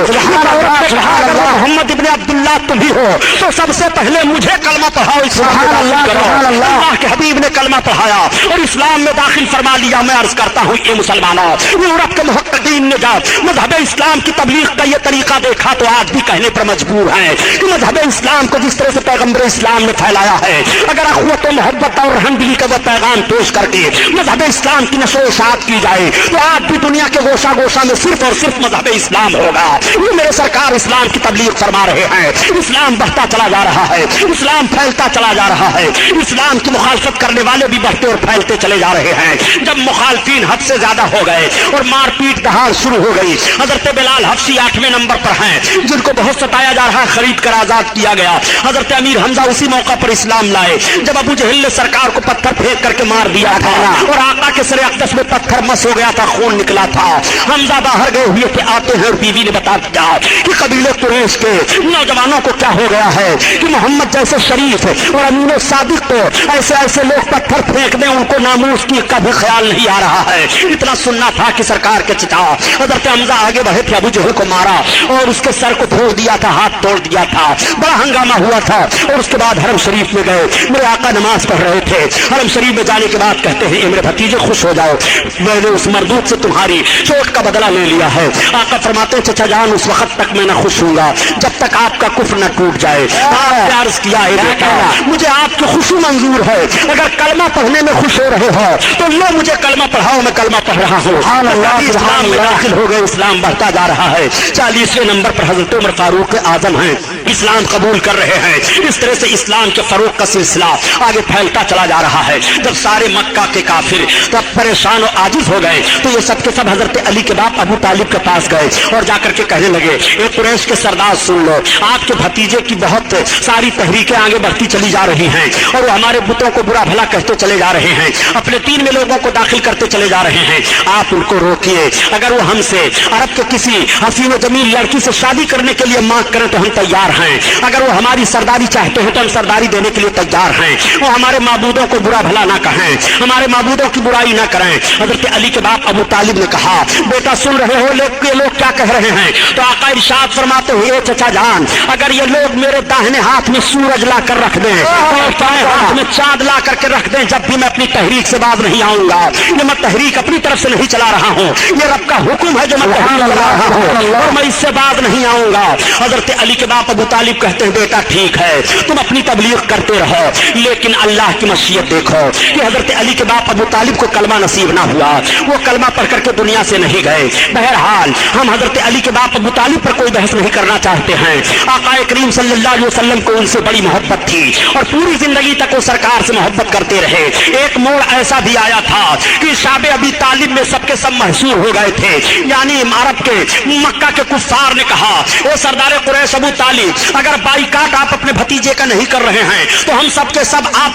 محمد ابن عبداللہ تم ہی ہو تو سب سے پہلے مجھے کلمہ پڑھاؤ. اللہ کے حبیب نے کلمہ پڑھایا اور اسلام میں داخل فرما لیا. میں عرض کرتا ہوں یہ مسلمانوں, یورپ کے محققین نے جب مذہب اسلام کی تبلیغ کا یہ طریقہ دیکھا تو آج بھی کہنے پر مجبور ہیں کہ مذہب اسلام کو جس طرح سے پیغمبر اسلام نے پھیلایا ہے, اگر اخوت و محبت اور رحمدلی کا وہ پیغام پیش کر کے مذہب اسلام کی نشر و اشاعت کی جائے تو آج بھی دنیا کے گوشہ گوشہ میں صرف اور صرف مذہب اسلام ہوگا. یہ میرے سرکار اسلام کی تبلیغ فرما رہے ہیں. اسلام بڑھتا چلا جا رہا ہے, اسلام پھیلتا چلا جا رہا ہے. اسلام کی مخالفت کرنے والے بھی بڑھتے اور پھیلتے چلے جا رہے ہیں. جب مخالفین حد سے زیادہ ہو گئے اور مار پیٹ دہاڑ شروع ہو گئی, حضرت بلال حبشی 8ویں نمبر پر ہیں جن کو بہت ستایا جا رہا ہے, خرید کر آزاد کیا گیا. حضرت امیر حمزہ اسی موقع پر اسلام لائے جب ابو جہل نے سرکار کو پتھر پھینک کر کے مار دیا تھا اور آقا کے سر اقدس میں پتھر مس ہو گیا تھا, خون نکلا تھا. حمزہ باہر گئے ہوئے تھے, آتے ہیں اور بیوی نے بتا دیا کہ قبیلے قریش کے نوجوانوں کو کیا ہو گیا ہے کہ محمد جیسے شریف اور امین و صادق کو ایسے ایسے لوگ پتھر پھینک دیں, ان کو ناموس کی کا بھی خیال نہیں آ رہا ہے. اتنا سننا تھا کہ سرکار کے چچا حضرت حمزہ آگے بڑھے تھے, ابو جہل کو مارا اور اس کے سر کو پھوڑ دیا تھا, ہاتھ توڑ دیا تھا, بڑا ہنگامہ ہوا تھا. اور اس کے بعد حرم شریف میں گئے, میرے آقا نماز پڑھ رہے تھے. حرم شریف میں جانے کے بعد کہتے ہیں اے میرے بھتیجے خوش ہو جاؤ, میں نے اس مردود سے تمہاری چوٹ کا بدلہ لے لیا ہے. آقا فرماتے ہیں چچا جان اس وقت تک میں نہ خوش ہوں گا جب تک آپ کا کفر نہ ٹوٹ جائے. آپ نے عرض کیا اے بیٹا مجھے آپ کی خوشی منظور ہے, اگر کلمہ پڑھنے میں خوش ہو رہے ہو تو لو مجھے کلمہ پڑھاؤ, میں کلمہ پڑھ رہا ہوں. اسلام میں داخل ہو گئے, اسلام بڑھتا جا رہا ہے. 40ویں نمبر پر حضرت عمر فاروق اعظم ہیں, اسلام قبول کر رہے ہیں. اس طرح سے اسلام کے فروغ کا سلسلہ آگے پھیلتا چلا جا رہا ہے. جب سارے مکہ کے کافر تب پریشان و عاجز ہو گئے تو یہ سب کے سب حضرت علی کے باپ ابو طالب کے پاس گئے اور جا کر کے کہنے لگے اے قریش کے سردار سن لو, آپ کے بھتیجے کی بہت ساری تحریکیں آگے بڑھتی چلی جا رہی ہیں اور وہ ہمارے بتوں کو برا بھلا کہتے چلے جا رہے ہیں, اپنے دین میں لوگوں کو داخل کرتے چلے جا رہے ہیں. آپ ان کو روکیے, اگر وہ ہم سے عرب کے کسی حسین و جمیل لڑکی سے شادی کرنے کے لیے مانگ کریں تو ہم تیار ہیں, اگر وہ ہماری سرداری چاہتے ہیں تو ہم سرداری دینے کے لیے تیار ہیں. وہ ہمارے معبودوں کو برا بھلا نہ کہیں, ہمارے معبودوں کی برائی गिरफ्तारी न करें। हजरत अली के बाप अबू तालिब ने कहा, बेटा सुन रहे हो ये लोग क्या कह रहे हैं? तो आका इरशाद फरमाते हुए, चचा जान, अगर ये लोग मेरे दाहिने हाथ में सूरज ला कर रख दें और बाएं हाथ में चांद ला करके रख दें, जब भी मैं अपनी तहरीक से बाज नहीं आऊंगा। ये मैं तहरीक अपनी तरफ से नहीं चला रहा हूँ, ये रब का हुक्म है जो मैं तहरीक चला रहा हूँ और मैं इससे बाज नहीं आऊंगा। हजरत अली के बाप अबू तालिब कहते हैं, बेटा ठीक है, तुम अपनी तबलीग करते रहो, लेकिन अल्लाह की मशीयत देखो कि हजरत अली के बाप अबू तालिब को कलमा नसीब ना हुआ, वो कलमा पढ़ करके दुनिया से नहीं गए। बहरहाल हम हजरत अली के बाप अबू तालिब पर कोई बहस नहीं करना चाहते हैं। आका करीम सल्लल्लाहु अलैहि वसल्लम को उनसे बड़ी मोहब्बत थी और पूरी जिंदगी तक वो सरकार से मोहब्बत करते रहे। एक मोड़ ऐसा भी आया था कि शाबे अबी तालिब में सबके सब महसूर हो गए थे, यानी अरब के मक्का के कुफ्फार ने कहा, ओ सरदार कुरैश अबू तालिब, अगर बाईकाट आप अपने भतीजे का नहीं कर रहे हैं तो हम सबके सब आप